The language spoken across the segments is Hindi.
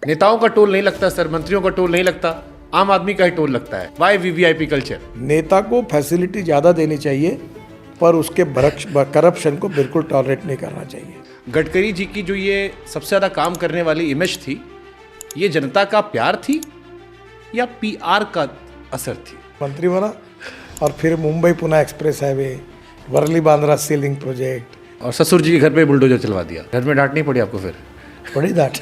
नेताओं का टोल नहीं लगता सर, मंत्रियों का टोल नहीं लगता, आम आदमी का ही टोल लगता है। Why VVIP culture? नेता को फैसिलिटी ज़्यादा देनी चाहिए, पर उसके करप्शन को बिल्कुल टॉलरेट नहीं करना चाहिए। गडकरी जी की जो ये सबसे ज़्यादा काम करने वाली इमेज थी, ये जनता का प्यार थी या पीआर का असर थी? मंत्री बना और फिर Mumbai Pune express highway, Worli Bandra sea link project, और ससुर जी के घर पे बुलडोजर चलवा दिया। घर में डांट नहीं पड़ी आपको फिर? बड़ी डांट।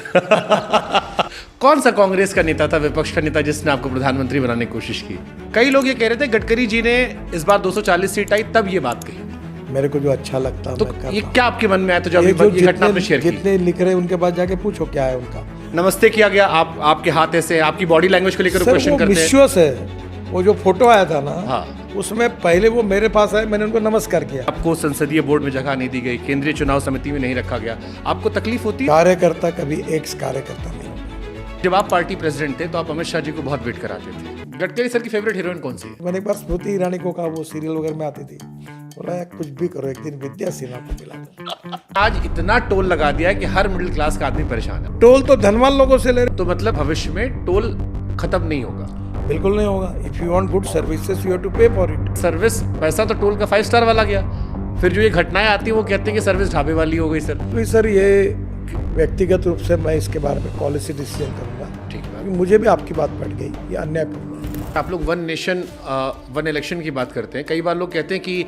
कौन सा कांग्रेस का नेता था, विपक्ष का नेता, जिसने आपको प्रधानमंत्री बनाने की कोशिश की? कई लोग ये कह रहे थे गडकरी जी ने इस बार 240 सीट आई तब ये बात कही। मेरे को जो अच्छा लगता तो ये क्या आपके मन में आया तो जब ये घटना आपने शेयर की? जितने लिख रहे उनके पास जाके पूछो क्या है उनका। नमस्ते किया गया, आपके हाथ ऐसे, आपकी बॉडी लैंग्वेज को लेकर क्वेश्चन करते हैं। विश्वास है, वो जो फोटो आया था ना, हाँ, उसमें पहले वो मेरे पास आए, मैंने उनको नमस्कार किया। आपको संसदीय बोर्ड में जगह नहीं दी गई, केंद्रीय चुनाव समिति में नहीं रखा गया, आपको तकलीफ होती है? कार्यकर्ता कभी एक्स कार्यकर्ता नहीं। जब आप पार्टी प्रेसिडेंट थे तो आप अमित शाह जी को बहुत वेट कराते थे। गडकरी सर की फेवरेट हीरोइन कौन सी है? मैंने एक बार स्मृति ईरानी को कहा, वो सीरियल वगैरह में आती थी, बोला यार कुछ भी करो, एक दिन विद्या सिन्हा को मिला दो। आज इतना टोल लगा दिया है कि हर मिडिल क्लास का आदमी परेशान है। टोल तो धनवान लोगों से ले रहे। तो मतलब भविष्य में टोल खत्म नहीं होगा? बिल्कुल नहीं होगा। If you want good services you have to pay for it. Service, पैसा तो टोल का 5 स्टार वाला गया, फिर जो ये घटनाएं आती है वो कहते हैं कि सर्विस ढाबे वाली हो गई। सर ये व्यक्तिगत रूप से मैं इसके बारे में पॉलिसी डिसीजन करूंगा। ठीक है, मुझे भी आपकी बात पड़ गई, ये अन्यायपूर्ण है। आप लोग वन नेशन वन इलेक्शन की बात करते हैं, कई बार लोग कहते हैं कि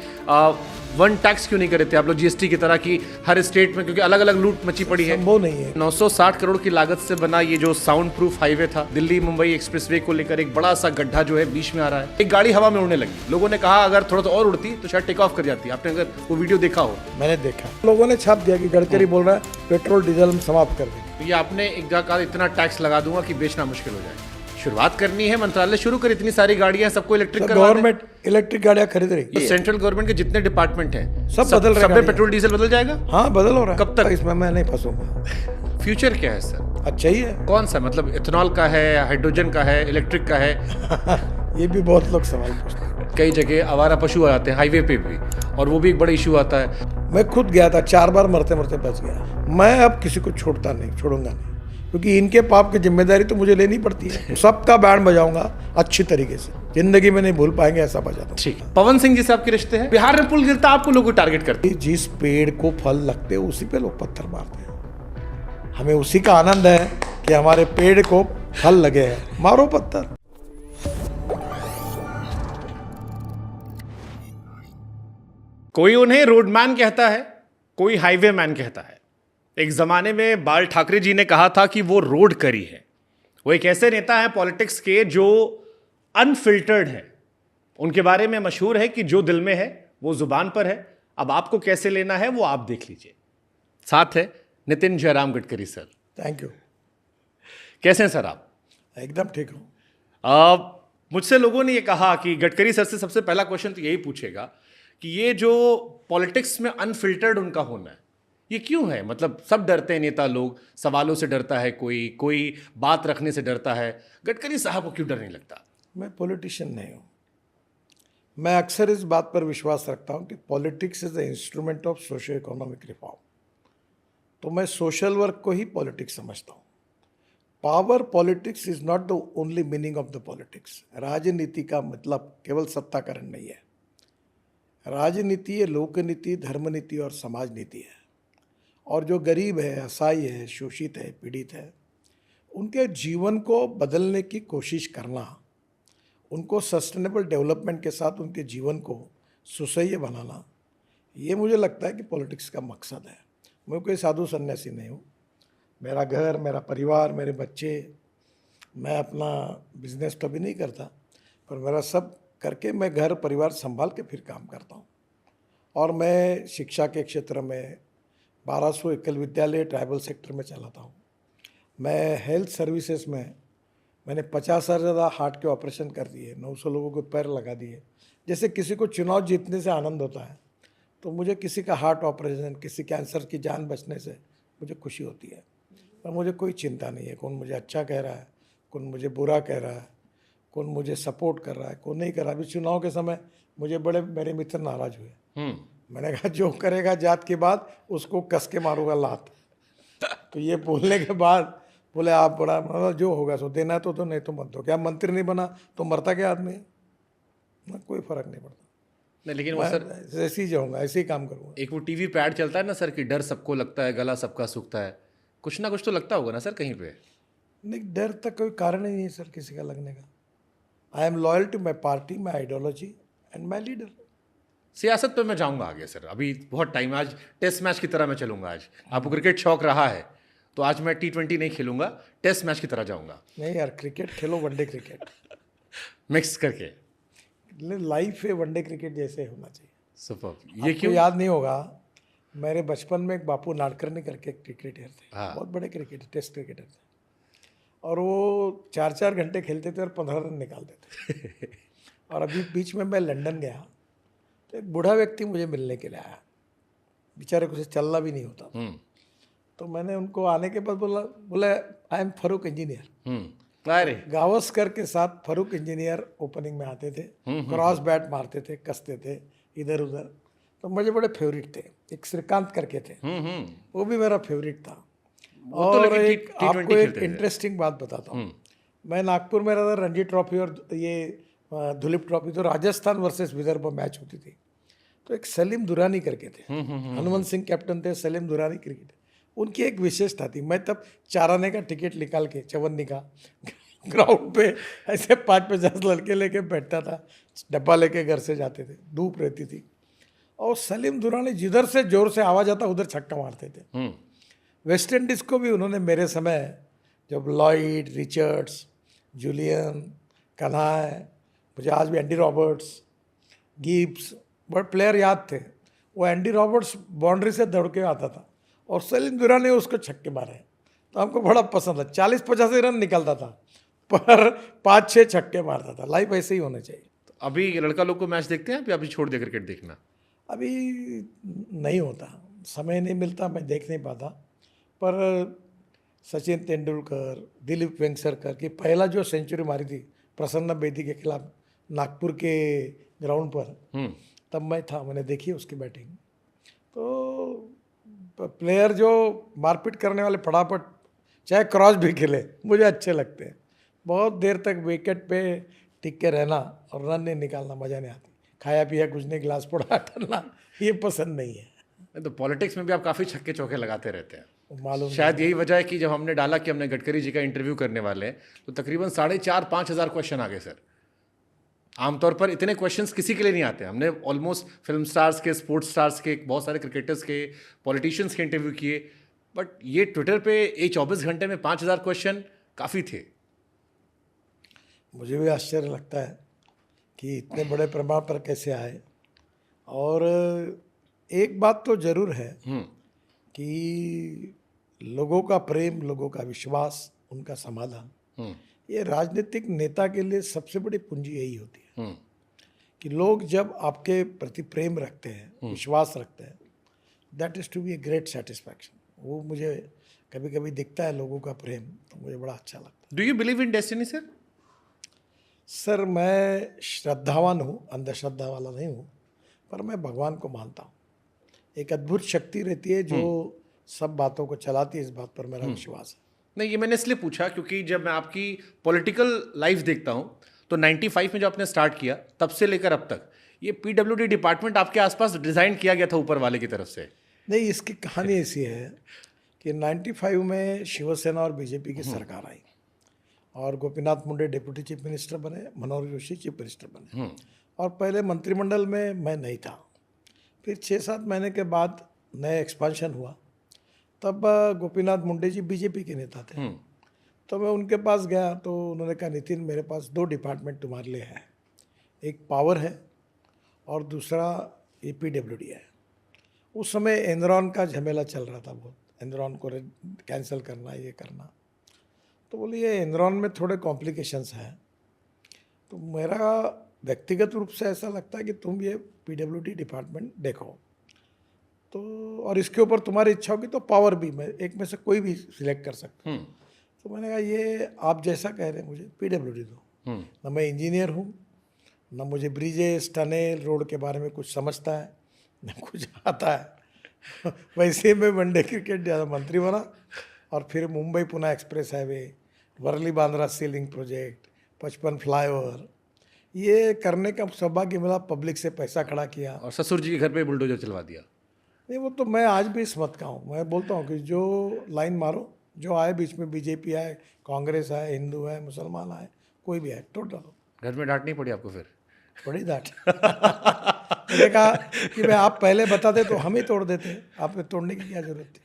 वन टैक्स क्यों नहीं करे थे आप लोग, जीएसटी की तरह की हर स्टेट में, क्योंकि अलग अलग लूट मची पड़ी है। संभव नहीं है। 960 करोड़ की लागत से बना ये जो साउंड प्रूफ हाईवे था, दिल्ली मुंबई एक्सप्रेसवे को लेकर एक बड़ा सा गड्ढा जो है बीच में आ रहा है। एक गाड़ी हवा में उड़ने लगी, लोगों ने कहा अगर थोड़ा सा और उड़ती तो शायद टेक ऑफ कर जाती। आपने अगर वो वीडियो देखा हो? मैंने देखा, लोगों ने छाप दिया कि गडकरी बोल रहा है पेट्रोल डीजल हम समाप्त कर देंगे। तो ये आपने एक जगह कहा इतना टैक्स लगा दूंगा कि बेचना मुश्किल हो जाए। शुरुआत करनी है, मंत्रालय शुरू कर, इतनी सारी गाड़ियां, सबको इलेक्ट्रिक करवा दें। गवर्नमेंट इलेक्ट्रिक गाड़ियां खरीद रही तो है। सेंट्रल गवर्नमेंट के जितने डिपार्टमेंट हैं सब बदल रहे हैं। सब में पेट्रोल डीजल बदल जाएगा? हाँ बदल हो रहा है। कब तक? इसमें मैं नहीं फंसूंगा। फ्यूचर क्या है सर? अच्छा ही है। कौन सा, मतलब इथेनॉल का है, हाइड्रोजन का है, इलेक्ट्रिक का है? ये भी बहुत लोग सवाल पूछते हैं। कई जगह आवारा पशु आ जाते हैं हाईवे पे भी, और वो भी एक बड़ा इशू आता है। मैं खुद गया था, 4 बार मरते मरते बच गया। मैं अब किसी को छोड़ूंगा नहीं, क्योंकि इनके पाप की जिम्मेदारी तो मुझे लेनी पड़ती है। सबका बैंड बजाऊंगा अच्छी तरीके से, जिंदगी में नहीं भूल पाएंगे ऐसा बजाता हूं। ठीक। पवन सिंह जी से आपके रिश्ते हैं? बिहार में पुल गिरता आपको लोग टारगेट करते हैं। जिस पेड़ को फल लगते हैं उसी पे लोग पत्थर मारते हैं। हमें उसी का आनंद है कि हमारे पेड़ को फल लगे हैं, मारो पत्थर। कोई उन्हें रोडमैन कहता है, कोई हाईवे मैन कहता है। एक जमाने में बाल ठाकरे जी ने कहा था कि वो रोड करी है। वो एक ऐसे नेता है पॉलिटिक्स के जो अनफिल्टर्ड है। उनके बारे में मशहूर है कि जो दिल में है वो जुबान पर है। अब आपको कैसे लेना है वो आप देख लीजिए। साथ है Nitin Jairam Gadkari sir. Thank you. कैसे हैं सर आप? एकदम ठीक हूँ। मुझसे लोगों ने ये कहा कि गडकरी सर से सबसे पहला क्वेश्चन तो यही पूछेगा कि ये जो पॉलिटिक्स में अनफिल्टर्ड उनका होना है, ये क्यों है? मतलब सब डरते हैं नेता लोग, सवालों से डरता है, कोई बात रखने से डरता है। गडकरी साहब को क्यों डर नहीं लगता? मैं पॉलिटिशियन नहीं हूँ। मैं अक्सर इस बात पर विश्वास रखता हूँ कि politics is the instrument of socio economic reform. तो मैं सोशल वर्क को ही पॉलिटिक्स समझता हूँ। Power politics is not the only meaning of the politics. राजनीति का मतलब केवल सत्ताकरण नहीं है। राजनीति है लोकनीति, धर्मनीति और समाज नीति है। और जो गरीब है, असहाय है, शोषित है, पीड़ित है, उनके जीवन को बदलने की कोशिश करना, उनको सस्टेनेबल डेवलपमेंट के साथ उनके जीवन को सुसह्य बनाना, ये मुझे लगता है कि पॉलिटिक्स का मकसद है। मैं कोई साधु सन्यासी नहीं हूँ। मेरा घर, मेरा परिवार, मेरे बच्चे, मैं अपना बिजनेस तो अभी नहीं करता, पर मेरा सब करके मैं घर परिवार संभाल के फिर काम करता हूँ। और मैं शिक्षा के क्षेत्र में 1200 एकल विद्यालय ट्राइबल सेक्टर में चलाता हूँ। मैं हेल्थ सर्विसेज में मैंने 50,000 से ज़्यादा हार्ट के ऑपरेशन कर दिए, 900 लोगों को पैर लगा दिए। जैसे किसी को चुनाव जीतने से आनंद होता है, तो मुझे किसी का हार्ट ऑपरेशन, किसी कैंसर की जान बचने से मुझे खुशी होती है। पर मुझे कोई चिंता नहीं है कौन मुझे अच्छा कह रहा है, कौन मुझे बुरा कह रहा है, कौन मुझे सपोर्ट कर रहा है, कौन नहीं कर रहा। अभी चुनाव के समय मुझे बड़े मेरे मित्र नाराज हुए। मैंने कहा जो करेगा जात की बात उसको कस के मारूंगा लात। तो ये बोलने के बाद बोले आप बड़ा मतलब जो होगा सो देना है तो नहीं तो मत दो। क्या मंत्री नहीं बना तो मरता क्या आदमी है? ना, कोई फर्क नहीं पड़ता। नहीं लेकिन वो मैं सर ऐसे ही जाऊँगा, ऐसे ही काम करूँगा। एक वो टीवी पे ऐड चलता है ना सर कि डर सबको लगता है गला सबका सूखता है, कुछ ना कुछ तो लगता होगा ना सर कहीं पे। नहीं, डर तक कोई कारण ही नहीं है सर किसी का लगने का। I am loyal to my party, my ideology and my leader. सियासत पे मैं जाऊंगा आगे सर, अभी बहुत टाइम, आज टेस्ट मैच की तरह मैं चलूंगा। आज आपको क्रिकेट शौक रहा है तो आज मैं T20 नहीं खेलूंगा, टेस्ट मैच की तरह जाऊंगा, नहीं यार, क्रिकेट खेलो, वनडे क्रिकेट। मिक्स करके। लाइफ है वनडे क्रिकेट जैसे होना चाहिए। सुपर। ये आपको क्यों? याद नहीं होगा, मेरे बचपन में एक बापू नाडकर्णी करके एक क्रिकेटर थे, हाँ। बहुत बड़े क्रिकेटर, टेस्ट क्रिकेटर थे। और वो 4-4 घंटे खेलते थे और 15 रन निकालते थे। और अभी बीच में मैं लंदन गया तो एक बूढ़ा व्यक्ति मुझे मिलने के लिए आया, बेचारे को से चलना भी नहीं होता। तो मैंने उनको आने के बाद बोला आई एम फारूक इंजीनियर। अरे गावस्कर के साथ फारूक इंजीनियर ओपनिंग में आते थे, क्रॉस बैट मारते थे, कसते थे इधर उधर, तो मुझे बड़े फेवरेट थे। एक श्रीकांत करके थे, वो भी मेरा फेवरेट था। वो तो और लेकिन एक T20 आपको एक खेलते थे। इंटरेस्टिंग बात बताता हूँ। मैं नागपुर में रहता, रणजी ट्रॉफी और ये दुलीप ट्रॉफी, तो राजस्थान वर्सेस विदर्भ मैच होती थी। तो एक सलीम दुरानी करके थे, हनुमंत सिंह कैप्टन थे, सलीम दुरानी क्रिकेट। उनकी एक विशेषता थी, मैं तब 4 आने का टिकट निकाल के चवन्नी का ग्राउंड पे ऐसे 5-50 लड़के लेके बैठता था, डब्बा लेके घर से जाते थे, धूप रहती थी। और सलीम दुरानी जिधर से जोर से आवाज आता उधर छक्का मारते थे। वेस्ट इंडीज़ को भी उन्होंने मेरे समय, जब लॉयड, रिचर्ड्स, जूलियन, कनाय, मुझे आज भी एंडी रॉबर्ट्स, गिब्स, बड़े प्लेयर याद थे। वो एंडी रॉबर्ट्स बाउंड्री से दौड़ के आता था और सलीम दुरानी ने उसको छक्के मारे, तो हमको बड़ा पसंद था। 40-85 रन निकलता था पर 5-6 छक्के मारता था। लाइफ ऐसे ही होना चाहिए। तो अभी लड़का लोग को मैच देखते हैं या अभी छोड़ दिया क्रिकेट देखना? अभी नहीं होता, समय नहीं मिलता, मैं देख नहीं पाता। पर सचिन तेंदुलकर, दिलीप वेंगसरकर की पहला जो सेंचुरी मारी थी प्रसन्ना बेदी के खिलाफ नागपुर के ग्राउंड पर, तब मैं था, मैंने देखी उसकी बैटिंग। तो प्लेयर जो मारपीट करने वाले फटाफट चाहे क्रॉस भी खेले, मुझे अच्छे लगते हैं। बहुत देर तक विकेट पे टिक के रहना और रन नहीं निकालना मज़ा नहीं आती। खाया पिया कुछ नहीं, गिलास फोड़ा टलना, ये पसंद नहीं है। नहीं तो पॉलिटिक्स में भी आप काफ़ी छक्के चौके लगाते रहते हैं। मालूम शायद यही वजह है कि जब हमने डाला कि हमने गडकरी जी का इंटरव्यू करने वाले हैं तो तकरीबन 4,500-5 हज़ार क्वेश्चन आ गए सर। आमतौर पर इतने क्वेश्चंस किसी के लिए नहीं आते। हमने ऑलमोस्ट फिल्म स्टार्स के, स्पोर्ट्स स्टार्स के, बहुत सारे क्रिकेटर्स के, पॉलिटिशियंस के इंटरव्यू किए, बट ये ट्विटर पे ये 24 घंटे में 5,000 क्वेश्चन काफ़ी थे। मुझे भी आश्चर्य लगता है कि इतने बड़े प्रमाण पर कैसे आए। और एक बात तो जरूर है कि लोगों का प्रेम, लोगों का विश्वास, उनका समाधान, ये राजनीतिक नेता के लिए सबसे बड़ी पूंजी यही होती है कि लोग जब आपके प्रति प्रेम रखते हैं, विश्वास रखते हैं, that is to be a great satisfaction. वो मुझे कभी कभी दिखता है लोगों का प्रेम, तो मुझे बड़ा अच्छा लगता है। Do you believe in destiny sir? Sir मैं श्रद्धावान हूँ, अंधश्रद्धा वाला नहीं हूँ, पर मैं भगवान को मानता हूँ। एक अद्भुत शक्ति रहती है जो सब बातों को चलाती है, इस बात पर मेरा विश्वास है। नहीं, ये मैंने इसलिए पूछा क्योंकि जब मैं आपकी पॉलिटिकल लाइफ देखता हूँ तो 95 में जब आपने स्टार्ट किया तब से लेकर अब तक ये PWD डिपार्टमेंट आपके आसपास डिज़ाइन किया गया था ऊपर वाले की तरफ से। नहीं, इसकी कहानी ऐसी है कि 95 में शिवसेना और बीजेपी की सरकार आई और Gopinath Munde deputy chief minister बने, मनोहर जोशी चीफ मिनिस्टर बने। और पहले मंत्रिमंडल में मैं नहीं था। फिर 6-7 महीने के बाद नया एक्सपांशन हुआ, तब गोपीनाथ मुंडे जी बीजेपी के नेता थे। तो मैं उनके पास गया तो उन्होंने कहा, नितिन मेरे पास 2 डिपार्टमेंट तुम्हारे लिए है, एक पावर है और दूसरा PWD है। उस समय एनरॉन का झमेला चल रहा था बहुत, एनरॉन को कैंसिल करना, ये करना। तो बोले ये एनरॉन में थोड़े कॉम्प्लिकेशंस हैं, तो मेरा व्यक्तिगत रूप से ऐसा लगता है कि तुम ये PWD डिपार्टमेंट देखो, तो और इसके ऊपर तुम्हारी इच्छा होगी तो पावर भी मैं एक में से कोई भी सिलेक्ट कर सकता हूँ। तो मैंने कहा ये आप जैसा कह रहे हैं, मुझे PWD दो। ना मैं इंजीनियर हूँ, ना मुझे ब्रिजेस, टनल, रोड के बारे में कुछ समझता है, ना कुछ आता है। वैसे मैं वनडे क्रिकेट ज़्यादा मंत्री बना और फिर Mumbai Pune express highway, Worli Bandra sea link project, 55 flyover, ये करने का सौभाग्य मिला। पब्लिक से पैसा खड़ा किया। और ससुर जी के घर पे बुलडोजर चलवा दिया। नहीं, वो तो मैं आज भी इस मत का हूँ। मैं बोलता हूँ कि जो लाइन मारो, जो आए बीच में, बीजेपी आए, कांग्रेस आए, हिंदू आए, मुसलमान आए, कोई भी आए, तोड़ डालो। घर में डांट नहीं पड़ी आपको फिर? बड़ी डांट। मैंने कहा कि भाई आप पहले बताते तो हम ही तोड़ देते, आपने तोड़ने की क्या जरूरत थी,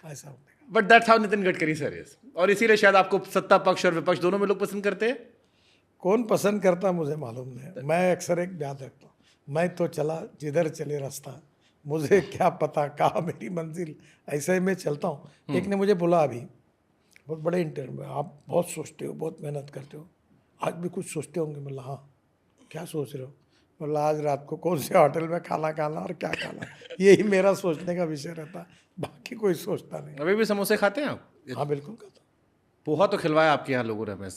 ऐसा होता है। But that's how Nitin Gadkari sir is, और इसीलिए शायद आपको सत्ता पक्ष और विपक्ष दोनों में लोग पसंद करते हैं। कौन पसंद करता मुझे मालूम नहीं। मैं अक्सर एक याद रखता हूँ, मैं तो चला जिधर चले रास्ता, मुझे क्या पता कहाँ मेरी मंजिल, ऐसे ही मैं चलता हूँ। एक ने मुझे बोला अभी बहुत बड़े इंटरव्यू में, आप बहुत सोचते हो, बहुत मेहनत करते हो, आज भी कुछ सोचते होंगे। मतलब हाँ, क्या सोच रहे हो? मतलब आज रात को कौन से होटल में खाना खाना और क्या खाना, यही मेरा सोचने का विषय रहता है, बाकी कोई सोचता नहीं। अभी भी समोसे खाते हैं आप? हाँ बिल्कुल खाता। पोहा तो खिलवाया आपके यहाँ लोगों ने हमें।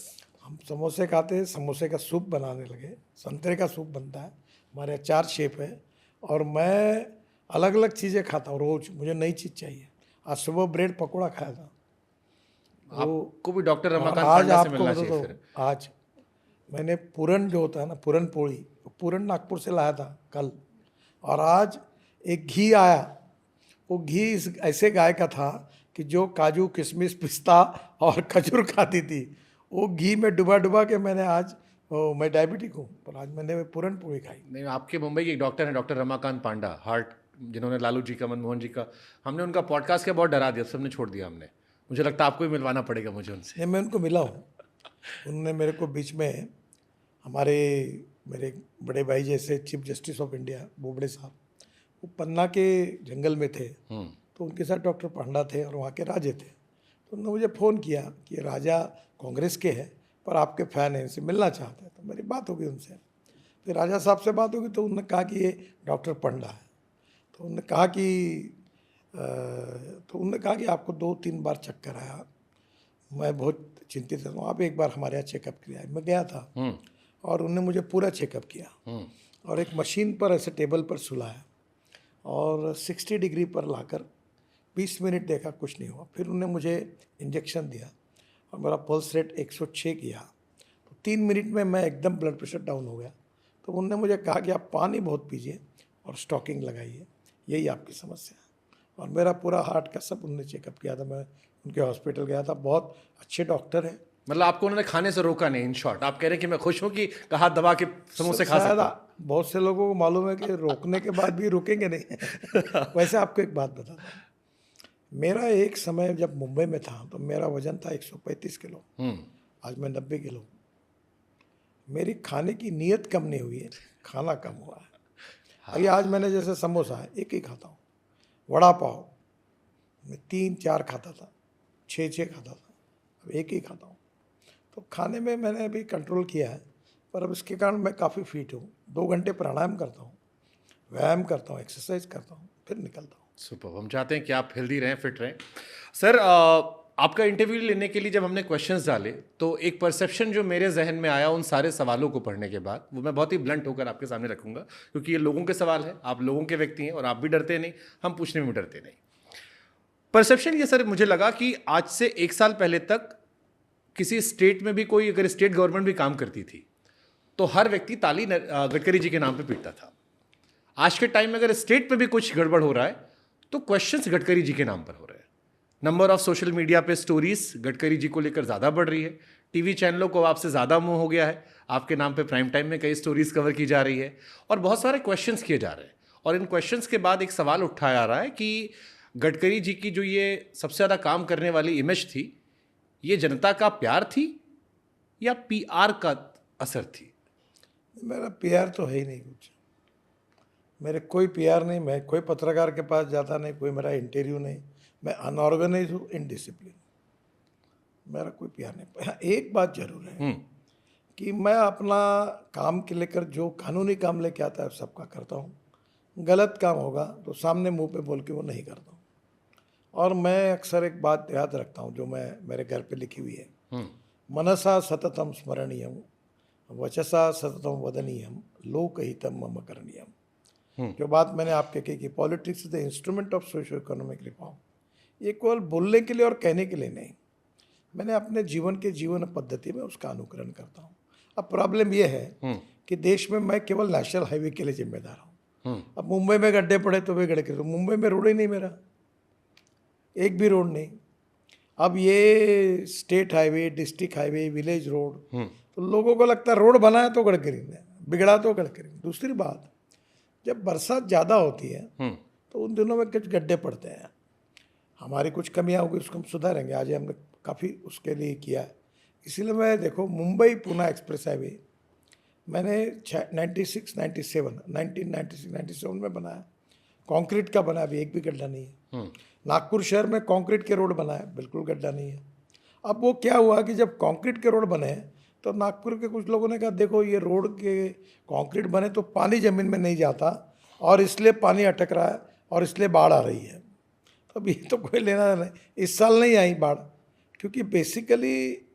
हम समोसे खाते हैं, समोसे का सूप बनाने लगे, संतरे का सूप बनता है, हमारे यहाँ 4 शेफ है, और मैं अलग अलग चीज़ें खाता हूँ रोज़, मुझे नई चीज़ चाहिए। आज सुबह ब्रेड पकौड़ा खाया था। आपको भी डॉक्टर रमाकांत आज पांडा से आपको मिलना बता चाहिए दो, फिर। आज मैंने पूरन जो होता है ना, पूरन पोड़ी, पूरन नागपुर से लाया था कल, और आज एक घी आया। वो घी इस ऐसे गाय का था कि जो काजू किशमिश पिस्ता और खजूर खाती थी, वो घी में डुबा डुबा के मैंने आज, मैं डायबिटिक हूँ पर आज मैंने पूरन पोड़ी खाई। नहीं, आपके मुंबई के एक डॉक्टर हैं, डॉक्टर रमाकांत पांडा, हार्ट, जिन्होंने लालू जी का, मनमोहन जी का, हमने उनका पॉडकास्ट किया, बहुत डरा दिया, सबने छोड़ दिया हमने। मुझे लगता है आपको भी मिलवाना पड़ेगा मुझे उनसे। नहीं, मैं उनको मिला हूँ। उन्होंने मेरे को बीच में, मेरे बड़े भाई जैसे chief justice of India Bobde साहब, वो पन्ना के जंगल में थे, तो उनके साथ डॉक्टर पांडा थे और वहाँ के राजे थे। तो उन्होंने मुझे फ़ोन किया कि राजा कांग्रेस के हैं पर आपके फ़ैन हैं, इनसे मिलना चाहते हैं। तो मेरी बात हो गई उनसे। फिर राजा साहब से बात होगी तो उन्होंने कहा कि ये डॉक्टर पांडा है। तो उन्होंने कहा कि आपको 2-3 बार चक्कर आया, मैं बहुत चिंतित हूँ, आप एक बार हमारे यहाँ चेकअप किया। मैं गया था और उन्होंने मुझे पूरा चेकअप किया और एक मशीन पर ऐसे टेबल पर सुलाया और 60 डिग्री पर लाकर 20 मिनट देखा, कुछ नहीं हुआ। फिर उन्होंने मुझे इंजेक्शन दिया और मेरा पल्स रेट 106 किया। तो 3 मिनट में मैं एकदम ब्लड प्रेशर डाउन हो गया। तो उन्होंने मुझे कहा कि आप पानी बहुत पीजिए और स्टॉकिंग लगाइए, यही आपकी समस्या है। और मेरा पूरा हार्ट का सब उन्होंने चेकअप किया था। मैं उनके हॉस्पिटल गया था, बहुत अच्छे डॉक्टर हैं। मतलब आपको उन्होंने खाने से रोका नहीं, इन शॉर्ट आप कह रहे हैं कि मैं खुश हूँ कि हाथ दबा के समोसे खा सकता हूँ। बहुत से लोगों को मालूम है कि रोकने के बाद भी रुकेंगे नहीं। वैसे आपको एक बात बताता हूँ, मेरा एक समय जब मुंबई में था तो मेरा वजन था 135 किलो, आज मैं 90 किलो। मेरी खाने की नीयत कम नहीं हुई है, खाना कम हुआ है। अभी आज मैंने जैसे समोसा है एक ही खाता हूँ, वड़ा पाव मैं 3-4 खाता था, 6 खाता था, अब एक ही खाता हूँ। तो खाने में मैंने अभी कंट्रोल किया है, पर अब इसके कारण मैं काफ़ी फिट हूँ। 2 घंटे प्राणायाम करता हूँ, व्यायाम करता हूँ, एक्सरसाइज करता हूँ, फिर निकलता हूँ। सुपर, हम चाहते हैं कि आप हेल्दी रहें, फिट रहें। सर, आपका इंटरव्यू लेने के लिए जब हमने क्वेश्चंस डाले तो एक परसेप्शन जो मेरे जहन में आया उन सारे सवालों को पढ़ने के बाद, वो मैं बहुत ही ब्लंट होकर आपके सामने रखूंगा, क्योंकि ये लोगों के सवाल है, आप लोगों के व्यक्ति हैं और आप भी डरते नहीं, हम पूछने में भी डरते नहीं। परसेप्शन ये सर मुझे लगा कि आज से 1 साल पहले तक किसी स्टेट में भी कोई अगर स्टेट गवर्नमेंट भी काम करती थी तो हर व्यक्ति ताली गडकरी जी के नाम पे पीटता था। आज के टाइम में अगर स्टेट में भी कुछ गड़बड़ हो रहा है तो क्वेश्चंस गडकरी जी के नाम पर हो रहे हैं। नंबर ऑफ सोशल मीडिया पे स्टोरीज गडकरी जी को लेकर ज़्यादा बढ़ रही है, टीवी चैनलों को आपसे ज़्यादा मुंह हो गया है, आपके नाम पे प्राइम टाइम में कई स्टोरीज कवर की जा रही है और बहुत सारे क्वेश्चंस किए जा रहे हैं। और इन क्वेश्चंस के बाद एक सवाल उठाया आ रहा है कि गडकरी जी की जो ये सबसे ज़्यादा काम करने वाली इमेज थी, ये जनता का प्यार थी या पीआर का असर थी? मेरा पीआर तो है ही नहीं कुछ, मेरे कोई पीआर नहीं, मैं कोई पत्रकार के पास जाता नहीं, कोई मेरा इंटरव्यू नहीं, मैं अनऑर्गेनाइज हूँ, इनडिसिप्लिन, मेरा कोई पीआर नहीं। हाँ, एक बात जरूर है कि मैं अपना काम के लेकर जो कानूनी काम लेके आता है सबका करता हूँ, गलत काम होगा तो सामने मुंह पे बोल के वो नहीं करता हूँ। और मैं अक्सर एक बात याद रखता हूँ जो मैं मेरे घर पे लिखी हुई है, मनसा सततम स्मरणीयम वचसा सततम वदनीयम लोकहितम मम करणीयम। जो बात मैंने आपके कही कि politics is the instrument of socio economic reform, ये केवल बोलने के लिए और कहने के लिए नहीं, मैंने अपने जीवन पद्धति में उसका अनुकरण करता हूँ। अब प्रॉब्लम ये है कि देश में मैं केवल नेशनल हाईवे के लिए जिम्मेदार हूँ। अब मुंबई में गड्ढे पड़े तो वे गड्ढे तो मुंबई में रोड ही नहीं मेरा, एक भी रोड नहीं। अब ये state highway, district highway, village road, तो लोगों को लगता है रोड बना है तो गडकरी ने, बिगड़ा तो गडकरी। दूसरी बात, जब बरसात ज़्यादा होती है तो उन दिनों में कुछ गड्ढे पड़ते हैं, हमारी कुछ कमियां होगी, उसको हम सुधारेंगे। आज हमने काफ़ी उसके लिए किया है। इसीलिए मैं देखो, मुंबई पुणे एक्सप्रेस हाईवे मैंने 1997 में बनाया, कंक्रीट का बना, अभी एक भी गड्ढा नहीं है। नागपुर शहर में कंक्रीट के रोड बनाए, बिल्कुल गड्ढा नहीं है। अब वो क्या हुआ कि जब कंक्रीट के रोड बने तो नागपुर के कुछ लोगों ने कहा देखो ये रोड के कंक्रीट बने तो पानी ज़मीन में नहीं जाता और इसलिए पानी अटक रहा है और इसलिए बाढ़ आ रही है। तो अब ये तो कोई लेना नहीं, इस साल नहीं आई बाढ़, क्योंकि बेसिकली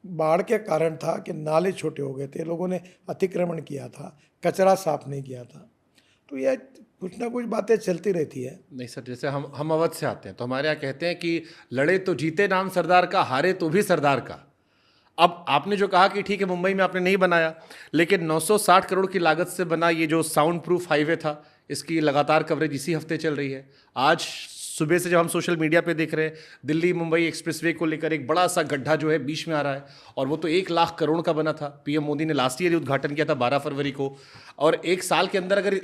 बाढ़ के कारण था कि नाले छोटे हो गए थे, लोगों ने अतिक्रमण किया था, कचरा साफ नहीं किया था। तो यह कुछ ना कुछ बातें चलती रहती है। नहीं सर, जैसे हम अवध से आते हैं तो हमारे यहाँ कहते हैं कि लड़े तो जीते नाम सरदार का, हारे तो भी सरदार का। अब आपने जो कहा कि ठीक है मुंबई में आपने नहीं बनाया, लेकिन 960 करोड़ की लागत से बना ये जो साउंड प्रूफ हाईवे था, इसकी लगातार कवरेज इसी हफ्ते चल रही है। आज सुबह से जब हम सोशल मीडिया पे देख रहे हैं, दिल्ली मुंबई एक्सप्रेसवे को लेकर एक बड़ा सा गड्ढा जो है बीच में आ रहा है, और वो तो 1 लाख करोड़ का बना था। पीएम मोदी ने लास्ट ईयर उद्घाटन किया था 12 फरवरी को, और एक साल के अंदर अगर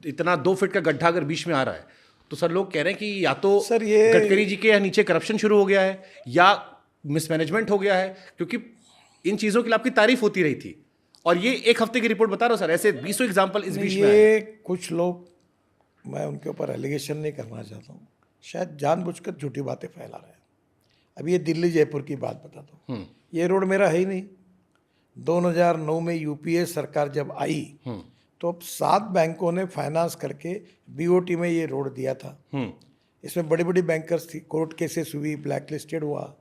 इतना 2 फीट का गड्ढा अगर बीच में आ रहा है तो सर लोग कह रहे हैं कि या तो सर ये गडकरी जी के यहाँ नीचे करप्शन शुरू हो गया है या मिसमैनेजमेंट हो गया है, क्योंकि इन चीज़ों के लिए आपकी तारीफ होती रही थी। और ये एक हफ्ते की रिपोर्ट बता रहा हूँ सर, ऐसे 20 एग्जाम्पल इस बीच में आए। ये कुछ लोग, मैं उनके ऊपर एलिगेशन नहीं करना चाहता हूँ, शायद जानबूझकर झूठी बातें फैला रहे हैं। अब ये दिल्ली जयपुर की बात बताता हूँ, ये रोड मेरा है ही नहीं। 2009 में यूपीए सरकार जब आई तो 7 बैंकों ने फाइनेंस करके बीओटी में ये रोड दिया था। इसमें बड़ी बड़ी बैंकर्स थी, कोर्ट केसेस हुई, ब्लैक लिस्टेड हुआ।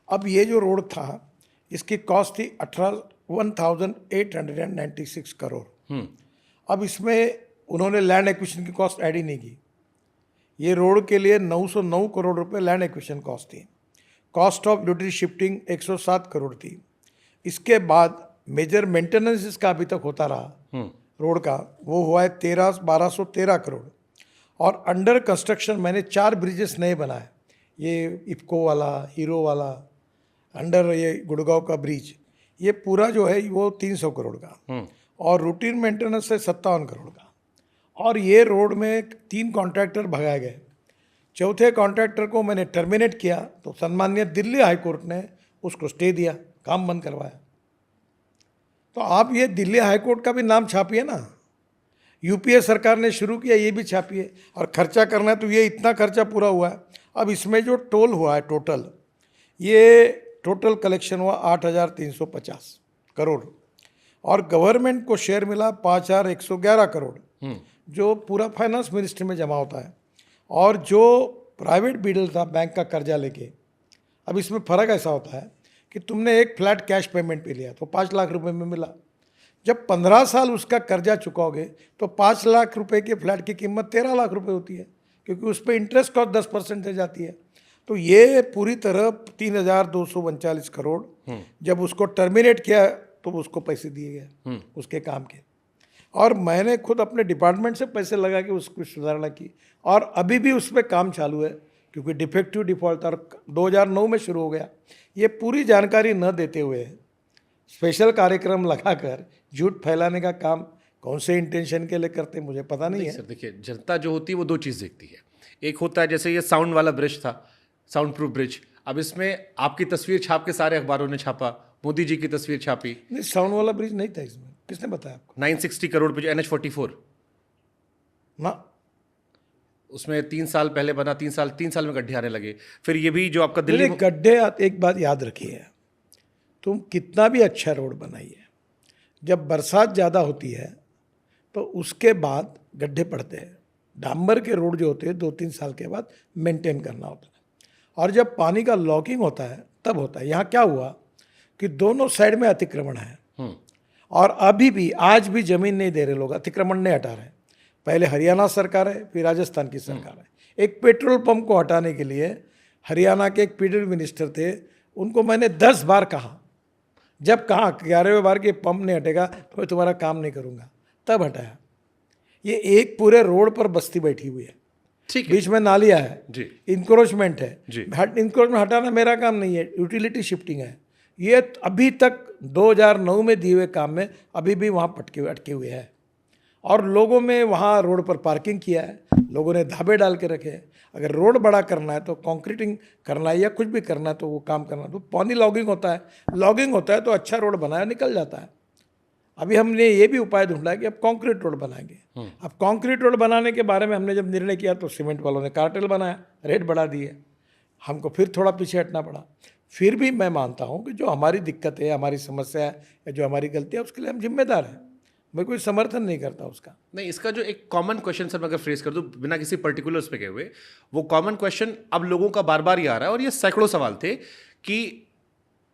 अब ये जो रोड था इसकी कॉस्ट थी 1896 करोड़। अब इसमें उन्होंने लैंड एक्विजिशन की कॉस्ट ऐड ही नहीं की। ये रोड के लिए 909 करोड़ रुपए लैंड एक्विजिशन कॉस्ट थी। Cost of duty shifting 107 crore थी। इसके बाद मेजर मेंटेनेंस इसका अभी तक होता रहा रोड का, वो हुआ है 1213 करोड़। और अंडर कंस्ट्रक्शन मैंने 4 ब्रिजेस नए बनाए, ये इफ्को वाला, हीरो वाला, अंडर ये गुड़गांव का ब्रिज, ये पूरा जो है वो 300 करोड़ का, और रूटीन मेंटेनेंस है 57 करोड़ का। और ये रोड में 3 कॉन्ट्रैक्टर भगाए गए। चौथे कॉन्ट्रैक्टर को मैंने टर्मिनेट किया तो सम्मानीय दिल्ली हाई कोर्ट ने उसको स्टे दिया, काम बंद करवाया। तो आप ये दिल्ली हाई कोर्ट का भी नाम छापिए ना, यूपीए सरकार ने शुरू किया ये भी छापिए। और खर्चा करना है तो ये इतना खर्चा पूरा हुआ है। अब इसमें जो टोल हुआ है टोटल, ये टोटल कलेक्शन हुआ 8,350 करोड़, और गवर्नमेंट को शेयर मिला 5,111 करोड़, जो पूरा फाइनेंस मिनिस्ट्री में जमा होता है। और जो प्राइवेट बिल्डर था बैंक का कर्जा लेके, अब इसमें फ़र्क ऐसा होता है कि तुमने एक फ्लैट कैश पेमेंट पे लिया तो 5 लाख रुपए में मिला। जब 15 साल उसका कर्जा चुकाओगे तो 5 लाख रुपए के फ्लैट की कीमत 13 लाख रुपए होती है, क्योंकि उस पर इंटरेस्ट कॉस्ट 10% से जाती है। तो ये पूरी तरह 3,239 करोड़ जब उसको टर्मिनेट किया तो उसको पैसे दिए गए उसके काम के। और मैंने खुद अपने डिपार्टमेंट से पैसे लगा के उसको सुधारणा की, और अभी भी उस पर काम चालू है, क्योंकि डिफेक्टिव डिफॉल्ट और 2009 में शुरू हो गया। ये पूरी जानकारी न देते हुए स्पेशल कार्यक्रम लगाकर झूठ फैलाने का काम कौन से इंटेंशन के लिए करते मुझे पता नहीं है। सर देखिए, जनता जो होती है वो 2 चीज़ देखती है। एक होता है जैसे ये साउंड वाला ब्रिज था, साउंड प्रूफ ब्रिज, अब इसमें आपकी तस्वीर छाप के सारे अखबारों ने छापा, मोदी जी की तस्वीर छापी। नहीं, साउंड वाला ब्रिज नहीं था इसमें, किसने बताया आपको? 960 करोड़ पे जो NH44 ना, उसमें 3 साल पहले बना, 3 साल में गड्ढे आने लगे। फिर ये भी जो आपका दिल्ली गड्ढे, एक बात याद रखिए, तुम कितना भी अच्छा रोड बनाइए, जब बरसात ज़्यादा होती है तो उसके बाद गड्ढे पड़ते हैं। डांबर के रोड जो होते हैं 2-3 साल के बाद मेंटेन करना होता है, और जब पानी का लॉकिंग होता है तब होता है। यहाँ क्या हुआ कि दोनों साइड में अतिक्रमण है, और अभी भी आज भी जमीन नहीं दे रहे लोग, अतिक्रमण नहीं हटा रहे। पहले हरियाणा सरकार है, फिर राजस्थान की सरकार है, एक पेट्रोल पंप को हटाने के लिए हरियाणा के एक पीडब्ल्यू मिनिस्टर थे, उनको मैंने 10 बार कहा, जब कहा 11वें बार के पंप नहीं हटेगा तो मैं तुम्हारा काम नहीं करूँगा, तब हटाया। ये एक पूरे रोड पर बस्ती बैठी हुई है, ठीक है बीच में नालियाँ है जी इंक्रोचमेंट है जी। इंक्रोचमेंट हटाना मेरा काम नहीं है, यूटिलिटी शिफ्टिंग है। ये अभी तक 2009 में दिए हुए काम में अभी भी वहाँ अटके हुए हैं। और लोगों में वहाँ रोड पर पार्किंग किया है, लोगों ने धाबे डाल के रखे हैं। अगर रोड बड़ा करना है तो कंक्रीटिंग करना है या कुछ भी करना है तो वो काम करना है तो पानी लॉगिंग होता है तो अच्छा रोड बनाया निकल जाता है। अभी हमने ये भी उपाय ढूंढा है कि अब कंक्रीट रोड बनाएंगे। अब कंक्रीट रोड बनाने के बारे में हमने जब निर्णय किया तो सीमेंट वालों ने कार्टेल बनाया, रेट बढ़ा दिए, हमको फिर थोड़ा पीछे हटना पड़ा। फिर भी मैं मानता हूँ कि जो हमारी दिक्कत है, हमारी समस्या है या जो हमारी गलती है उसके लिए हम जिम्मेदार हैं। मैं कोई समर्थन नहीं करता उसका। नहीं, इसका जो एक कॉमन क्वेश्चन सर मैं अगर फ्रेज कर दूं बिना किसी पर्टिकुलर उस पे गए हुए, वो कॉमन क्वेश्चन अब लोगों का बार बार ये आ रहा है और ये सैकड़ों सवाल थे कि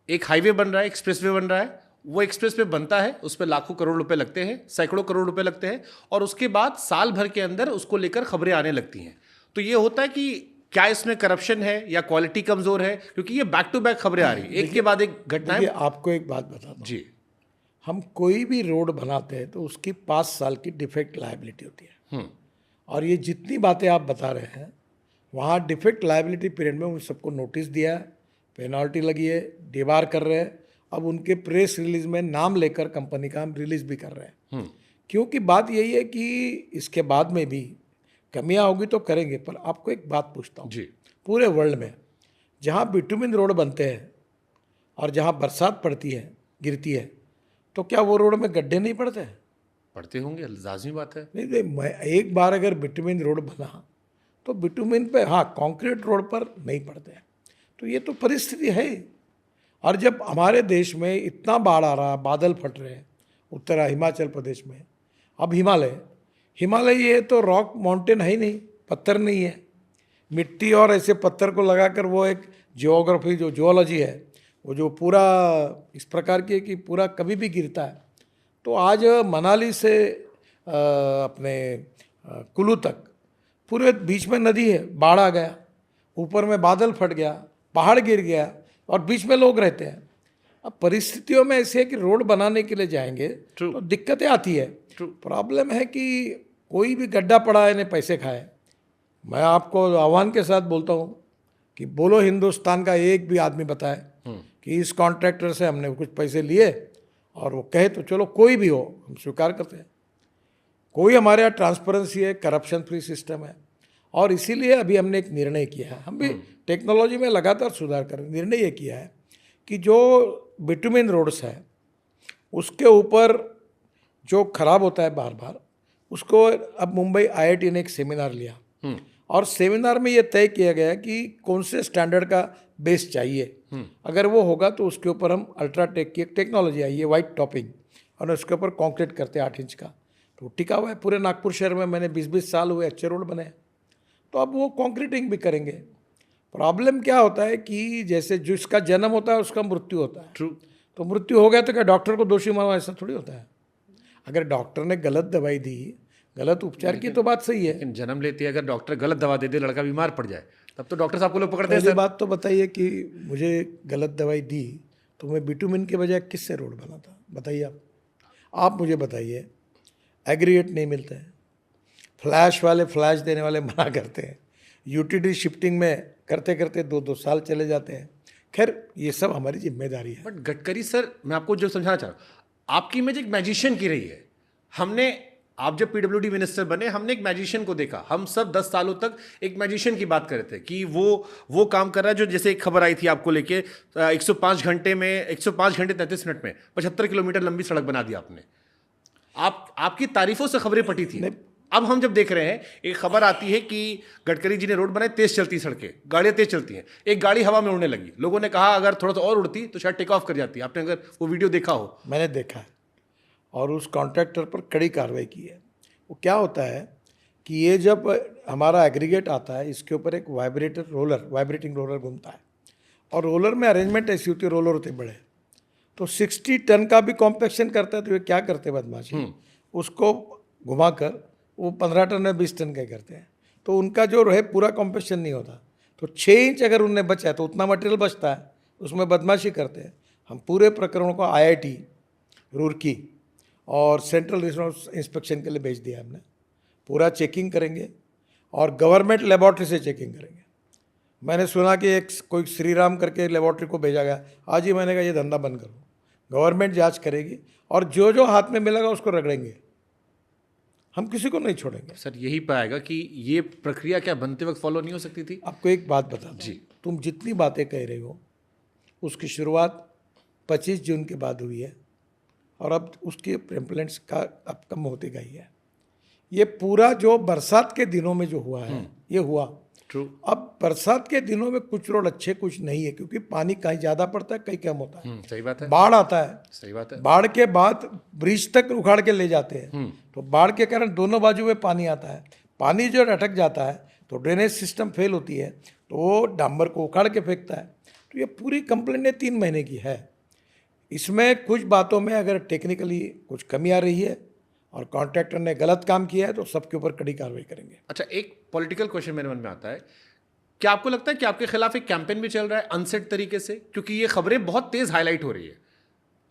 एक हाईवे बन रहा है, एक्सप्रेसवे बन रहा है, वो एक्सप्रेस वे बनता है, उस पर लाखों करोड़ रुपए लगते हैं, सैकड़ों करोड़ रुपए लगते हैं और उसके बाद साल भर के अंदर उसको लेकर खबरें आने लगती हैं। तो ये होता है कि क्या इसमें करप्शन है या क्वालिटी कमजोर है, क्योंकि ये बैक टू बैक खबरें आ रही है, एक के बाद एक घटनाएं। देखिए, आपको एक बात बताता हूँ, जी हम कोई भी रोड बनाते हैं तो उसकी 5 साल की डिफेक्ट लायबिलिटी होती है। और ये जितनी बातें आप बता रहे हैं वहाँ डिफेक्ट लायबिलिटी पीरियड में उन सबको नोटिस दिया है, पेनाल्टी लगी है, डिबार कर रहे हैं। अब उनके प्रेस रिलीज में नाम लेकर कंपनी का हम रिलीज भी कर रहे हैं, क्योंकि बात यही है कि इसके बाद में भी कमियां होगी तो करेंगे। पर आपको एक बात पूछता हूँ, जी पूरे वर्ल्ड में जहाँ बिटुमिन रोड बनते हैं और जहाँ बरसात पड़ती है, गिरती है, तो क्या वो रोड में गड्ढे नहीं पड़ते हैं? पढ़ते होंगे, लाजमी बात है। नहीं, एक बार अगर बिटुमिन रोड बना तो बिटुमिन पे, हाँ, कंक्रीट रोड पर नहीं पड़ते हैं। तो ये तो परिस्थिति है। और जब हमारे देश में इतना बाढ़ आ रहा, बादल फट रहे हैं, उत्तर हिमाचल प्रदेश में, अब हिमालय ये तो रॉक माउंटेन है ही नहीं, पत्थर नहीं है, मिट्टी और ऐसे पत्थर को लगाकर वो एक जियोग्राफी जो जियोलॉजी है वो जो पूरा इस प्रकार की है कि पूरा कभी भी गिरता है। तो आज मनाली से अपने कुल्लू तक पूरे बीच में नदी है, बाढ़ आ गया, ऊपर में बादल फट गया, पहाड़ गिर गया और बीच में लोग रहते हैं। अब परिस्थितियों में ऐसे है कि रोड बनाने के लिए जाएंगे तो दिक्कतें आती है। प्रॉब्लम है कि कोई भी गड्ढा पड़ा है ने पैसे खाए। मैं आपको आह्वान के साथ बोलता हूँ कि बोलो हिंदुस्तान का एक भी आदमी बताए कि इस कॉन्ट्रैक्टर से हमने कुछ पैसे लिए, और वो कहे तो चलो कोई भी हो हम स्वीकार करते हैं। कोई हमारे यहाँ ट्रांसपेरेंसी है, करप्शन फ्री सिस्टम है। और इसीलिए अभी हमने एक निर्णय किया है, हम भी टेक्नोलॉजी में लगातार सुधार कर रहे हैं। निर्णय ये किया है कि जो बिटुमिन रोड्स है उसके ऊपर जो खराब होता है बार बार, उसको अब मुंबई IIT ने एक सेमिनार लिया और सेमिनार में ये तय किया गया कि कौन से स्टैंडर्ड का बेस चाहिए। अगर वो होगा तो उसके ऊपर हम अल्ट्राटेक की एक टेक्नोलॉजी आई है, वाइट टॉपिंग, और उसके ऊपर कंक्रीट करते हैं 8 इंच का, तो टिका हुआ है। पूरे नागपुर शहर में मैंने 20-20 साल हुए, अच्छे रोड बने। तो अब वो कंक्रीटिंग भी करेंगे। प्रॉब्लम क्या होता है कि जैसे जिसका जन्म होता है उसका मृत्यु होता है। ट्रू। तो मृत्यु हो गया तो क्या डॉक्टर को दोषी मानो? ऐसा थोड़ी होता है। अगर डॉक्टर ने गलत दवाई दी, गलत उपचार की तो बात सही है। लेकिन जन्म लेते ही अगर डॉक्टर गलत दवा दे दे, लड़का बीमार पड़ जाए, तब तो डॉक्टर साहब को लोग पकड़ते हैं पहली सर। बात तो बताइए कि मुझे गलत दवाई दी तो मैं बिटुमिन के बजाय किससे रोड बना था? बताइए आप मुझे बताइए। एग्रीगेट नहीं मिलते हैं, फ्लैश वाले फ्लैश देने वाले मना करते हैं, यूटिलिटी शिफ्टिंग में करते करते 2-2 साल चले जाते हैं। खैर, ये सब हमारी जिम्मेदारी है। बट गडकरी सर, मैं आपको जो समझाना चाह रहा हूँ, आपकी इमेज एक मैजिशियन की रही है। आप जब PWD मिनिस्टर बने, हमने एक मैजिशियन को देखा। हम सब 10 सालों तक एक मैजिशियन की बात कर रहे थे कि वो काम कर रहा है जो, जैसे एक खबर आई थी आपको लेके, 105 घंटे 33 मिनट में 75 किलोमीटर लंबी सड़क बना दी आपने। आपकी तारीफों से खबरें पटी थी। अब हम जब देख रहे हैं, एक खबर आती है कि गडकरी जी ने रोड बनाए, तेज चलती सड़कें, गाड़ियां तेज चलती हैं, एक गाड़ी हवा में उड़ने लगी, लोगों ने कहा अगर थोड़ा सा और उड़ती तो शायद टेक ऑफ कर जाती। आपने अगर वो वीडियो देखा हो? मैंने देखा है और उस कॉन्ट्रैक्टर पर कड़ी कार्रवाई की है। वो क्या होता है कि ये जब हमारा एग्रीगेट आता है, इसके ऊपर एक वाइब्रेटिंग रोलर घूमता है, और रोलर में अरेंजमेंट ऐसी होती है, रोलर होते बड़े, तो 60 टन का भी कॉम्पैक्शन करता है। तो ये क्या करते हैं बदमाशी, उसको घुमाकर वो 15 टन में 20 टन का करते हैं। तो उनका जो है पूरा कॉम्पेंसेशन नहीं होता। तो 6 इंच अगर उनने बचा है तो उतना मटेरियल बचता है, उसमें बदमाशी करते हैं। हम पूरे प्रकरणों को IIT रुड़की और सेंट्रल रिसोर्स इंस्पेक्शन के लिए भेज दिया हमने। पूरा चेकिंग करेंगे और गवर्नमेंट लेबॉर्ट्री से चेकिंग करेंगे। मैंने सुना कि एक कोई श्रीराम करके लेबॉर्ट्री को भेजा गया, आज ही मैंने कहा ये धंधा बंद करो। गवर्नमेंट जांच करेगी और जो जो हाथ में मिलेगा उसको रगड़ेंगे, हम किसी को नहीं छोड़ेंगे। सर यही पाएगा कि ये प्रक्रिया क्या बनते वक्त फॉलो नहीं हो सकती थी? आपको एक बात बता दूं, जी। तुम जितनी बातें कह रहे हो उसकी शुरुआत 25 जून के बाद हुई है और अब उसके इम्प्लेंट्स का अब कम होती गई है। ये पूरा जो बरसात के दिनों में जो हुआ है ये हुआ। ट्रू। अब बरसात के दिनों में कुछ रोड अच्छे कुछ नहीं है, क्योंकि पानी कहीं ज़्यादा पड़ता है कहीं कम होता है। सही बात है। बाढ़ आता है, सही बात है। बाढ़ के बाद ब्रिज तक उखाड़ के ले जाते हैं, तो बाढ़ के कारण दोनों बाजू में पानी आता है। पानी जो अटक जाता है तो ड्रेनेज सिस्टम फेल होती है, तो वो डांबर को उखाड़ के फेंकता है। तो ये पूरी कंप्लेंट 3 महीने की है। इसमें कुछ बातों में अगर टेक्निकली कुछ कमी आ रही है और कॉन्ट्रैक्टर ने गलत काम किया है तो सबके ऊपर कड़ी कार्रवाई करेंगे। अच्छा, एक पॉलिटिकल क्वेश्चन मेरे मन में आता है, क्या आपको लगता है कि आपके खिलाफ एक कैंपेन भी चल रहा है अनसेट तरीके से? क्योंकि ये खबरें बहुत तेज हाईलाइट हो रही है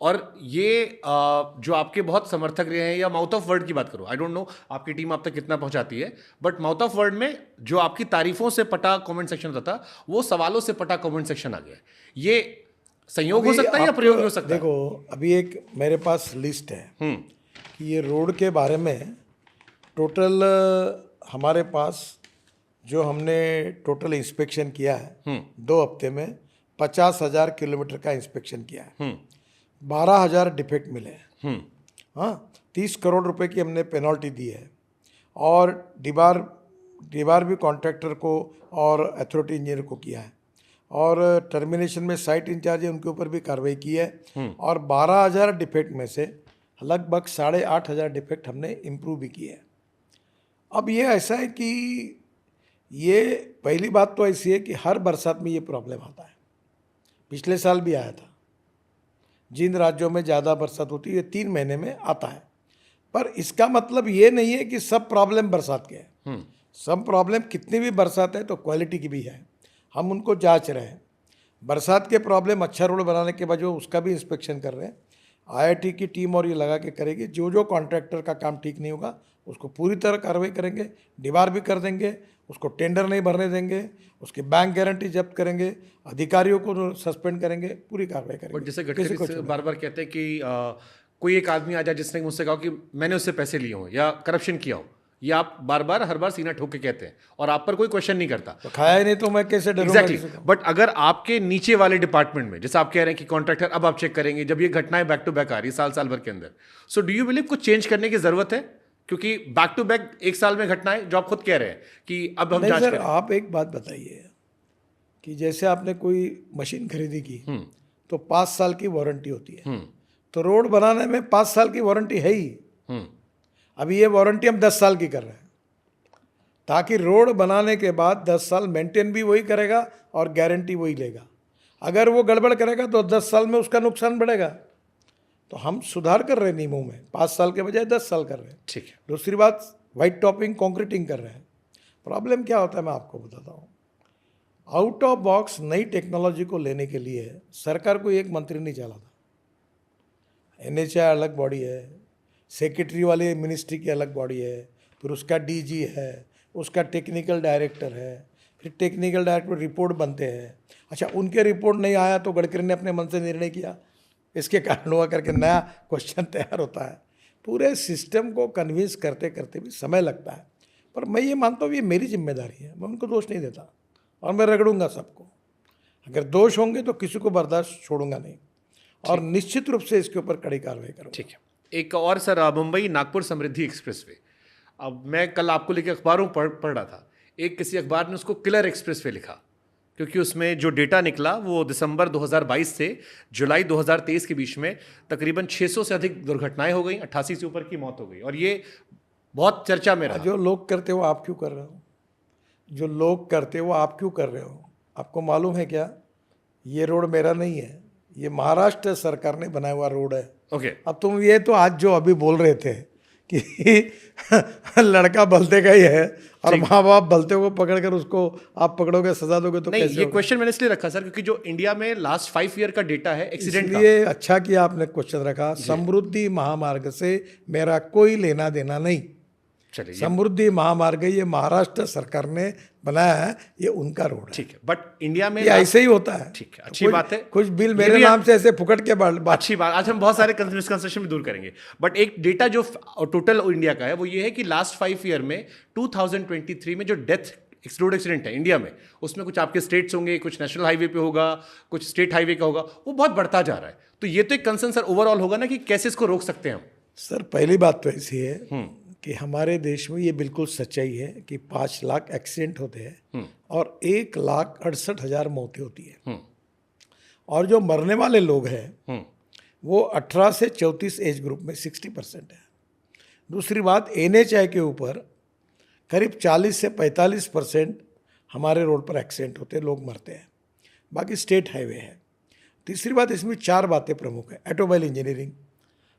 और ये जो आपके बहुत समर्थक रहे हैं, या माउथ ऑफ वर्ड की बात करो, आई डोंट नो आपकी टीम आप तक कितना पहुंचाती है, बट माउथ ऑफ वर्ड में जो आपकी तारीफों से पटा कमेंट सेक्शन होता था वो सवालों से पटा कमेंट सेक्शन आ गया है। ये संयोग हो सकता है या प्रयोग हो सकता है? देखो, अभी एक मेरे पास लिस्ट है कि ये रोड के बारे में टोटल हमारे पास जो हमने टोटल इंस्पेक्शन किया है 2 हफ्ते में 50,000 किलोमीटर का इंस्पेक्शन किया है। 12,000 डिफेक्ट मिले हैं। हाँ, 30 करोड़ रुपए की हमने पेनल्टी दी है और दीवार भी कॉन्ट्रैक्टर को और अथॉरिटी इंजीनियर को किया है और टर्मिनेशन में साइट इंचार्ज है उनके ऊपर भी कार्रवाई की है और 12,000 डिफेक्ट में से लगभग 8,500 डिफेक्ट हमने इम्प्रूव भी किए हैं। अब ये ऐसा है कि ये पहली बात तो ऐसी है कि हर बरसात में ये प्रॉब्लम आता है। पिछले साल भी आया था। जिन राज्यों में ज़्यादा बरसात होती है 3 महीने में आता है, पर इसका मतलब ये नहीं है कि सब प्रॉब्लम बरसात के हैं। सब प्रॉब्लम कितनी भी बरसात है तो क्वालिटी की भी है, हम उनको जांच रहे हैं। बरसात के प्रॉब्लम अच्छा रोड बनाने के बाद जो उसका भी इंस्पेक्शन कर रहे हैं। IIT की टीम और ये लगा के करेगी। जो जो कॉन्ट्रैक्टर का काम ठीक नहीं होगा उसको पूरी तरह कार्रवाई करेंगे, दीवार भी कर देंगे, उसको टेंडर नहीं भरने देंगे, उसकी बैंक गारंटी जब्त करेंगे, अधिकारियों को सस्पेंड करेंगे, पूरी कार्रवाई करेंगे। बट जैसे गडकरी बार बार कहते हैं कि कोई एक आदमी आ जाए जिसने मुझसे कहा कि मैंने उससे पैसे लिए हों या करप्शन किया हो, ये आप बार हर बार सीना ठोक के कहते हैं और आप पर कोई क्वेश्चन नहीं करता। तो खाया ही नहीं तो मैं कैसे डरूंगा? एग्जैक्टली। बट अगर आपके नीचे वाले डिपार्टमेंट में, जैसे आप कह रहे हैं कि कॉन्ट्रैक्टर अब आप चेक करेंगे जब ये घटनाएं बैक टू बैक आ रही है साल भर के अंदर, सो डू यू बिलीव कुछ चेंज करने की जरूरत है? क्योंकि बैक टू बैक एक साल में घटनाएं, जो आप खुद कह रहे हैं कि अब हम जांच करें। आप एक बात बताइए कि जैसे आपने कोई मशीन खरीदी की तो 5 साल की वारंटी होती है, तो रोड बनाने में 5 साल की वारंटी है ही। अभी ये वारंटी हम 10 साल की कर रहे हैं ताकि रोड बनाने के बाद 10 साल मेंटेन भी वही करेगा और गारंटी वही लेगा। अगर वो गड़बड़ करेगा तो 10 साल में उसका नुकसान बढ़ेगा। तो हम सुधार कर रहे हैं नियमों में, 5 साल के बजाय 10 साल कर रहे हैं। ठीक है। दूसरी बात, वाइट टॉपिंग कंक्रीटिंग कर रहे हैं। प्रॉब्लम क्या होता है मैं आपको बताता हूँ। आउट ऑफ बॉक्स नई टेक्नोलॉजी को लेने के लिए सरकार को एक मंत्री नहीं चला था। NHAI अलग बॉडी है, सेक्रेटरी वाले मिनिस्ट्री की अलग बॉडी है, फिर उसका DG है, उसका टेक्निकल डायरेक्टर है, फिर टेक्निकल डायरेक्टर रिपोर्ट बनते हैं। अच्छा, उनके रिपोर्ट नहीं आया तो गडकरी ने अपने मन से निर्णय किया, इसके कारण हुआ करके नया क्वेश्चन तैयार होता है। पूरे सिस्टम को कन्विंस करते करते भी समय लगता है, पर मैं ये मानता हूँ ये मेरी जिम्मेदारी है, मैं उनको दोष नहीं देता और मैं रगड़ूंगा सबको। अगर दोष होंगे तो किसी को बर्दाश्त छोड़ूंगा नहीं और निश्चित रूप से इसके ऊपर कड़ी कार्रवाई करूँगा। ठीक है। एक और सर, मुंबई नागपुर समृद्धि एक्सप्रेसवे, अब मैं कल आपको लेकर अखबारों पढ़ रहा था, एक किसी अखबार ने उसको किलर एक्सप्रेसवे लिखा क्योंकि उसमें जो डेटा निकला वो दिसंबर 2022 से जुलाई 2023 के बीच में तकरीबन 600 से अधिक दुर्घटनाएं हो गई, 88 से ऊपर की मौत हो गई और ये बहुत चर्चा में रहा। जो लोग करते हो आप क्यों कर रहे हो? जो लोग करते हो आप क्यों कर रहे हो? आपको मालूम है क्या, ये रोड मेरा नहीं है, ये महाराष्ट्र सरकार ने बनाया हुआ रोड है। ओके। अब तुम ये तो आज जो अभी बोल रहे थे कि लड़का बलते का ही है और माँ बाप बलते को पकड़ कर उसको आप पकड़ोगे सजा दोगे तो नहीं, कैसे ये होगा? क्वेश्चन मैंने इसलिए रखा सर क्योंकि जो इंडिया में लास्ट 5 ईयर का डेटा है एक्सीडेंट का, इसलिए अच्छा किया आपने क्वेश्चन रखा। समृद्धि महामार्ग से मेरा कोई लेना देना नहीं। चलिए समृद्धि महामार्ग ये महाराष्ट्र सरकार ने बनाया है, ये उनका रोड है। ठीक है, बट इंडिया में ये ऐसे ही होता है। ठीक है, अच्छी कुछ- बात है। कुछ बिल ये मेरे भी नाम से ऐसे फुकट के बात अच्छी बात, आज हम बहुत सारे मिसकंसेप्शन भी दूर करेंगे, बट एक डेटा जो टोटल इंडिया का है वो ये है कि लास्ट 5 ईयर में 2023 में जो डेथ रोड एक्सीडेंट है इंडिया में, उसमें कुछ आपके स्टेट्स होंगे, कुछ नेशनल हाईवे पे होगा, कुछ स्टेट हाईवे का होगा, वो बहुत बढ़ता जा रहा है। तो ये तो एक कंसर्न सर ओवरऑल होगा ना कि कैसे इसको रोक सकते हैं हम। सर पहली बात तो ऐसी है कि हमारे देश में ये बिल्कुल सच्चाई है कि 5 लाख एक्सीडेंट होते हैं और 1,68,000 मौतें होती है। और जो मरने वाले लोग हैं वो 18 से 34 एज ग्रुप में 60% है। दूसरी बात, NHI के ऊपर करीब 40 से 45% हमारे रोड पर एक्सीडेंट होते हैं, लोग मरते हैं, बाकी स्टेट हाईवे है। तीसरी बात, इसमें 4 बातें प्रमुख है। ऑटोमोबाइल इंजीनियरिंग,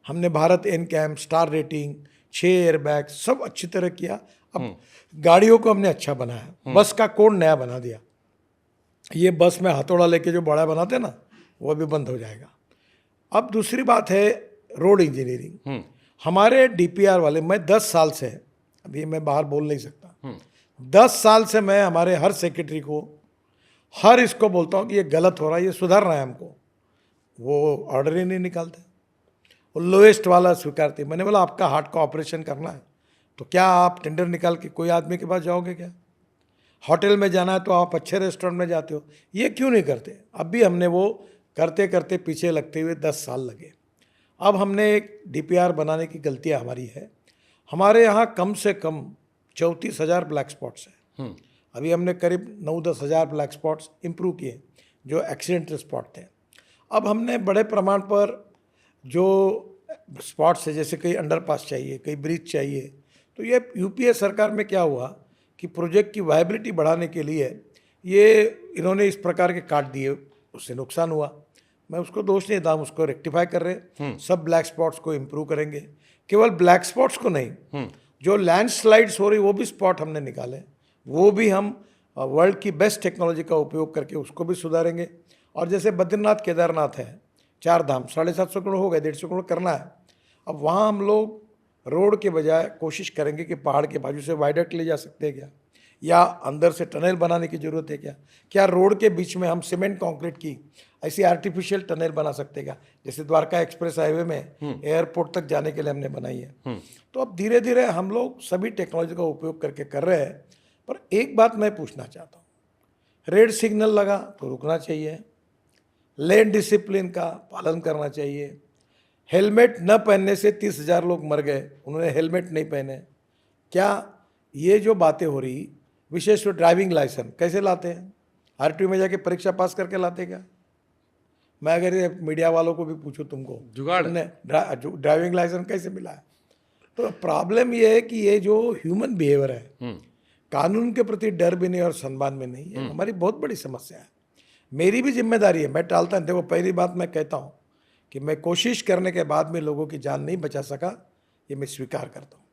हमने भारत एनकैम, स्टार रेटिंग, 6 एयरबैग सब अच्छी तरह किया। अब गाड़ियों को हमने अच्छा बनाया, बस का कोड नया बना दिया। ये बस में हथौड़ा लेके जो बड़ा बनाते ना, वो भी बंद हो जाएगा। अब दूसरी बात है रोड इंजीनियरिंग। हमारे DPR वाले, मैं 10 साल से, अभी मैं बाहर बोल नहीं सकता, 10 साल से मैं हमारे हर सेक्रेटरी को, हर इसको बोलता हूँ कि ये गलत हो रहा है, ये सुधारना है हमको। वो ऑर्डर ही नहीं निकालते, वो लोएस्ट वाला स्वीकारते। मैंने बोला आपका हार्ट का ऑपरेशन करना है तो क्या आप टेंडर निकाल के कोई आदमी के पास जाओगे क्या? होटल में जाना है तो आप अच्छे रेस्टोरेंट में जाते हो, ये क्यों नहीं करते? अब भी हमने वो करते करते पीछे लगते हुए 10 साल लगे। अब हमने एक DPR बनाने की गलतियाँ हमारी है। हमारे यहाँ कम से कम 34,000 ब्लैक स्पॉट्स हैं। अभी हमने करीब 9-10 हज़ार ब्लैक स्पॉट्स इम्प्रूव किए जो एक्सीडेंटल स्पॉट थे। अब हमने बड़े प्रमाण पर जो स्पॉट्स है, जैसे कहीं अंडरपास चाहिए, कहीं ब्रिज चाहिए, तो ये UPA सरकार में क्या हुआ कि प्रोजेक्ट की वायबिलिटी बढ़ाने के लिए ये इन्होंने इस प्रकार के काट दिए, उससे नुकसान हुआ। मैं उसको दोष नहीं देता, हम उसको रेक्टिफाई कर रहे हैं। सब ब्लैक स्पॉट्स को इम्प्रूव करेंगे। केवल ब्लैक स्पॉट्स को नहीं, जो लैंडस्लाइड्स हो रही वो भी स्पॉट हमने निकाले, वो भी हम वर्ल्ड की बेस्ट टेक्नोलॉजी का उपयोग करके उसको भी सुधारेंगे। और जैसे बद्रीनाथ केदारनाथ है, 4 धाम, 750 करोड़ हो गए, 150 करोड़ करना है। अब वहाँ हम लोग रोड के बजाय कोशिश करेंगे कि पहाड़ के बाजू से वाइडक्ट ले जा सकते हैं क्या, या अंदर से टनल बनाने की ज़रूरत है क्या रोड के बीच में हम सीमेंट कंक्रीट की ऐसी आर्टिफिशियल टनल बना सकते हैं क्या, जैसे द्वारका एक्सप्रेस हाईवे में एयरपोर्ट तक जाने के लिए हमने बनाई है। तो अब धीरे धीरे हम लोग सभी टेक्नोलॉजी का उपयोग करके कर रहे हैं। पर एक बात मैं पूछना चाहता हूँ, रेड सिग्नल लगा तो रुकना चाहिए, लेन डिसिप्लिन का पालन करना चाहिए। हेलमेट न पहनने से 30,000 लोग मर गए, उन्होंने हेलमेट नहीं पहने। क्या ये जो बातें हो रही, विशेष रूप ड्राइविंग लाइसेंस कैसे लाते हैं? RTO में जाके परीक्षा पास करके लाते क्या? मैं अगर ये मीडिया वालों को भी पूछूं, तुमको जुगाड़ ड्राइविंग लाइसेंस कैसे मिला है? तो प्रॉब्लम ये है कि ये जो ह्यूमन बिहेवियर है, कानून के प्रति डर भी नहीं और सम्मान में नहीं है, हमारी बहुत बड़ी समस्या है। मेरी भी जिम्मेदारी है, मैं टालता नहीं। देखो, पहली बात मैं कहता हूँ कि मैं कोशिश करने के बाद में लोगों की जान नहीं बचा सका, ये मैं स्वीकार करता हूँ।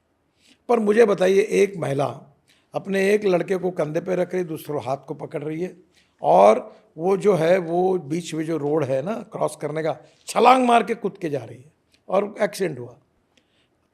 पर मुझे बताइए, एक महिला अपने एक लड़के को कंधे पे रख रही, दूसरों हाथ को पकड़ रही है, और वो जो है वो बीच में जो रोड है ना क्रॉस करने का, छलांग मार के कूद के जा रही है और एक्सीडेंट हुआ।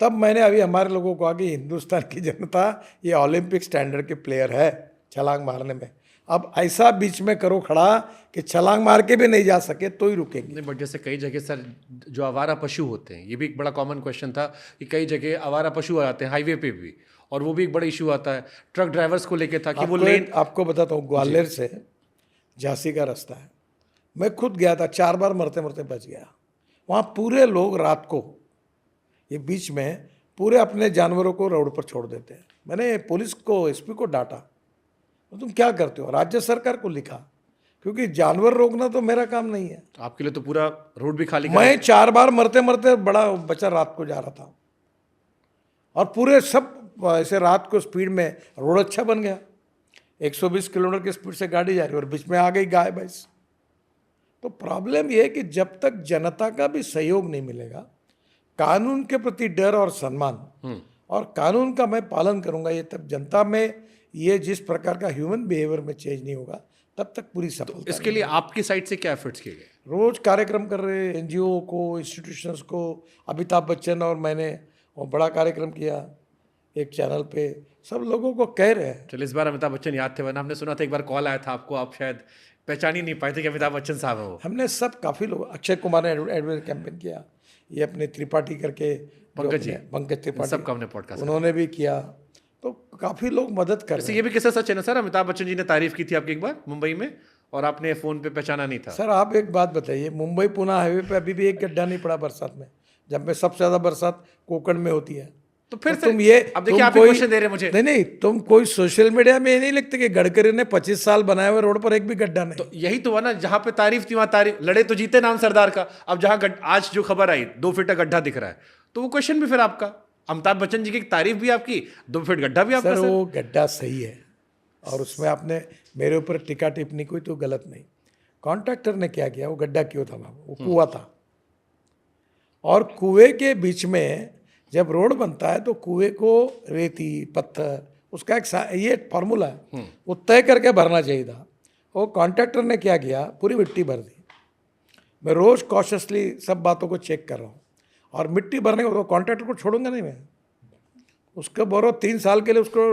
तब मैंने अभी हमारे लोगों को कहा कि हिंदुस्तान की जनता ये ओलंपिक स्टैंडर्ड के प्लेयर है छलांग मारने में, अब ऐसा बीच में करो खड़ा कि छलांग मार के भी नहीं जा सके तो ही रुकेंगे। नहीं, बट जैसे कई जगह सर जो आवारा पशु होते हैं, ये भी एक बड़ा कॉमन क्वेश्चन था कि कई जगह आवारा पशु आते हैं हाईवे पे भी, और वो भी एक बड़ा इशू आता है। ट्रक ड्राइवर्स को लेके था कि वो लेन, आपको बताता हूँ, ग्वालियर से झांसी का रास्ता है, मैं खुद गया था, 4 बार मरते मरते बच गया। वहाँ पूरे लोग रात को ये बीच में पूरे अपने जानवरों को रोड पर छोड़ देते हैं। मैंने पुलिस को, SP को डांटा, तो तुम क्या करते हो? राज्य सरकार को लिखा, क्योंकि जानवर रोकना तो मेरा काम नहीं है। आपके लिए तो पूरा रोड भी खाली मैं 4 बार मरते मरते बड़ा बच्चा रात को जा रहा था, और पूरे सब ऐसे रात को स्पीड में, रोड अच्छा बन गया, 120 किलोमीटर की स्पीड से गाड़ी जा रही है और बीच में आ गई गाय भैंस। तो प्रॉब्लम यह है कि जब तक जनता का भी सहयोग नहीं मिलेगा, कानून के प्रति डर और सम्मान और कानून का मैं पालन करूंगा, ये तब जनता में ये जिस प्रकार का ह्यूमन बिहेवियर में चेंज नहीं होगा तब तक पूरी सफलता इसके लिए आपकी साइड से क्या एफर्ट्स किए गए? रोज कार्यक्रम कर रहे एनजीओ को, इंस्टीट्यूशंस को। अमिताभ बच्चन और मैंने वो बड़ा कार्यक्रम किया एक चैनल पे, सब लोगों को कह रहे हैं। चलिए, इस बार अमिताभ बच्चन याद थे, वरना हमने सुना था एक बार कॉल आया था आपको, आप शायद पहचान ही नहीं पाए थे कि अमिताभ बच्चन साहब है वो। हमने सब काफ़ी लोग, अक्षय कुमार ने एडवर्टाइज कैंपेन किया, ये अपने त्रिपाठी करके पंकज जी, पंकज त्रिपाठी, सबका हमने पॉडकास्ट, उन्होंने भी किया, तो काफ़ी लोग मदद कर रहे ये भी किस्सा सच है ना सर? अमिताभ बच्चन जी ने तारीफ की थी आपकी एक बार मुंबई में और आपने फोन पे पहचाना नहीं था। हैं। सर आप एक बात बताइए, मुंबई पुणे हाईवे पे अभी भी एक गड्ढा नहीं पड़ा बरसात में, जब में सबसे ज़्यादा बरसात कोकण में होती है। तो फिर तो तुम ये, अब देखिए, आप क्वेश्चन दे रहे हैं मुझे। नहीं, तुम कोई सोशल मीडिया में ये नहीं लिखते कि गडकरी ने 25 साल बनाए हुए रोड पर एक भी गड्ढा नहीं। तो यही तो हुआ ना, जहां पे तारीफ थी वहां तारीफ, लड़े तो जीते नाम सरदार का। अब जहां आज जो खबर आई 2 फीट का गड्ढा दिख रहा है, तो वो क्वेश्चन भी फिर आपका, अमिताभ बच्चन जी की तारीफ भी आपकी, 2 फीट गड्ढा भी आपका। सर वो गड्ढा सही है और उसमें आपने मेरे ऊपर टिक्का टिप्पणी कोई तो गलत नहीं। कॉन्ट्रैक्टर ने क्या किया, वो गड्ढा क्यों था, वो कुआं था, और कुएं के बीच में जब रोड बनता है तो कुएं को रेती पत्थर, उसका एक ये फार्मूला है, वो तय करके भरना चाहिए था। वो कॉन्ट्रैक्टर ने क्या किया, पूरी मिट्टी भर दी। मैं रोज़ कॉशियसली सब बातों को चेक कर रहा हूँ, और मिट्टी भरने को कॉन्ट्रैक्टर को छोड़ूंगा नहीं मैं, उसके बोरो 3 साल के लिए उसको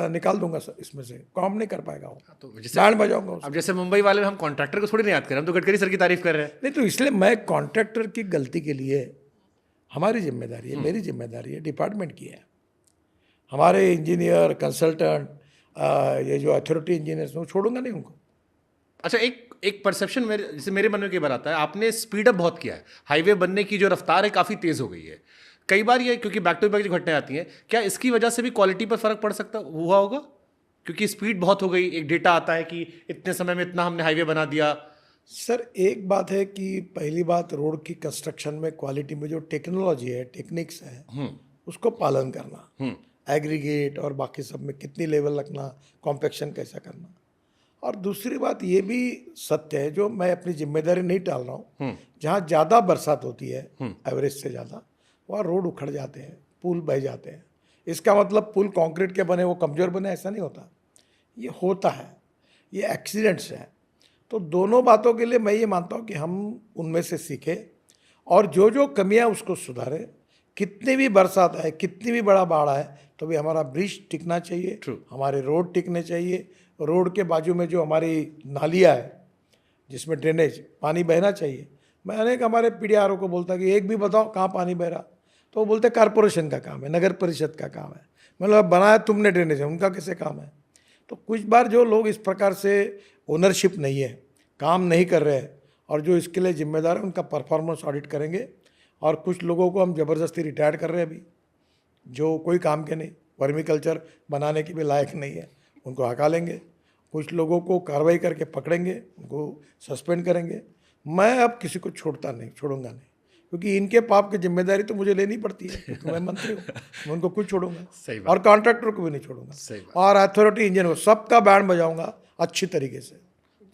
निकाल दूंगा सर, इसमें से काम नहीं कर पाएगा वो, तो बैंड बजाऊंगा उसको। अब जैसे मुंबई वाले में हम कॉन्ट्रैक्टर को थोड़ी नहीं याद कर रहे, हम तो गडकरी सर की तारीफ कर रहे हैं। नहीं, तो इसलिए मैं कॉन्ट्रैक्टर की गलती के लिए हमारी जिम्मेदारी है, मेरी जिम्मेदारी है, डिपार्टमेंट की है। हमारे इंजीनियर कंसल्टेंट, ये जो अथॉरिटी इंजीनियर्स, वो छोड़ूंगा नहीं उनको। अच्छा, एक परसेप्शन मेरे, जैसे मेरे मन में कई बार आता है, आपने स्पीड अप बहुत किया है, हाईवे बनने की जो रफ्तार है काफ़ी तेज़ हो गई है। कई बार ये, क्योंकि बैक टू बैक जो घटनाएं आती हैं, क्या इसकी वजह से भी क्वालिटी पर फर्क पड़ सकता हुआ होगा? क्योंकि स्पीड बहुत हो गई, एक डेटा आता है कि इतने समय में इतना हमने हाईवे बना दिया। सर एक बात है कि पहली बात, रोड की कंस्ट्रक्शन में क्वालिटी में जो टेक्नोलॉजी है, टेक्निक्स है, उसको पालन करना, एग्रीगेट और बाकी सब में कितनी लेवल रखना, कॉम्पैक्शन कैसा करना। और दूसरी बात ये भी सत्य है, जो मैं अपनी जिम्मेदारी नहीं टाल रहा हूँ, जहाँ ज़्यादा बरसात होती है एवरेज से ज़्यादा, वहाँ रोड उखड़ जाते हैं, पुल बह जाते हैं। इसका मतलब पुल कंक्रीट के बने वो कमज़ोर बने, ऐसा नहीं होता, ये होता है, ये एक्सीडेंट्स हैं। तो दोनों बातों के लिए मैं ये मानता हूँ कि हम उनमें से सीखें और जो जो कमियाँ उसको सुधारें। कितनी भी बरसात आए, कितनी भी बड़ा बाढ़ आए, तो भी हमारा ब्रिज टिकना चाहिए, हमारे रोड टिकने चाहिए। रोड के बाजू में जो हमारी नालियाँ है, जिसमें ड्रेनेज पानी बहना चाहिए, मैं अनेक हमारे पीडीआरओ को बोलता कि एक भी बताओ कहाँ पानी बह रहा, तो वो बोलते कारपोरेशन का काम है, नगर परिषद का काम है। मतलब बनाया तुमने ड्रेनेज है, उनका कैसे काम है? तो कुछ बार जो लोग इस प्रकार से ओनरशिप नहीं है, काम नहीं कर रहे हैं, और जो इसके लिए जिम्मेदार है, उनका परफॉर्मेंस ऑडिट करेंगे। और कुछ लोगों को हम ज़बरदस्ती रिटायर कर रहे हैं अभी, जो कोई काम के नहीं, वर्मी कल्चर बनाने के भी लायक नहीं है, उनको हटा लेंगे। कुछ लोगों को कार्रवाई करके पकड़ेंगे, उनको सस्पेंड करेंगे। मैं अब किसी को छोड़ूंगा नहीं, क्योंकि इनके पाप की जिम्मेदारी तो मुझे लेनी पड़ती है, क्योंकि मैं मंत्री हूँ। मैं उनको कुछ छोड़ूंगा, सही बात। और कॉन्ट्रैक्टर को भी नहीं छोड़ूंगा, और अथॉरिटी इंजीनियर को, सबका बैंड बजाऊंगा अच्छी तरीके से,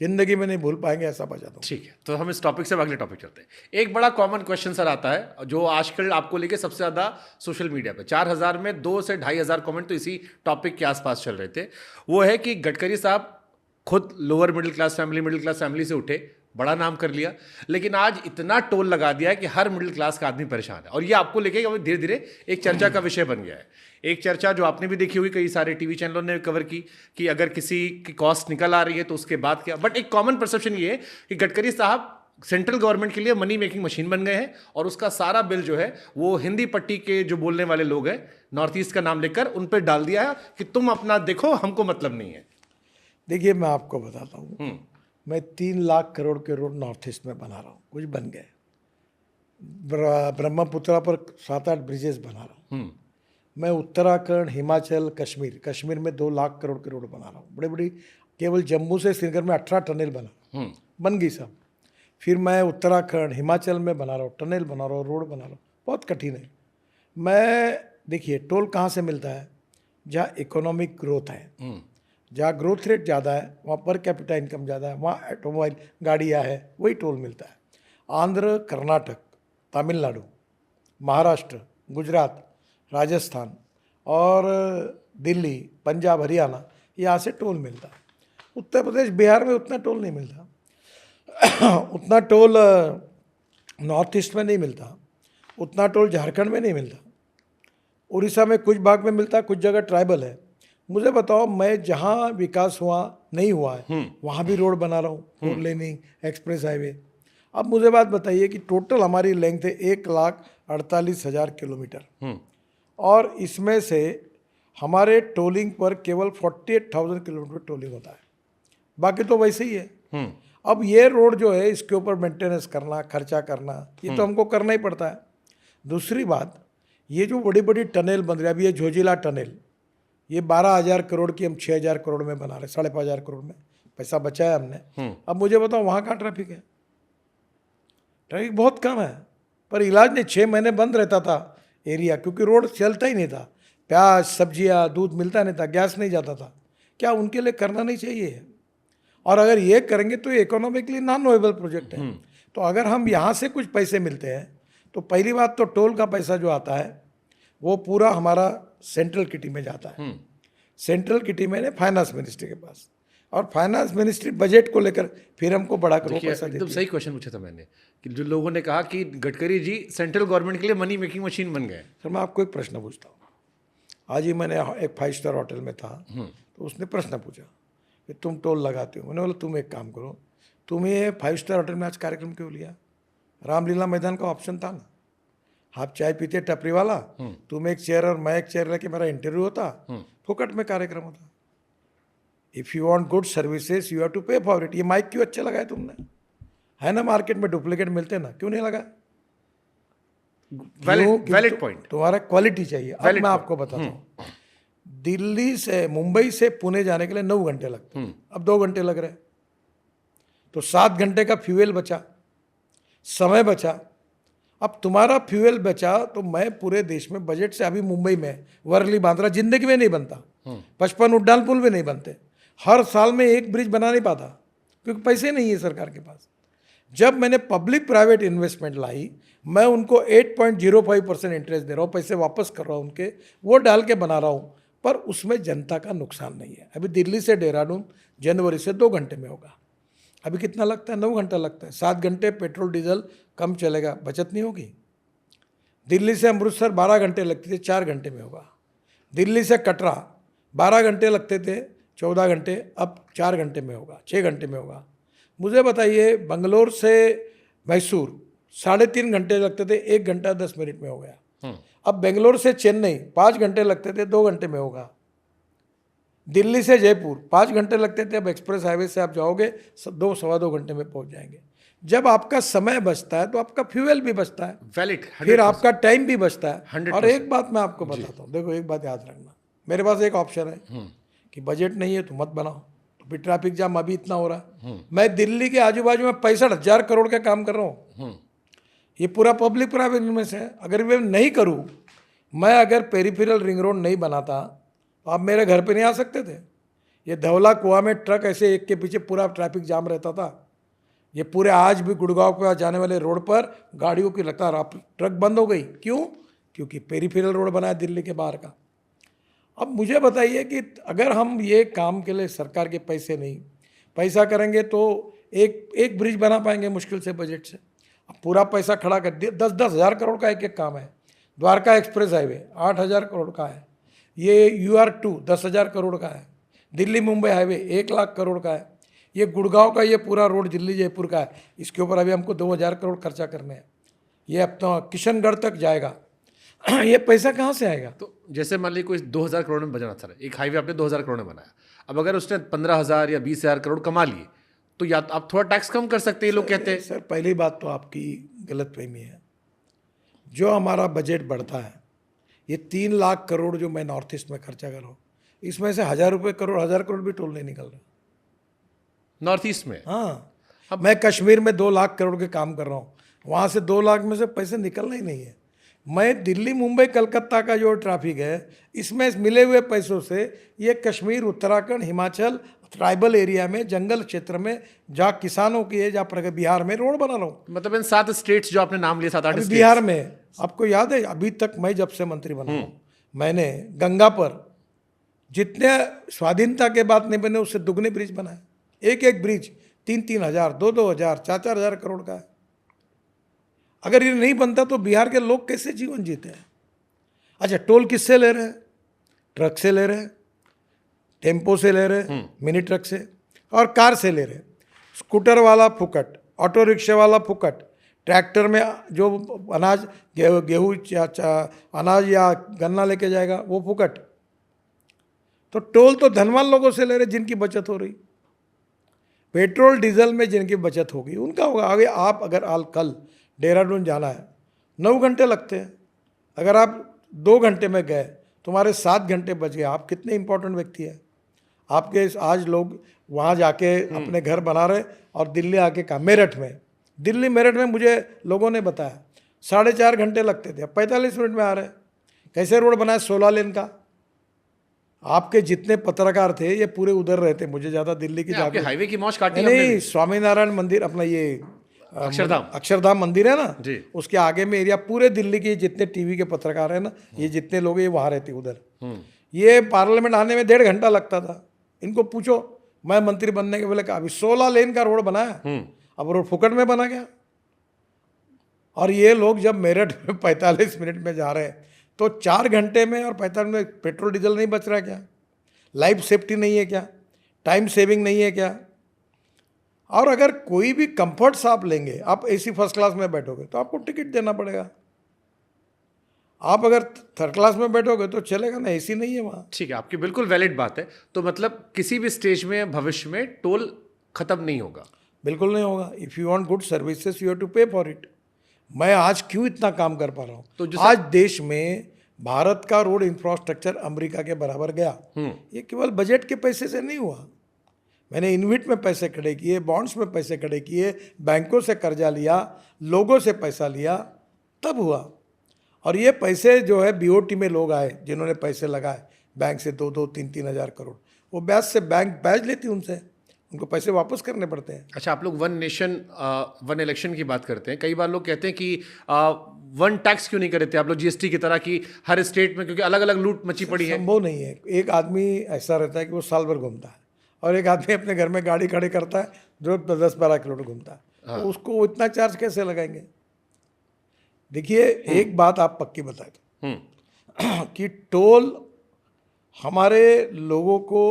जिंदगी में नहीं भूल पाएंगे, ऐसा बजा दूँ। ठीक है, तो हम इस टॉपिक से अगले टॉपिक चलते हैं। एक बड़ा कॉमन क्वेश्चन सर आता है, जो आजकल आपको लेके सबसे ज़्यादा सोशल मीडिया पे 4000 में 2 से 2500 कमेंट तो इसी टॉपिक के आसपास चल रहे थे। वो है कि गडकरी साहब खुद लोअर मिडिल क्लास फैमिली से उठे, बड़ा नाम कर लिया, लेकिन आज इतना टोल लगा दिया है कि हर मिडिल क्लास का आदमी परेशान है। और ये आपको लेके धीरे धीरे एक चर्चा का विषय बन गया है। एक चर्चा जो आपने भी देखी हुई, कई सारे टीवी चैनलों ने कवर की, कि अगर किसी की कॉस्ट निकल आ रही है तो उसके बाद क्या। बट एक कॉमन परसेप्शन ये है कि गडकरी साहब सेंट्रल गवर्नमेंट के लिए मनी मेकिंग मशीन बन गए हैं, और उसका सारा बिल जो है वो हिंदी पट्टी के जो बोलने वाले लोग हैं, नॉर्थ ईस्ट का नाम लेकर उन पर डाल दिया है कि तुम अपना देखो, हमको मतलब नहीं है। देखिए मैं आपको बताता हूँ, मैं 3 लाख करोड़ के रोड नॉर्थ ईस्ट में बना रहा हूँ, कुछ बन गए। ब्रह्मपुत्रा पर 7-8 ब्रिजेस बना रहा हूँ। मैं उत्तराखंड, हिमाचल, कश्मीर में 2 लाख करोड़ के रोड बना रहा हूँ, बड़ी बड़ी। केवल जम्मू से श्रीनगर में 18 टनल बन गई सब। फिर मैं उत्तराखंड, हिमाचल में बना रहा हूँ, टनल बना रहा हूँ, रोड बना रहा हूँ, बहुत कठिन है। मैं देखिए, टोल कहाँ से मिलता है? जहाँ इकोनॉमिक ग्रोथ है, जहाँ ग्रोथ रेट ज़्यादा है, वहाँ पर कैपिटा इनकम ज़्यादा है, वहाँ ऑटोमोबाइल गाड़ियाँ है, वही टोल मिलता है। आंध्र, कर्नाटक, तमिलनाडु, महाराष्ट्र, गुजरात, राजस्थान और दिल्ली, पंजाब, हरियाणा, यहाँ से टोल मिलता है। उत्तर प्रदेश, बिहार में उतना टोल नहीं मिलता। उतना टोल नॉर्थ ईस्ट में नहीं मिलता, उतना टोल झारखंड में नहीं मिलता, उड़ीसा में कुछ भाग में मिलता, कुछ जगह ट्राइबल है। मुझे बताओ, मैं जहाँ विकास हुआ नहीं हुआ है वहाँ भी रोड बना रहा हूँ, 4 लेनिंग एक्सप्रेस हाईवे। अब मुझे बात बताइए कि टोटल हमारी लेंथ है 1,48,000 किलोमीटर और इसमें से हमारे टोलिंग पर केवल 48,000 किलोमीटर टोलिंग होता है, बाकी तो वैसे ही है। अब ये रोड जो है इसके ऊपर मेंटेनेंस करना, खर्चा करना, ये तो हमको करना ही पड़ता है। दूसरी बात, ये जो बड़ी बड़ी टनल बन रही है, अभी ये झोजिला टनल, ये 12,000 करोड़ की हम 6,000 करोड़ में बना रहे, 5,500 करोड़ में पैसा बचाया हमने। अब मुझे बताओ वहाँ कहाँ ट्रैफिक है? ट्रैफिक बहुत कम है, पर इलाज नहीं, 6 महीने बंद रहता था एरिया, क्योंकि रोड चलता ही नहीं था। प्याज, सब्जियाँ, दूध मिलता नहीं था, गैस नहीं जाता था। क्या उनके लिए करना नहीं चाहिए? और अगर ये करेंगे तो ये इकोनॉमिकली नॉन नोएबल प्रोजेक्ट है। तो अगर हम यहाँ से कुछ पैसे मिलते हैं तो पहली बात तो टोल का पैसा जो आता है वो पूरा हमारा सेंट्रल किटी में जाता है। सेंट्रल किटी में फाइनेंस मिनिस्ट्री के पास, और फाइनेंस मिनिस्ट्री बजट को लेकर फिर हमको बड़ा करो पैसा देती है। एकदम सही क्वेश्चन पूछा था मैंने कि जो लोगों ने कहा कि गडकरी जी सेंट्रल गवर्नमेंट के लिए मनी मेकिंग मशीन बन गए। सर मैं आपको एक प्रश्न पूछता हूँ। आज ही मैंने एक 5 स्टार होटल में था, तो उसने प्रश्न पूछा कि तुम टोल लगाते हो। मैंने बोला तुम एक काम करो, तुम ये 5 स्टार होटल में आज कार्यक्रम क्यों लिया? रामलीला मैदान का ऑप्शन था ना। आप चाय पीते टपरी वाला, तुम एक चेयर और मैं एक चेयर लेके मेरा इंटरव्यू होता, फोकट में कार्यक्रम होता। If you want good services you have to pay for it. ये माइक क्यों अच्छे लगाए तुमने? है ना मार्केट में डुप्लीकेट मिलते ना, क्यों नहीं लगाए? Valid point. तुम्हारा क्वालिटी चाहिए। अब मैं आपको बताता हूँ, दिल्ली से मुंबई से पुणे जाने के लिए 9 घंटे लगते हैं, अब 2 घंटे लग रहे हैं, तो 7 घंटे का फ्यूल बचा, समय बचा। अब तुम्हारा फ्यूल बचा तो मैं पूरे देश में बजट से, अभी मुंबई में वर्ली बांद्रा जिंदगी में नहीं बनता, 55 उड्डान पुल भी नहीं बनते, हर साल में एक ब्रिज बना नहीं पाता, क्योंकि पैसे नहीं है सरकार के पास। जब मैंने पब्लिक प्राइवेट इन्वेस्टमेंट लाई, मैं उनको 8.05% इंटरेस्ट दे रहा हूँ, पैसे वापस कर रहा हूँ उनके, वो डाल के बना रहा हूँ, पर उसमें जनता का नुकसान नहीं है। अभी दिल्ली से देहरादून जनवरी से 2 घंटे में होगा। अभी कितना लगता है? 9 घंटा लगता है। 7 घंटे पेट्रोल डीजल कम चलेगा, बचत नहीं होगी। दिल्ली से अमृतसर 12 घंटे लगते थे, 4 घंटे में होगा। दिल्ली से कटरा 12 घंटे लगते थे, 14 घंटे, अब 4 घंटे में होगा, 6 घंटे में होगा। मुझे बताइए, बंगलोर से मैसूर 3.5 घंटे लगते थे, 1 घंटा 10 मिनट में हो गया। अब बेंगलोर से चेन्नई 5 घंटे लगते थे, 2 घंटे में होगा। दिल्ली से जयपुर 5 घंटे लगते थे, अब एक्सप्रेस हाईवे से आप जाओगे 2-2.25 घंटे में पहुंच जाएंगे। जब आपका समय बचता है तो आपका फ्यूल भी बचता है, वैलिड, फिर आपका टाइम भी बचता है। 100%। और एक बात मैं आपको बताता हूँ, देखो एक बात याद रखना, मेरे पास एक ऑप्शन है कि बजट नहीं है तो मत बनाओ, तो फिर ट्रैफिक जाम अभी इतना हो रहा है। मैं दिल्ली के आजू बाजू में 65,000 करोड़ का काम कर रहा हूँ, ये पूरा पब्लिक प्राइवेट में से है। अगर मैं नहीं करूँ, मैं अगर पेरिफेरल रिंग रोड नहीं बनाता तो आप मेरे घर पे नहीं आ सकते थे। ये धौला कुआं में ट्रक ऐसे एक के पीछे पूरा ट्रैफिक जाम रहता था। ये पूरे आज भी गुड़गांव के जाने वाले रोड पर गाड़ियों की लगातार ट्रक बंद हो गई। क्यों? क्योंकि पेरिफेरल रोड बना है दिल्ली के बाहर का। अब मुझे बताइए कि अगर हम ये काम के लिए सरकार के पैसे नहीं, पैसा करेंगे तो एक ब्रिज बना पाएंगे मुश्किल से बजट से। अब पूरा पैसा खड़ा कर दिया, 10-10 हज़ार करोड़ का एक काम है। द्वारका एक्सप्रेस हाईवे 8,000 करोड़ का है। ये UR2 10,000 करोड़ का है। दिल्ली मुंबई हाईवे 1 लाख करोड़ का है। ये गुड़गांव का ये पूरा रोड दिल्ली जयपुर का है, इसके ऊपर अभी हमको 2,000 करोड़ खर्चा करने हैं। ये अब तो किशनगढ़ तक जाएगा। ये पैसा कहाँ से आएगा? तो जैसे मान लीजिए कोई 2,000 करोड़ में बना था, एक हाईवे आपने 2,000 करोड़ में बनाया, अब अगर उसने 15,000 या 20,000 करोड़ कमा लिए तो या तो आप थोड़ा टैक्स कम कर सकते हैं, ये लोग कहते हैं। सर पहली बात तो आपकी गलतफहमी है। जो हमारा बजट बढ़ता है, ये 3 लाख करोड़ जो मैं नॉर्थ ईस्ट में खर्चा कर रहा हूँ, इसमें से 1,000 करोड़ भी टोल नहीं निकल रहा नॉर्थ ईस्ट में। हाँ, अब मैं कश्मीर में 2 लाख करोड़ के काम कर रहा हूँ, वहाँ से 2 लाख में से पैसे निकलना ही नहीं है। मैं दिल्ली मुंबई कलकत्ता का जो ट्रैफिक है, इसमें मिले हुए पैसों से ये कश्मीर, उत्तराखंड, हिमाचल, ट्राइबल एरिया में, जंगल क्षेत्र में, जहाँ किसानों की है, जहाँ बिहार में रोड बना रहा हूँ। मतलब इन 7 स्टेट्स जो आपने नाम लिए, 7-8 बिहार में आपको याद है अभी तक मैं जब से मंत्री बना हूं, मैंने गंगा पर जितने स्वाधीनता के बाद नहीं बने उससे दुगने ब्रिज बनाए। एक एक ब्रिज 3-3 हजार, 2-2 हजार, 4-4 हजार करोड़ का है। अगर ये नहीं बनता तो बिहार के लोग कैसे जीवन जीते हैं? अच्छा, टोल किससे ले रहे हैं? ट्रक से ले रहे हैं, टेम्पो से ले रहे हैं, मिनी ट्रक से, और कार से ले रहे हैं। स्कूटर वाला फुकट, ऑटो रिक्शे वाला फुकट, ट्रैक्टर में जो अनाज गेहूँ अनाज या गन्ना लेके जाएगा वो फुकट। तो टोल तो धनवान लोगों से ले रहे जिनकी बचत हो रही। पेट्रोल डीजल में जिनकी बचत होगी उनका होगा। आगे आप अगर कल देहरादून जाना है 9 घंटे लगते हैं, अगर आप 2 घंटे में गए तुम्हारे 7 घंटे बच गए। आप कितने इंपॉर्टेंट व्यक्ति हैं। आपके आज लोग वहाँ जाके अपने घर बना रहे और दिल्ली आके कहा मेरठ में मुझे लोगों ने बताया 4.5 घंटे लगते थे, अब 45 मिनट में आ रहे हैं। कैसे रोड बनाया 16 लेन का। आपके जितने पत्रकार थे ये पूरे उधर रहते, मुझे ज़्यादा दिल्ली की जाके हाईवे की मौज काटी नहीं, स्वामीनारायण मंदिर अपना ये अक्षरधाम मंदिर है ना जी, उसके आगे में एरिया पूरे दिल्ली के जितने टीवी के पत्रकार हैं ना, ये जितने लोग ये वहाँ रहते उधर। ये पार्लियामेंट आने में 1.5 घंटा लगता था। इनको पूछो, मैं मंत्री बनने के पहले कहा अभी 16 लेन का रोड बनाया, अब रोड फुकट में बना गया। और ये लोग जब मेरठ में 45 मिनट में जा रहे हैं तो 4 घंटे में और 45 में पेट्रोल डीजल नहीं बच रहा क्या? लाइफ सेफ्टी नहीं है क्या? टाइम सेविंग नहीं है क्या? और अगर कोई भी कंफर्ट्स आप लेंगे, आप एसी फर्स्ट क्लास में बैठोगे तो आपको टिकट देना पड़ेगा। आप अगर थर्ड क्लास में बैठोगे तो चलेगा ना, एसी नहीं है वहाँ। ठीक है, आपकी बिल्कुल वैलिड बात है। तो मतलब किसी भी स्टेज में भविष्य में टोल खत्म नहीं होगा? बिल्कुल नहीं होगा। If you want good services you have to pay for it. मैं आज क्यों इतना काम कर पा रहा हूँ? तो आज देश में भारत का रोड इंफ्रास्ट्रक्चर अमेरिका के बराबर गया। ये केवल बजट के पैसे से नहीं हुआ। मैंने इनविट में पैसे खड़े किए, बॉन्ड्स में पैसे खड़े किए, बैंकों से कर्जा लिया, लोगों से पैसा लिया, तब हुआ। और ये पैसे जो है बीओटी में लोग आए जिन्होंने पैसे लगाए बैंक से 2-2, 3-3 हजार करोड़, वो ब्याज से बैंक ब्याज लेती उनसे, उनको पैसे वापस करने पड़ते हैं। अच्छा, आप लोग वन नेशन वन इलेक्शन की बात करते हैं। कई बार लोग कहते हैं कि वन टैक्स क्यों नहीं करते आप लोग जीएसटी की तरह की हर स्टेट में, क्योंकि अलग अलग लूट मची पड़ी है। संभव नहीं है। एक आदमी ऐसा रहता है कि वो साल भर घूमता है और एक आदमी अपने घर में गाड़ी खड़ी करता है जो 10-12 किलोमीटर घूमता है। तो उसको इतना चार्ज कैसे लगाएंगे? देखिए, एक बात आप पक्की बताए तो कि टोल हमारे लोगों को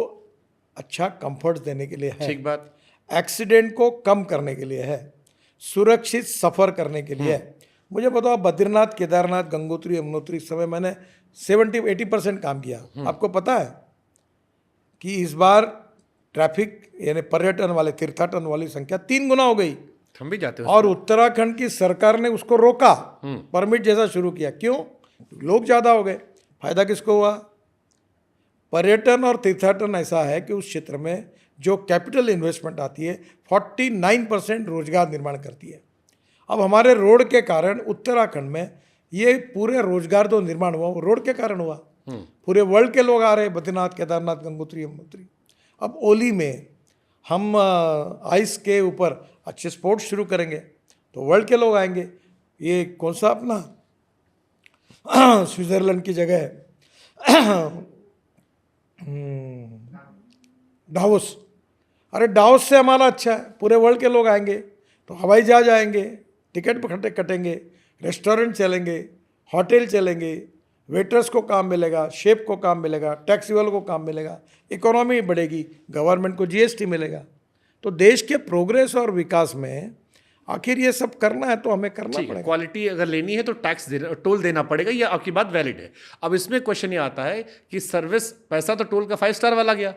अच्छा कंफर्ट देने के लिए है, ठीक बात, एक्सीडेंट को कम करने के लिए है, सुरक्षित सफर करने के लिए है। मुझे बताओ, बद्रीनाथ, केदारनाथ, गंगोत्री, यमुनोत्री, इस समय मैंने 70-80% काम किया। आपको पता है कि इस बार ट्रैफिक यानी पर्यटन वाले, तीर्थाटन वाली संख्या 3 गुना हो गई। हम भी जाते हैं। और उत्तराखंड की सरकार ने उसको रोका, परमिट जैसा शुरू किया। क्यों? लोग ज़्यादा हो गए। फायदा किसको हुआ? पर्यटन और तीर्थाटन ऐसा है कि उस क्षेत्र में जो कैपिटल इन्वेस्टमेंट आती है 49% रोजगार निर्माण करती है। अब हमारे रोड के कारण उत्तराखंड में ये पूरे रोजगार तो निर्माण हुआ, वो रोड के कारण हुआ। पूरे वर्ल्ड के लोग आ रहे हैं बद्रीनाथ, केदारनाथ, गंगोत्री, यमुनोत्री। अब ओली में हम आइस के ऊपर अच्छे स्पोर्ट्स शुरू करेंगे तो वर्ल्ड के लोग आएंगे। ये कौन सा अपना स्विट्जरलैंड की जगह है डावोस। अरे डावोस से हमारा अच्छा है, पूरे वर्ल्ड के लोग आएंगे तो हवाई जहाज आएंगे, टिकट कटेंगे, रेस्टोरेंट चलेंगे, होटल चलेंगे, वेटर्स को काम मिलेगा, शेफ को काम मिलेगा, टैक्सी वालों को काम मिलेगा, इकोनॉमी बढ़ेगी, गवर्नमेंट को जीएसटी मिलेगा। तो देश के प्रोग्रेस और विकास में आखिर ये सब करना है तो हमें करना पड़ेगा। क्वालिटी अगर लेनी है तो टैक्स टोल देना पड़ेगा, ये आपकी बात वैलिड है। अब इसमें क्वेश्चन ये आता है कि सर्विस, पैसा तो टोल का 5 स्टार वाला गया,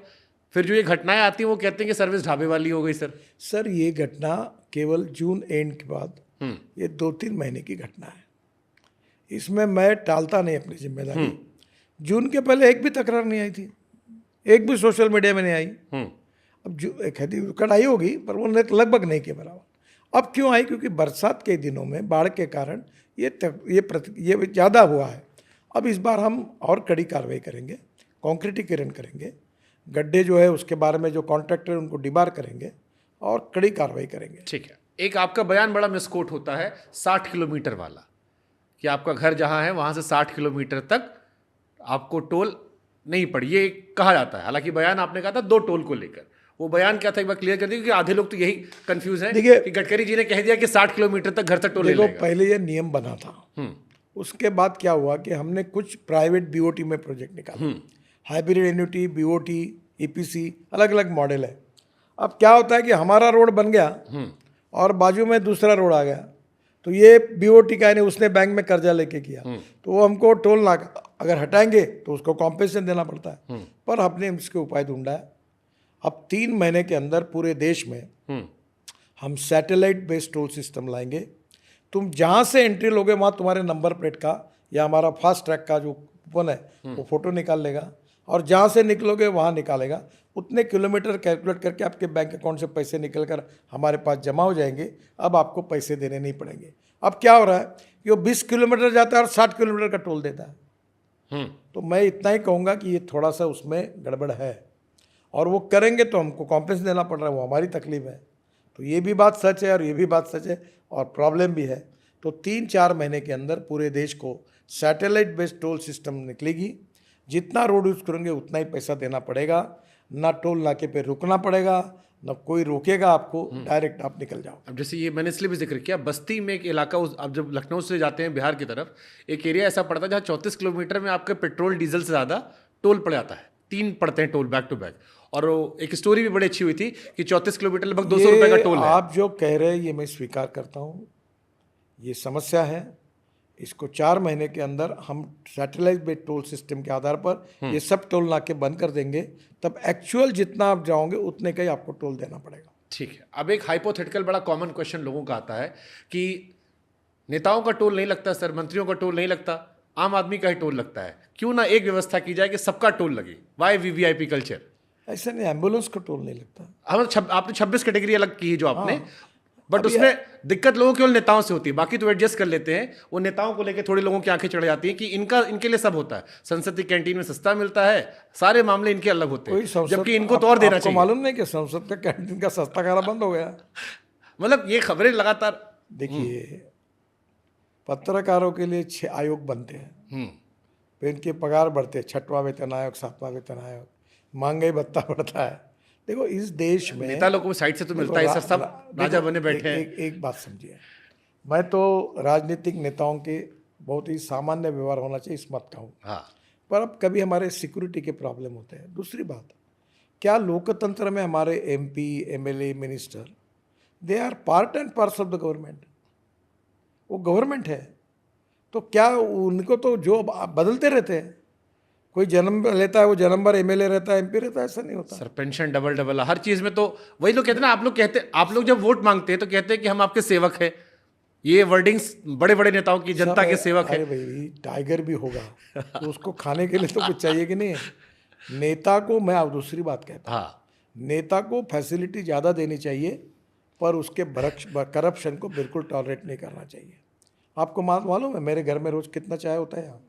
फिर जो ये घटनाएं आती हैं वो कहते हैं कि सर्विस ढाबे वाली हो गई। सर ये घटना केवल जून एंड के बाद, ये 2-3 महीने की घटना है। इसमें मैं टालता नहीं अपनी जिम्मेदारी। जून के पहले एक भी तकरार नहीं आई थी, एक भी सोशल मीडिया में नहीं आई। अब जो एक कटाई होगी पर वो लगभग नहीं के बराबर। अब क्यों आई? क्योंकि बरसात के दिनों में बाढ़ के कारण ये ज़्यादा हुआ है। अब इस बार हम और कड़ी कार्रवाई करेंगे, कॉन्क्रीटीकरण करेंगे, गड्ढे जो है उसके बारे में जो कॉन्ट्रैक्टर उनको डिबार करेंगे और कड़ी कार्रवाई करेंगे। ठीक है। एक आपका बयान बड़ा मिसकोट होता है 60 किलोमीटर वाला, कि आपका घर जहां है वहां से 60 किलोमीटर तक आपको टोल नहीं पड़ी, ये कहा जाता है। हालांकि बयान आपने कहा था 2 टोल को लेकर, वो बयान क्या था एक बार क्लियर कर दीजिए, क्योंकि आधे लोग तो यही कंफ्यूज हैं देखिए, कि गडकरी जी ने कह दिया कि 60 किलोमीटर तक घर तक टोल ले देखो लेगा। पहले ये नियम बना था, उसके बाद क्या हुआ कि हमने कुछ प्राइवेट बीओटी में प्रोजेक्ट निकाले, हाइब्रिड एन्युटी, बीओटी, ईपीसी, अलग अलग मॉडल है। अब क्या होता है कि हमारा रोड बन गया और बाजू में दूसरा रोड आ गया, तो ये बीओटी का नहीं, उसने बैंक में कर्जा लेके किया, तो वो हमको टोल ना अगर हटाएंगे तो उसको कॉम्पेंसेशन देना पड़ता है। पर हमने इसके उपाय ढूंढा है। अब 3 महीने के अंदर पूरे देश में हम सैटेलाइट बेस्ड टोल सिस्टम लाएंगे। तुम जहाँ से एंट्री लोगे वहाँ तुम्हारे नंबर प्लेट का या हमारा फास्ट ट्रैक का जो कूपन है वो फोटो निकाल लेगा, और जहाँ से निकलोगे वहाँ निकालेगा। उतने किलोमीटर कैलकुलेट करके आपके बैंक अकाउंट से पैसे निकल कर हमारे पास जमा हो जाएंगे। अब आपको पैसे देने नहीं पड़ेंगे। अब क्या हो रहा है कि वो 20 किलोमीटर जाता है और 60 किलोमीटर का टोल देता है। तो मैं इतना ही कहूँगा कि ये थोड़ा सा उसमें गड़बड़ है, और वो करेंगे तो हमको कॉम्पेंसेशन देना पड़ रहा है, वो हमारी तकलीफ है। तो ये भी बात सच है और ये भी बात सच है, और प्रॉब्लम भी है। तो 3-4 महीने के अंदर पूरे देश को सैटेलाइट बेस्ड टोल सिस्टम निकलेगी। जितना रोड यूज़ करेंगे उतना ही पैसा देना पड़ेगा, ना टोल नाके पे रुकना पड़ेगा, ना कोई रोकेगा आपको, डायरेक्ट आप निकल जाओ। अब जैसे ये मैंने इसलिए भी जिक्र किया, बस्ती में एक इलाका, उस अब जब लखनऊ से जाते हैं बिहार की तरफ, एक एरिया ऐसा पड़ता है जहाँ 34 किलोमीटर में आपके पेट्रोल डीजल से ज़्यादा टोल पड़ जाता है। 3 पड़ते हैं टोल बैक टू बैक। और वो एक स्टोरी भी बड़ी अच्छी हुई थी कि 34 किलोमीटर लगभग 200 रुपये का टोल है। आप जो कह रहे हैं ये मैं स्वीकार करता हूँ, ये समस्या है। इसको 4 महीने के अंदर हम सैटेलाइट बेस्ड टोल सिस्टम के आधार पर ये सब टोल नाके बंद कर देंगे, तब एक्चुअल जितना आप जाओगे उतने का ही आपको टोल देना पड़ेगा। ठीक है। अब एक हाइपोथेटिकल बड़ा कॉमन क्वेश्चन लोगों का आता है कि नेताओं का टोल नहीं लगता सर, मंत्रियों का टोल नहीं लगता, आम आदमी का ही टोल लगता है, क्यों ना एक व्यवस्था की जाए कि सबका टोल लगे? Why VVIP culture? ऐसा नहीं, एम्बुलेंस को टोल नहीं लगता। आपने 26 कैटेगरी अलग की है जो आपने, बट उसमें दिक्कत लोगों केवल नेताओं से होती है, बाकी तो एडजस्ट कर लेते हैं। वो नेताओं को लेकर थोड़ी लोगों की आंखें चढ़ जाती हैं कि इनके लिए सब होता है, संसद की कैंटीन में सस्ता मिलता है, सारे मामले इनके अलग होते हैं, जबकि इनको तो और देना चाहिए। मालूम नहीं कि संसद का कैंटीन का सस्ता खाना बंद हो गया। मतलब ये खबरें लगातार। देखिए, पत्रकारों के लिए 6 आयोग बनते हैं, फिर इनके पगार बढ़ते हैं, 6वां वेतन आयोग, 7वां वेतन आयोग, महंगाई भत्ता बढ़ता है। देखो इस देश में नेता लोगों को साइड से तो मिलता है, सर सब राजा बने बैठे हैं। एक बात समझिए, मैं तो राजनीतिक नेताओं के बहुत ही सामान्य व्यवहार होना चाहिए, इस मत कहूँ, हाँ, पर अब कभी हमारे सिक्योरिटी के प्रॉब्लम होते हैं। दूसरी बात, क्या लोकतंत्र में हमारे MP, MLA, minister, they are part and parcel of the government, वो गवर्नमेंट है। तो क्या उनको तो जो बदलते रहते हैं, कोई जन्म लेता है वो जन्म भर एमएलए रहता है, एमपी रहता है, ऐसा नहीं होता। सर पेंशन डबल हर चीज में, तो वही लोग कहते हैं ना, आप लोग जब वोट मांगते हैं तो कहते हैं कि हम आपके सेवक हैं। ये वर्डिंग्स बड़े बड़े नेताओं की, जनता के सेवक है। अरे भाई, टाइगर भी होगा तो उसको खाने के लिए तो कुछ चाहिए कि नहीं? नेता को, मैं अब दूसरी बात कहता हूँ, हाँ, नेता को फैसिलिटी ज़्यादा देनी चाहिए, पर उसके करप्शन को बिल्कुल टॉलरेट नहीं करना चाहिए। आपको मालूम है मेरे घर में रोज कितना चाय होता है? यहाँ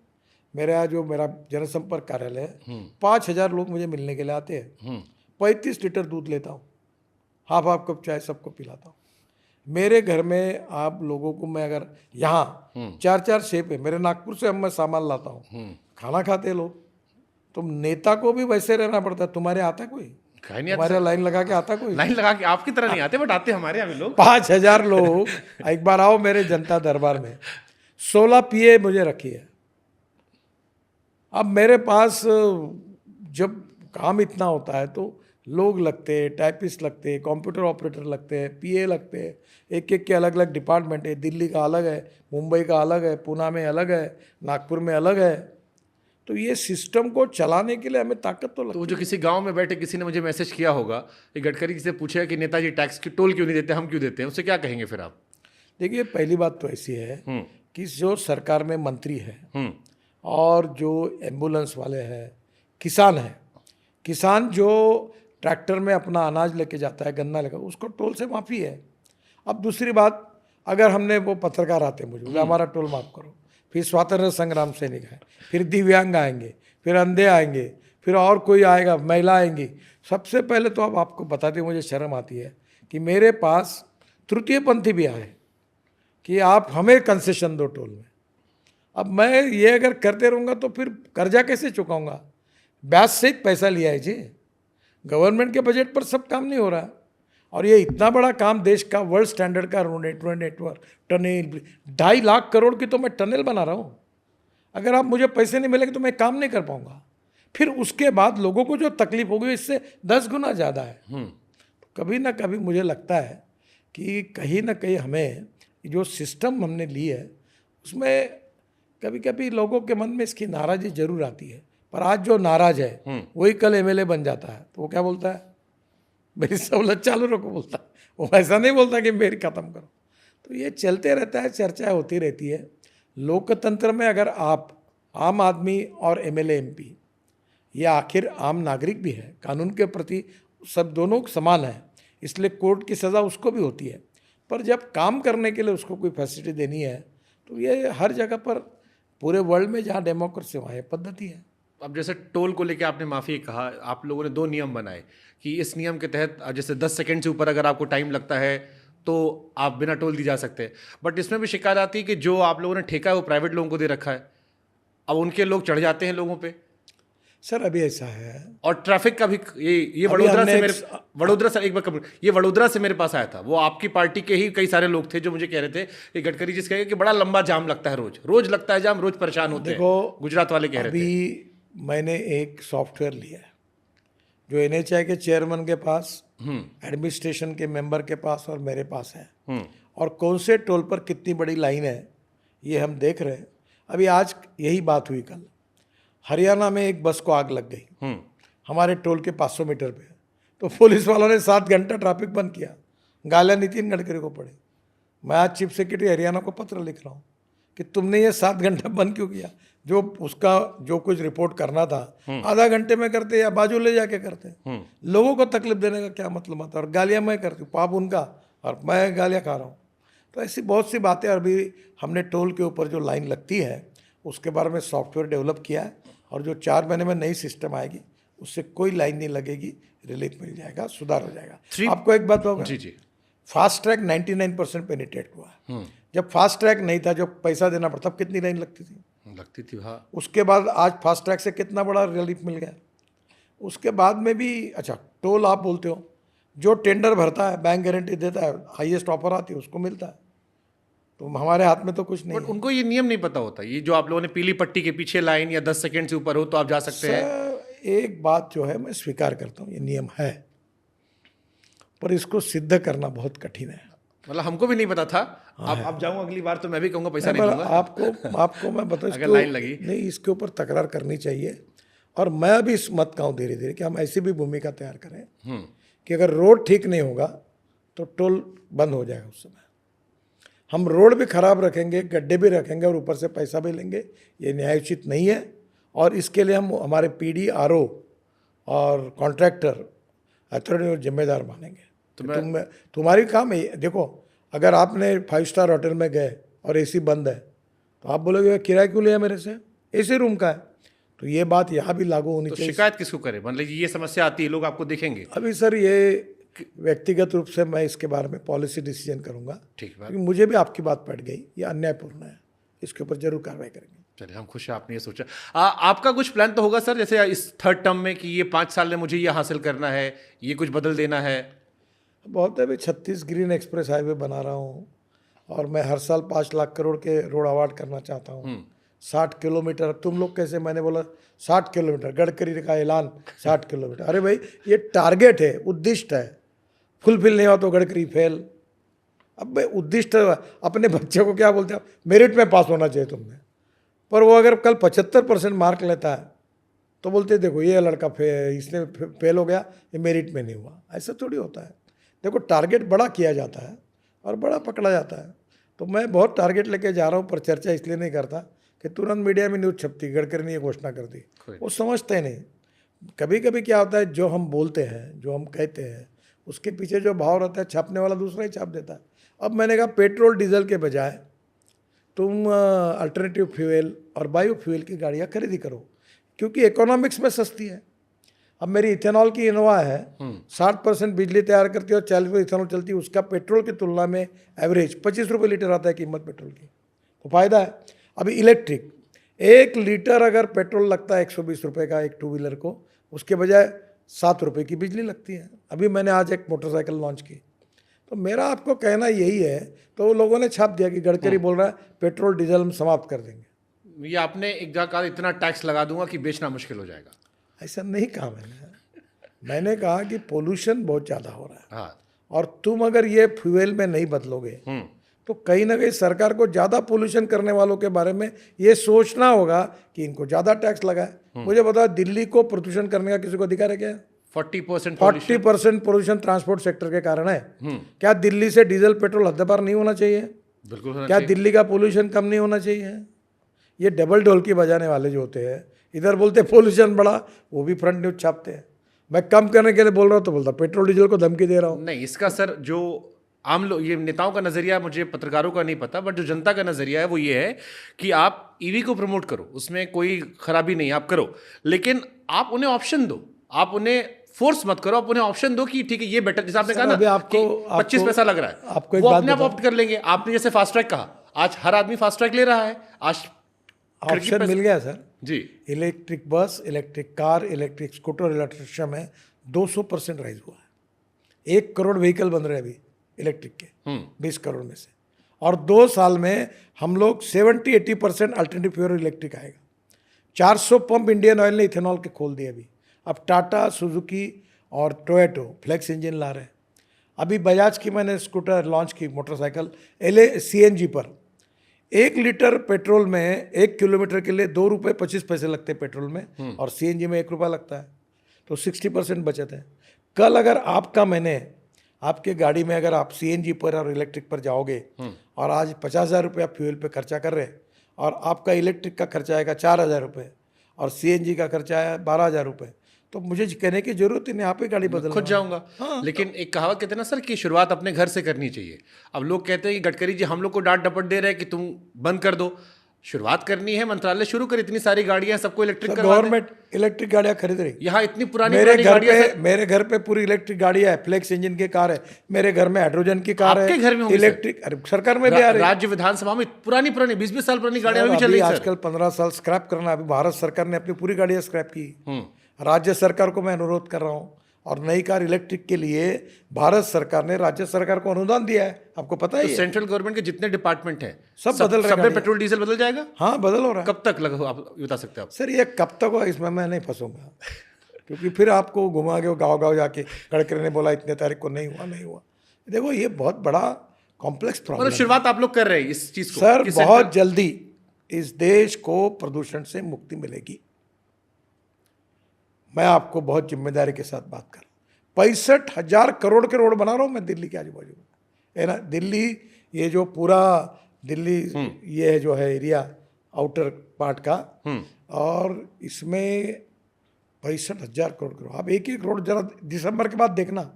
मेरे यहाँ जो मेरा जनसंपर्क कार्यालय है, 5000 लोग मुझे मिलने के लिए आते हैं। 35 लीटर दूध लेता हूँ, हाफ कप चाय सबको पिलाता हूँ। मेरे घर में आप लोगों को मैं अगर यहाँ 4-4 शेप है, मेरे नागपुर से मैं सामान लाता हूँ, खाना खाते हैं लोग। तुम नेता को भी वैसे रहना पड़ता है। तुम्हारे आता कोई? तुम्हारे लाइन लगा के आता कोई? लाइन लगा के आपकी तरह नहीं आते, बट आते हमारे यहाँ भी लोग। 5000 लोग। एक बार आओ मेरे जनता दरबार में, 16 पीए मुझे रखी है। अब मेरे पास जब काम इतना होता है तो लोग लगते हैं, टाइपिस्ट लगते हैं, कंप्यूटर ऑपरेटर लगते हैं, पीए लगते हैं, एक के अलग अलग डिपार्टमेंट है। दिल्ली का अलग है, मुंबई का अलग है, पुणे में अलग है, नागपुर में अलग है। तो ये सिस्टम को चलाने के लिए हमें ताकत तो लगती है। तो जो किसी गांव में बैठे किसी ने मुझे मैसेज किया होगा कि गडकरी से पूछेगा कि नेताजी टैक्स की टोल क्यों नहीं देते, हम क्यों देते हैं, उससे क्या कहेंगे फिर आप? देखिए, पहली बात तो ऐसी है कि जो सरकार में मंत्री है और जो एम्बुलेंस वाले हैं, किसान हैं, किसान जो ट्रैक्टर में अपना अनाज लेके जाता है, गन्ना लेकर, उसको टोल से माफ़ी है। अब दूसरी बात, अगर हमने, वो पत्रकार आते मुझे, हमारा टोल माफ़ करो, फिर स्वतंत्रता संग्राम सैनिक है, फिर दिव्यांग आएंगे, फिर अंधे आएंगे, फिर और कोई आएगा, महिला आएंगी। सबसे पहले तो अब आपको बताते मुझे शर्म आती है कि मेरे पास तृतीय पंथी भी आए कि आप हमें कंसेशन दो टोल में। अब मैं ये अगर करते रहूँगा तो फिर कर्जा कैसे चुकाऊंगा? ब्याज सहित पैसा लिया है जी। गवर्नमेंट के बजट पर सब काम नहीं हो रहा। और ये इतना बड़ा काम देश का वर्ल्ड स्टैंडर्ड का नेटवर्क टनल 2.5 लाख करोड़ की तो मैं टनल बना रहा हूँ। अगर आप मुझे पैसे नहीं मिलेंगे तो मैं काम नहीं कर पाऊंगा। फिर उसके बाद लोगों को जो तकलीफ होगी इससे 10 गुना ज़्यादा है। तो कभी ना कभी मुझे लगता है कि कहीं ना कहीं हमें जो सिस्टम हमने ली है उसमें कभी कभी लोगों के मन में इसकी नाराज़गी जरूर आती है। पर आज जो नाराज है वही कल एमएलए बन जाता है तो वो क्या बोलता है, मेरी सहूलत चालू रखो बोलता है। वो ऐसा नहीं बोलता कि मेरी ख़त्म करो। तो ये चलते रहता है, चर्चा होती रहती है। लोकतंत्र में अगर आप आम आदमी और एमएलए एमपी ये आखिर आम नागरिक भी है, कानून के प्रति सब दोनों समान है, इसलिए कोर्ट की सज़ा उसको भी होती है। पर जब काम करने के लिए उसको कोई फैसिलिटी देनी है तो ये हर जगह पर पूरे वर्ल्ड में जहाँ डेमोक्रेसी वहाँ ये पद्धति है। अब जैसे टोल को लेके आपने माफ़ी कहा, आप लोगों ने 2 नियम बनाए कि इस नियम के तहत जैसे 10 सेकंड से ऊपर अगर आपको टाइम लगता है तो आप बिना टोल दी जा सकते हैं। बट इसमें भी शिकायत आती है कि जो आप लोगों ने ठेका है वो प्राइवेट लोगों को दे रखा है, अब उनके लोग चढ़ जाते हैं लोगों पे। सर अभी ऐसा है और ट्रैफिक का भी ये वडोदरा से मेरे वडोदरा से एक बार ये वडोदरा से मेरे पास आया था, वो आपकी पार्टी के ही कई सारे लोग थे जो मुझे कह रहे थे कि गडकरी जी कहे कि बड़ा लंबा जाम लगता है, रोज लगता है जाम, रोज परेशान होते हैं। गुजरात वाले कह रहे थे। अभी मैंने एक सॉफ्टवेयर लिया है जो एनएचआई के चेयरमैन के पास, एडमिनिस्ट्रेशन के मेंबर के पास और मेरे पास है, और कौन से टोल पर कितनी बड़ी लाइन है ये हम देख रहे हैं। अभी आज यही बात हुई, कल हरियाणा में एक बस को आग लग गई हमारे टोल के 500 मीटर पे, तो पुलिस वालों ने 7 घंटा ट्रैफिक बंद किया। गालियाँ नितिन गडकरी को पड़ी। मैं आज चीफ सेक्रेटरी हरियाणा को पत्र लिख रहा हूँ कि तुमने ये 7 घंटा बंद क्यों किया? जो उसका जो कुछ रिपोर्ट करना था आधा घंटे में करते या बाजू ले जाके करते। लोगों को तकलीफ देने का क्या मतलब आता? और गालियाँ मैं करती हूँ, पाप उनका और मैं गालियाँ खा रहा हूँ। तो ऐसी बहुत सी बातें। अभी हमने टोल के ऊपर जो लाइन लगती है उसके बारे में सॉफ्टवेयर डेवलप किया है, और जो 4 महीने में नई सिस्टम आएगी उससे कोई लाइन नहीं लगेगी, रिलीफ मिल जाएगा, सुधार हो जाएगा। आपको एक बात होगा, जी फास्ट ट्रैक 99% पेनिट्रेट हुआ है। जब फास्ट ट्रैक नहीं था, जो पैसा देना पड़ता, तब कितनी लाइन लगती थी? हाँ। उसके बाद आज फास्ट ट्रैक से कितना बड़ा रिलीफ मिल गया। उसके बाद में भी अच्छा टोल आप बोलते हो, जो टेंडर भरता है, बैंक गारंटी देता है, हाईएस्ट ऑफर आती है उसको मिलता है। तो हमारे हाथ में तो कुछ नहीं बट उनको ये नियम नहीं पता होता, ये जो आप लोगों ने पीली पट्टी के पीछे लाइन या 10 सेकंड से ऊपर हो तो आप जा सकते हैं। एक बात जो है मैं स्वीकार करता हूँ, ये नियम है, पर इसको सिद्ध करना बहुत कठिन है। मतलब हमको भी नहीं पता था। आप जाऊँ अगली बार तो मैं भी कहूँगा पैसा नहीं दूंगा। आपको मैं बताऊँ, अगर लाइन लगी नहीं, इसके ऊपर तकरार करनी चाहिए। और मैं भी इस मत का हूँ धीरे धीरे कि हम ऐसी भी भूमिका तैयार करें कि अगर रोड ठीक नहीं होगा तो टोल बंद हो जाएगा। उस समय हम रोड भी खराब रखेंगे, गड्ढे भी रखेंगे और ऊपर से पैसा भी लेंगे, ये न्यायोचित नहीं है। और इसके लिए हम हमारे पीडी, आरओ और कॉन्ट्रैक्टर अथॉरिटी जिम्मेदार मानेंगे। तो तुम्हारी काम है। देखो, अगर आपने 5 स्टार होटल में गए और एसी बंद है तो आप बोलोगे किराया क्यों लिया मेरे से, एसी रूम का है। तो ये बात यहाँ भी लागू होनी चाहिए। शिकायत किसको करे? मतलब ये समस्या आती है, लोग आपको देखेंगे। अभी सर ये व्यक्तिगत रूप से मैं इसके बारे में पॉलिसी डिसीजन करूंगा, ठीक है, क्योंकि मुझे भी आपकी बात पड़ गई, ये अन्यायपूर्ण है, इसके ऊपर जरूर कार्रवाई करेंगे। चलिए, हम खुश हैं आपने ये सोचा। आपका कुछ प्लान तो होगा सर, जैसे इस 3rd टर्म में कि ये 5 साल में मुझे ये हासिल करना है, ये कुछ बदल देना है? बहुत है। अभी 36 ग्रीन एक्सप्रेस हाईवे बना रहा हूँ और मैं हर साल 5 लाख करोड़ के रोड अवार्ड करना चाहता हूँ। 60 किलोमीटर, तुम लोग कैसे, मैंने बोला 60 किलोमीटर, गडकरी का ऐलान 60 किलोमीटर। अरे भाई, ये टारगेट है, उद्दिष्ट है, फुलफिल नहीं हुआ तो गडकरी फेल। अब भाई उद्दिष्ट, अपने बच्चे को क्या बोलते हैं, मेरिट में पास होना चाहिए तुमने, पर वो अगर कल 75% मार्क लेता है तो बोलते देखो ये लड़का इसने फेल हो गया, ये मेरिट में नहीं हुआ। ऐसा थोड़ी होता है। देखो, टारगेट बड़ा किया जाता है और बड़ा पकड़ा जाता है। तो मैं बहुत टारगेट लेके जा रहा हूँ, पर चर्चा इसलिए नहीं करता कि तुरंत मीडिया में न्यूज़ छपती, गडकरी ने ये घोषणा कर दी, वो समझते नहीं। कभी कभी क्या होता है, जो हम बोलते हैं, जो हम कहते हैं, उसके पीछे जो भाव रहता है, छापने वाला दूसरा ही छाप देता है। अब मैंने कहा पेट्रोल डीजल के बजाय तुम अल्टरनेटिव फ्यूल और बायो फ्यूल की गाड़ियाँ खरीदी करो, क्योंकि इकोनॉमिक्स में सस्ती है। अब मेरी इथेनॉल की इनोवा है, 60% बिजली तैयार करती है और 40% इथेनॉल चलती है। उसका पेट्रोल की तुलना में एवरेज 25 रुपये लीटर आता है कीमत पेट्रोल की, तो फायदा है। अभी इलेक्ट्रिक 1 लीटर अगर पेट्रोल लगता है 120 रुपये का एक टू व्हीलर को, उसके बजाय 7 रुपये की बिजली लगती है। अभी मैंने आज एक मोटरसाइकिल लॉन्च की। तो मेरा आपको कहना यही है, तो वो लोगों ने छाप दिया कि गडकरी बोल रहा है पेट्रोल डीजल हम समाप्त कर देंगे। ये आपने एक जगह कहा इतना टैक्स लगा दूंगा कि बेचना मुश्किल हो जाएगा। ऐसा नहीं कहा मैंने कहा कि पोल्यूशन बहुत ज़्यादा हो रहा है, हाँ। और तुम अगर ये फ्यूल में नहीं बदलोगे तो कहीं ना कहीं सरकार को ज़्यादा पोल्यूशन करने वालों के बारे में ये सोचना होगा कि इनको ज़्यादा टैक्स लगाए। मुझे बताओ, दिल्ली को प्रदूषण करने का किसी को अधिकार है क्या? 40% पोल्यूशन ट्रांसपोर्ट सेक्टर के कारण है। क्या दिल्ली से डीजल पेट्रोल हद पार नहीं होना चाहिए? बिल्कुल होना क्या चाहिए। दिल्ली का पोल्यूशन कम नहीं होना चाहिए? ये डबल ढोलकी बजाने वाले जो होते हैं, इधर बोलते पोल्यूशन बढ़ा, वो भी फ्रंट न्यूज छापते हैं। मैं कम करने के लिए बोल रहा हूँ तो बोलता पेट्रोल डीजल को धमकी दे रहा हूँ। नहीं, इसका सर जो आम लोग, ये नेताओं का नजरिया, मुझे पत्रकारों का नहीं पता, बट जो जनता का नजरिया है वो ये है कि आप ईवी को प्रमोट करो, उसमें कोई खराबी नहीं, आप करो, लेकिन आप उन्हें ऑप्शन दो, आप उन्हें फोर्स मत करो, आप उन्हें ऑप्शन दो कि ठीक है ये बेटर, जैसे आपने कहा ना अभी आपको 25 पैसा लग रहा है, आपको एक वो बात अपने आप बताऊं? ऑप्ट कर लेंगे। आपने जैसे फास्ट ट्रैक कहा, आज हर आदमी फास्ट ट्रैक ले रहा है, आज ऑप्शन मिल गया सर जी। Electric bus, electric car, electric scooter, electrician में 200% राइज हुआ है। 1 करोड़ व्हीकल बन रहे हैं अभी इलेक्ट्रिक के, 20 करोड़ में से, और 2 साल में हम लोग 70-80% अल्टरनेटिव फ्यूल इलेक्ट्रिक आएगा। 400 पंप इंडियन ऑयल ने इथेनॉल के खोल दिए अभी। अब टाटा, सुजुकी और टोयोटो फ्लेक्स इंजन ला रहे हैं। अभी बजाज की मैंने स्कूटर लॉन्च की, मोटरसाइकिल CNG पर। 1 लीटर पेट्रोल में 1 किलोमीटर के लिए 2 रुपये 25 पैसे लगते हैं पेट्रोल में, और CNG में 1 रुपया लगता है, तो 60% बचत है। कल अगर आपके गाड़ी में अगर आप CNG पर और इलेक्ट्रिक पर जाओगे, और आज 50,000 रुपया फ्यूल पे खर्चा कर रहे हैं, और आपका इलेक्ट्रिक का खर्चा आएगा 4,000 रुपये और CNG का खर्चा है 12,000 रुपये, तो मुझे कहने की जरूरत ही नहीं, आप ही गाड़ी बदल खुद जाऊंगा। लेकिन एक कहावत कहते हैं ना सर कि शुरुआत अपने घर से करनी चाहिए। अब लोग कहते हैं कि गडकरी जी हम लोग को डांट डपट दे रहे हैं कि तुम बंद कर दो, शुरुआत करनी है, मंत्रालय शुरू कर, इतनी सारी गाड़ियां सबको इलेक्ट्रिक करवा दें। गवर्नमेंट इलेक्ट्रिक गाड़ियां खरीद रही। यहाँ इतनी पुरानी गाड़ियां हैं। मेरे घर पे पूरी इलेक्ट्रिक गाड़ियां है, फ्लेक्स इंजन की कार है, मेरे घर में हाइड्रोजन की कार है। आपके घर में होंगी इलेक्ट्रिक सरकार में भी आ रही है। राज्य विधानसभा में पुरानी 20-20 साल पुरानी गाड़ियां भी चल रही है सर। आजकल 15 साल स्क्रैप करना। अभी भारत सरकार ने अपनी पूरी गाड़ियां स्क्रैप की। राज्य सरकार को मैं अनुरोध कर रहा हूँ, और नई कार इलेक्ट्रिक के लिए भारत सरकार ने राज्य सरकार को अनुदान दिया है, आपको पता है। सेंट्रल गवर्नमेंट के जितने डिपार्टमेंट हैं सब बदल रहे हैं। पेट्रोल डीजल बदल जाएगा। हाँ, बदल हो रहा है। कब तक लगा, आप बता सकते हैं? आप सर ये कब तक होगा इसमें मैं नहीं फंसूंगा, क्योंकि फिर आपको घुमा के गाँव जाके गडकरी ने बोला इतने तारीख को नहीं हुआ। देखो ये बहुत बड़ा कॉम्प्लेक्स प्रॉब्लम। शुरुआत आप लोग कर रहे हैं इस चीज को सर, बहुत जल्दी इस देश को प्रदूषण से मुक्ति मिलेगी। मैं आपको बहुत जिम्मेदारी के साथ बात कर रहा हूँ। 65,000 करोड़ के रोड बना रहा हूँ मैं दिल्ली के आजू बाजू में, है ना। दिल्ली, ये जो पूरा दिल्ली ये जो है एरिया आउटर पार्ट का, और इसमें 65,000 करोड़ के रोड। आप एक रोड जरा दिसंबर के बाद देखना।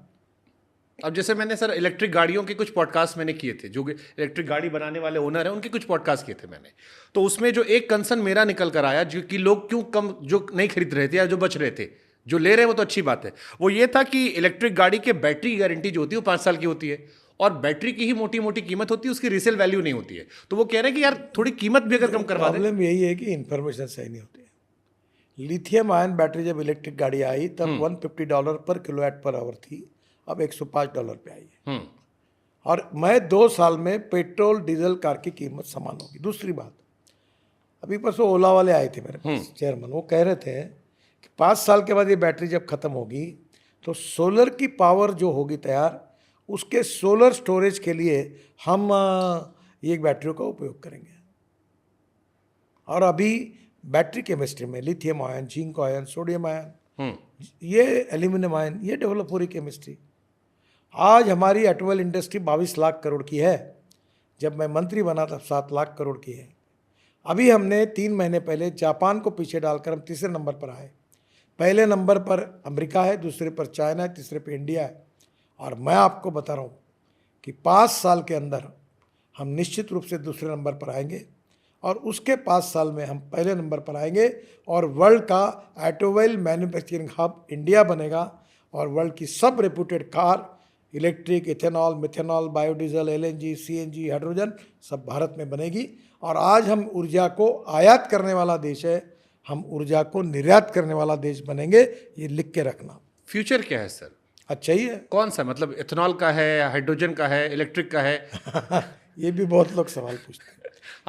अब जैसे मैंने सर इलेक्ट्रिक गाड़ियों के कुछ पॉडकास्ट मैंने किए थे, जो इलेक्ट्रिक गाड़ी बनाने वाले ओनर हैं उनके कुछ पॉडकास्ट किए थे मैंने, तो उसमें जो एक कंसर्न मेरा निकल कर आया, जो कि लोग क्यों कम जो नहीं खरीद रहे थे या जो बच रहे थे, जो ले रहे हैं वो तो अच्छी बात है, वो ये था कि इलेक्ट्रिक गाड़ी के बैटरी की गारंटी जो होती है वो 5 साल की होती है, और बैटरी की ही मोटी मोटी कीमत होती है, उसकी रीसेल वैल्यू नहीं होती है। तो वो कह रहे हैं कि यार थोड़ी कीमत भी अगर कम करवा दें। प्रॉब्लम यही है कि इन्फॉर्मेशन सही नहीं होती है। लिथियम आयन बैटरी जब इलेक्ट्रिक गाड़ी आई तब $150 पर किलोवाट पर आवर थी, अब $105 पे आई है। और मैं 2 साल में पेट्रोल डीजल कार की कीमत समान होगी। दूसरी बात, अभी परसों ओला वाले आए थे मेरे पास, चेयरमैन, वो कह रहे थे कि 5 साल के बाद ये बैटरी जब खत्म होगी तो सोलर की पावर जो होगी तैयार, उसके सोलर स्टोरेज के लिए हम ये बैटरियों का उपयोग करेंगे। और अभी बैटरी केमिस्ट्री में lithium ion, zinc ion, sodium ion, ये एल्यूमिनियम आयन, ये डेवलप हो रही केमिस्ट्री। आज हमारी ऑटोमोबाइल इंडस्ट्री 22 लाख करोड़ की है, जब मैं मंत्री बना तब 7 लाख करोड़ की है। अभी हमने 3 महीने पहले जापान को पीछे डालकर हम तीसरे नंबर पर आए। पहले नंबर पर अमेरिका है, दूसरे पर चाइना है, तीसरे पर इंडिया है। और मैं आपको बता रहा हूँ कि 5 साल के अंदर हम निश्चित रूप से दूसरे नंबर पर आएंगे, और उसके 5 साल में हम पहले नंबर पर आएंगे, और वर्ल्ड का ऑटोमोबाइल मैन्युफैक्चरिंग हब इंडिया बनेगा, और वर्ल्ड की सब reputed car, electric, ethanol, methanol, biodiesel, LNG, CNG, hydrogen सब भारत में बनेगी। और आज हम ऊर्जा को आयात करने वाला देश है, हम ऊर्जा को निर्यात करने वाला देश बनेंगे, ये लिख के रखना। फ्यूचर क्या है सर? अच्छा ही है। कौन सा, मतलब इथेनॉल का है, हाइड्रोजन का है, इलेक्ट्रिक का है? ये भी बहुत लोग सवाल पूछते हैं।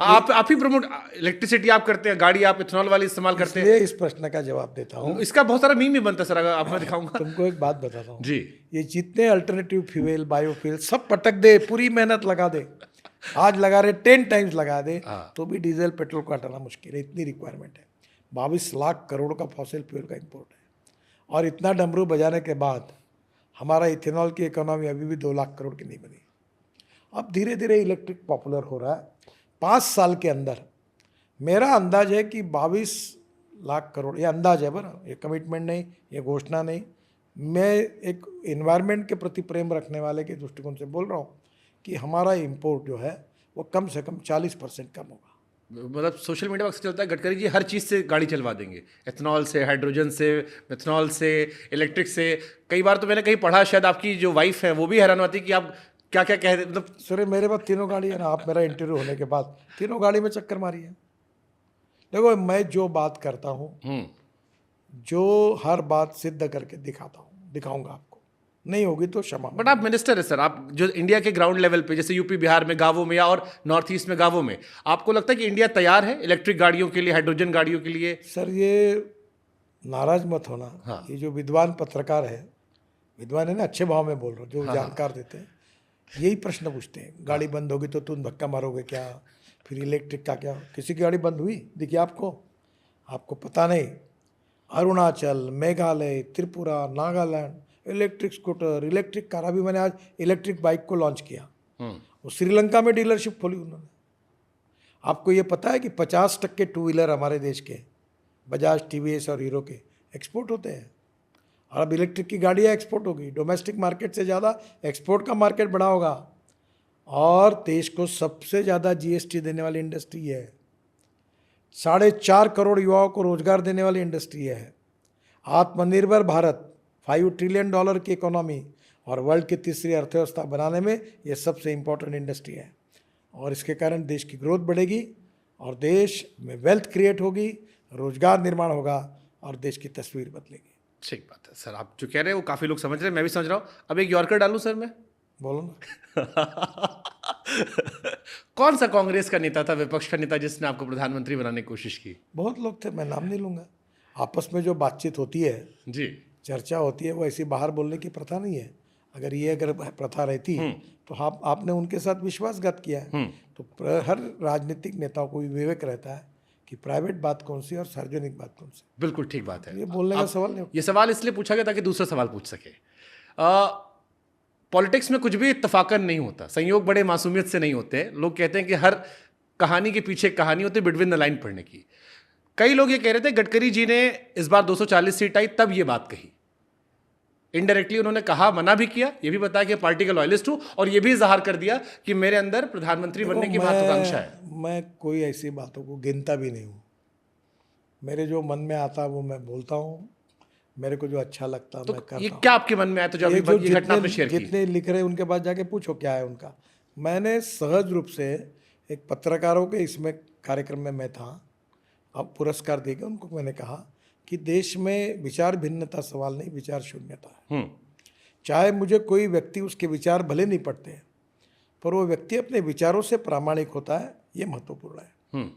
आप ही प्रमोट, इलेक्ट्रिसिटी आप करते हैं, गाड़ी आप इथेनॉल वाली इस्तेमाल करते हैं। इसलिए इस प्रश्न का जवाब देता हूँ। इसका बहुत सारा मीम भी बनता है सर, अगर आप मैं दिखाऊंगा तुमको एक बात बताता हूँ जी। ये जितने अल्टरनेटिव फ्यूल, बायोफ्यूल सब पटक दे, पूरी मेहनत लगा दे, आज लगा रहे 10 टाइम्स लगा दे, तो भी डीजल पेट्रोल को हटाना मुश्किल है। इतनी रिक्वायरमेंट है। 22 लाख करोड़ का फॉसिल फ्यूल का इंपोर्ट है, और इतना डमरू बजाने के बाद हमारा इथेनॉल की इकोनॉमी अभी भी 2 लाख करोड़ की नहीं बनी। अब धीरे धीरे इलेक्ट्रिक पॉपुलर हो रहा है। 5 साल के अंदर मेरा अंदाज है कि 22 लाख करोड़, ये अंदाज है बना, ये कमिटमेंट नहीं, ये घोषणा नहीं। मैं एक इन्वायरमेंट के प्रति प्रेम रखने वाले के दृष्टिकोण से बोल रहा हूँ कि हमारा इंपोर्ट जो है वो कम से कम 40% कम होगा। मतलब सोशल मीडिया पर अक्सर चलता है गडकरी जी हर चीज़ से गाड़ी चलवा देंगे, इथेनॉल से, हाइड्रोजन से, मिथेनॉल से, इलेक्ट्रिक से। कई बार तो मैंने कहीं पढ़ा, शायद आपकी जो वाइफ है वो भी हैरान होती कि आप क्या क्या कह रहे, मतलब सर मेरे पास तीनों गाड़ी है ना। आप मेरा इंटरव्यू होने के बाद तीनों गाड़ी में चक्कर मारी है। देखो मैं जो बात करता हूँ, जो हर बात सिद्ध करके दिखाता हूँ, दिखाऊंगा आपको, नहीं होगी तो क्षमा। बट आप मिनिस्टर है सर, आप जो इंडिया के ग्राउंड लेवल पे, जैसे यूपी बिहार में गांवों में या और नॉर्थ ईस्ट में गांवों में, आपको लगता है कि इंडिया तैयार है इलेक्ट्रिक गाड़ियों के लिए, हाइड्रोजन गाड़ियों के लिए? सर ये नाराज मत होना। हाँ। ये जो विद्वान पत्रकार है, विद्वान है ना, अच्छे भाव में बोल रहा हूँ, जो जानकार देते हैं, यही प्रश्न पूछते हैं, गाड़ी बंद होगी तो तुम धक्का मारोगे क्या, फिर इलेक्ट्रिक का क्या? किसी की गाड़ी बंद हुई देखिए आपको? आपको पता नहीं। Arunachal, Meghalaya, Tripura, Nagaland, electric scooter, electric car. अभी मैंने आज इलेक्ट्रिक बाइक को लॉन्च किया, वो श्रीलंका में डीलरशिप खोली उन्होंने। आपको ये पता है कि 50% टू व्हीलर हमारे देश के बजाज, टीवीएस और हीरो के एक्सपोर्ट होते हैं, और अब इलेक्ट्रिक की गाड़ियाँ एक्सपोर्ट होगी। डोमेस्टिक मार्केट से ज़्यादा एक्सपोर्ट का मार्केट बड़ा होगा, और देश को सबसे ज़्यादा जीएसटी देने वाली इंडस्ट्री है। 4.5 करोड़ युवाओं को रोजगार देने वाली इंडस्ट्री है। आत्मनिर्भर भारत, $5 ट्रिलियन की इकोनॉमी और वर्ल्ड की तीसरी अर्थव्यवस्था बनाने में ये सबसे इम्पोर्टेंट इंडस्ट्री है, और इसके कारण देश की ग्रोथ बढ़ेगी, और देश में वेल्थ क्रिएट होगी, रोजगार निर्माण होगा, और देश की तस्वीर बदलेगी। ठीक बात है सर, आप जो कह रहे हैं वो काफ़ी लोग समझ रहे हैं, मैं भी समझ रहा हूँ। अब एक यॉर्कर डालूं सर मैं? बोलो ना। कौन सा कांग्रेस का नेता था, विपक्ष का नेता, जिसने आपको प्रधानमंत्री बनाने की कोशिश की? बहुत लोग थे, मैं नाम नहीं लूँगा। आपस में जो बातचीत होती है, जी, चर्चा होती है, वो ऐसी बाहर बोलने की प्रथा नहीं है। अगर प्रथा रहती तो आपने उनके साथ विश्वासघात किया है। तो हर राजनीतिक नेताओं को भी विवेक रहता है कि प्राइवेट बात कौन सी और सार्वजनिक बात कौन सी। बिल्कुल ठीक बात है। ये बोलने का सवाल नहीं। ये सवाल इसलिए पूछा गया ताकि दूसरा सवाल पूछ सके। पॉलिटिक्स में कुछ भी इत्तफाकन नहीं होता, संयोग बड़े मासूमियत से नहीं होते। लोग कहते हैं कि हर कहानी के पीछे कहानी होती है, बिटवीन द लाइन पढ़ने की। कई लोग ये कह रहे थे गडकरी जी ने इस बार 240 सीट आई तब ये बात कही। इनडायरेक्टली उन्होंने कहा, मना भी किया, ये भी बताया कि पार्टी का लॉयलिस्ट हूं, और ये भी इजहार कर दिया कि मेरे अंदर प्रधानमंत्री बनने की महत्वाकांक्षा है। मैं कोई ऐसी बातों को गिनता भी नहीं हूँ। मेरे जो मन में आता है वो मैं बोलता हूँ, मेरे को जो अच्छा लगता है मैं करता हूँ। ये क्या आपके मन में आया तो जब ये घटना आपने शेयर की? जितने लिख रहे उनके पास जाके पूछो क्या है उनका। मैंने सहज रूप से एक पत्रकारों के इसमें कार्यक्रम में मैं था, अब पुरस्कार देगा उनको, मैंने कहा कि देश में विचार भिन्नता सवाल नहीं, विचार शून्यता है। चाहे मुझे कोई व्यक्ति, उसके विचार भले नहीं पड़ते हैं, पर वो व्यक्ति अपने विचारों से प्रामाणिक होता है, ये महत्वपूर्ण है।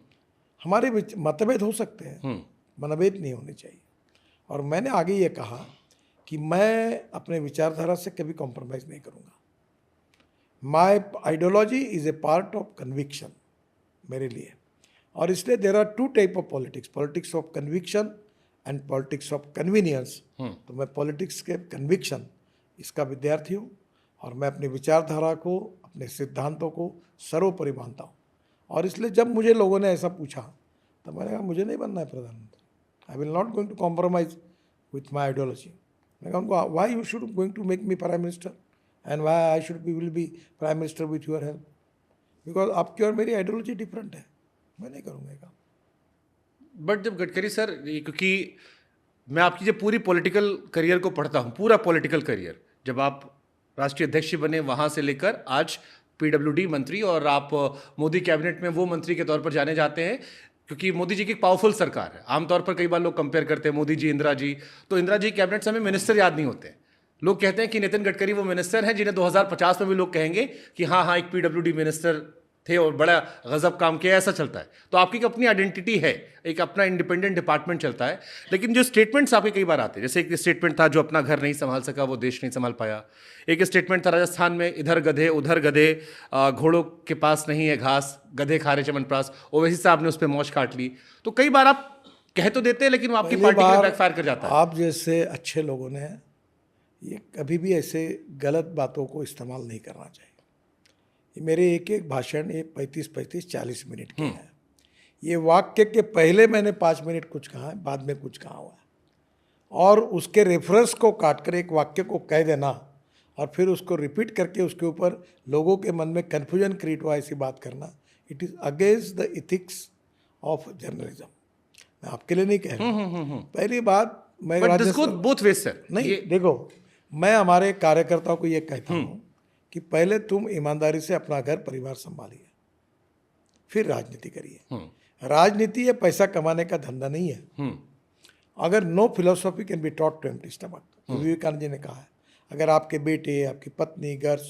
हमारे मतभेद हो सकते हैं, मनभेद नहीं होने चाहिए। और मैंने आगे ये कहा कि मैं अपने विचारधारा से कभी कॉम्प्रोमाइज़ नहीं करूँगा। My ideology is a part of conviction मेरे लिए, और इसलिए there are 2 type of politics, politics of conviction and politics of convenience. तो मैं पॉलिटिक्स के कन्विक्शन इसका विद्यार्थी हूँ, और मैं अपनी विचारधारा को, अपने सिद्धांतों को सर्वोपरि मानता हूँ। और इसलिए जब मुझे लोगों ने ऐसा पूछा तो मैंने कहा मुझे नहीं बनना है प्रधानमंत्री। I will not going to compromise with my ideology. मैं कहूँगा why you should going to make me prime minister and why I should will be prime minister with your help, because आपकी और मेरी आइडियोलॉजी डिफरेंट है, मैं नहीं करूँगा काम। बट जब गडकरी सर, क्योंकि मैं आपकी जब पूरी पॉलिटिकल करियर को पढ़ता हूँ, पूरा पॉलिटिकल करियर, जब आप राष्ट्रीय अध्यक्ष बने वहाँ से लेकर आज पीडब्ल्यूडी मंत्री, और आप मोदी कैबिनेट में वो मंत्री के तौर पर जाने जाते हैं क्योंकि मोदी जी की एक पावरफुल सरकार है। आमतौर पर कई बार लोग कंपेयर करते हैं मोदी जी इंदिरा जी, तो इंदिरा जी कैबिनेट से हमें मिनिस्टर याद नहीं होते। लोग कहते हैं कि नितिन गडकरी वो मिनिस्टर हैं जिन्हें 2050 में भी लोग कहेंगे कि हाँ हाँ एक पीडब्ल्यूडी मिनिस्टर थे और बड़ा गजब काम किया, ऐसा चलता है। तो आपकी एक अपनी आइडेंटिटी है, एक अपना इंडिपेंडेंट डिपार्टमेंट चलता है। लेकिन जो स्टेटमेंट्स आपके कई बार आते हैं, जैसे एक स्टेटमेंट था जो अपना घर नहीं संभाल सका वो देश नहीं संभाल पाया। एक स्टेटमेंट था राजस्थान में इधर गधे उधर गधे, घोड़ों के पास नहीं है घास, गधे खा रहे चमनप्रास, ओवैसी साहब ने उस पर मौज काट ली। तो कई बार आप कह तो देते हैं लेकिन वो आपकी पार्टी के लिए बैकफायर कर जाता है। आप जैसे अच्छे लोगों ने ये कभी भी ऐसे गलत बातों को इस्तेमाल नहीं करना चाहिए। ये मेरे एक एक भाषण ये 35-40 मिनट के हैं। ये वाक्य के पहले मैंने 5 मिनट कुछ कहा है, बाद में कुछ कहा हुआ है, और उसके रेफरेंस को काट कर एक वाक्य को कह देना और फिर उसको रिपीट करके उसके ऊपर लोगों के मन में कन्फ्यूजन क्रिएट हुआ ऐसी बात करना, it is against the ethics of journalism. मैं आपके लिए नहीं कह रहा हूँ। पहली बात मैं बोथ वेज सर नहीं, देखो मैं हमारे कार्यकर्ताओं को ये कहता हूँ कि पहले तुम ईमानदारी से अपना घर परिवार संभालिए, फिर राजनीति करिए। राजनीति ये पैसा कमाने का धंधा नहीं है। अगर no philosophy can be taught to empty stomach, Vivekananda ji ने कहा है, अगर आपके बेटे आपकी पत्नी घर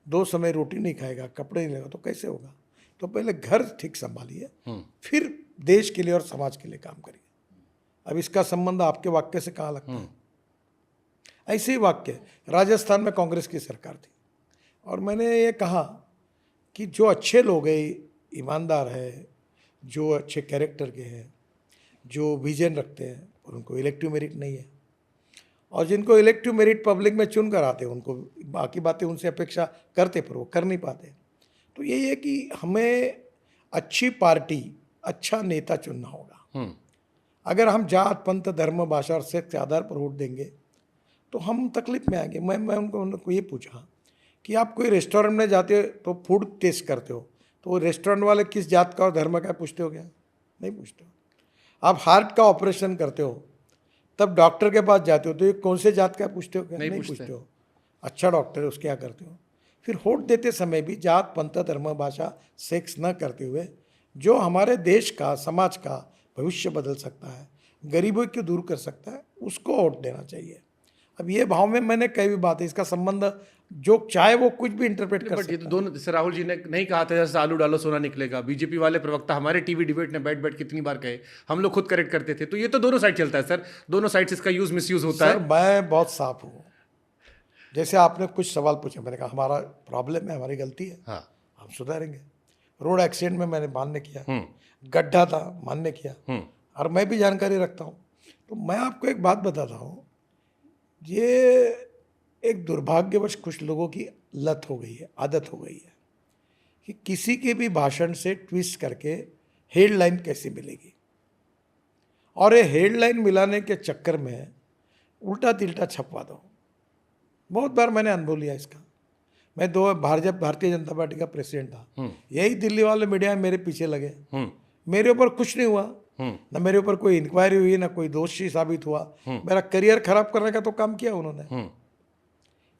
2 समय रोटी नहीं खाएगा, कपड़े नहीं लेगा तो कैसे होगा। तो पहले घर ठीक संभालिए, फिर देश के लिए और समाज के लिए काम करिए। अब इसका संबंध आपके वाक्य से कहाँ लगता है? ऐसे ही वाक्य राजस्थान में कांग्रेस की सरकार थी और मैंने ये कहा कि जो अच्छे लोग हैं, ईमानदार है, जो अच्छे कैरेक्टर के हैं, जो विजन रखते हैं, और उनको इलेक्टिव मेरिट नहीं है, और जिनको इलेक्टिव मेरिट पब्लिक में चुन कर आते हैं उनको बाकी बातें उनसे अपेक्षा करते पर वो कर नहीं पाते। तो यही है कि हमें अच्छी पार्टी, अच्छा नेता चुनना होगा। अगर हम जात पंथ धर्म भाषा और सेक्स के आधार पर वोट देंगे तो हम तकलीफ में आएंगे। मैं उनको ये पूछा कि आप कोई रेस्टोरेंट में जाते हो तो फूड टेस्ट करते हो तो वो रेस्टोरेंट वाले किस जात का और धर्म का पूछते हो क्या? नहीं पूछते हो। आप हार्ट का ऑपरेशन करते हो तब डॉक्टर के पास जाते हो तो ये कौन से जात का पूछते हो क्या? नहीं पूछते हो। अच्छा डॉक्टर है उसके क्या करते हो? फिर वोट देते समय भी जात पंथ धर्म भाषा सेक्स न करते हुए जो हमारे देश का समाज का भविष्य बदल सकता है, गरीबों को दूर कर सकता है, उसको वोट देना चाहिए। अब ये भाव में मैंने कई भी बात है, इसका संबंध जो चाहे वो कुछ भी इंटरप्रेट कर सकता है। तो दोनों, जैसे राहुल जी ने नहीं कहा था जैसे आलू डालो सोना निकलेगा, बीजेपी वाले प्रवक्ता हमारे टीवी डिबेट में बैठ बैठ कितनी बार कहे, हम लोग खुद करेक्ट करते थे। तो ये तो दोनों साइड चलता है सर, दोनों साइड से इसका यूज मिसयूज होता है। मैं बहुत साफ हूँ। जैसे आपने कुछ सवाल पूछे, मैंने कहा हमारा प्रॉब्लम है, हमारी गलती है, हाँ हम सुधारेंगे। रोड एक्सीडेंट में मैंने मान्य किया, गड्ढा था मान्य किया, और मैं भी जानकारी रखता हूँ। तो मैं आपको एक बात बताता हूँ, ये एक दुर्भाग्यवश कुछ लोगों की लत हो गई है, आदत हो गई है कि किसी के भी भाषण से ट्विस्ट करके हेडलाइन कैसी मिलेगी, और ये हेडलाइन मिलाने के चक्कर में उल्टा तिल्टा छपवा दो। बहुत बार मैंने अनुभव लिया इसका। मैं भारतीय जनता पार्टी का प्रेसिडेंट था, यही दिल्ली वाले मीडिया में मेरे पीछे लगे, मेरे ऊपर कुछ नहीं हुआ, ना मेरे ऊपर कोई इंक्वायरी हुई, ना कोई दोषी साबित हुआ। मेरा करियर खराब करने का तो काम किया उन्होंने।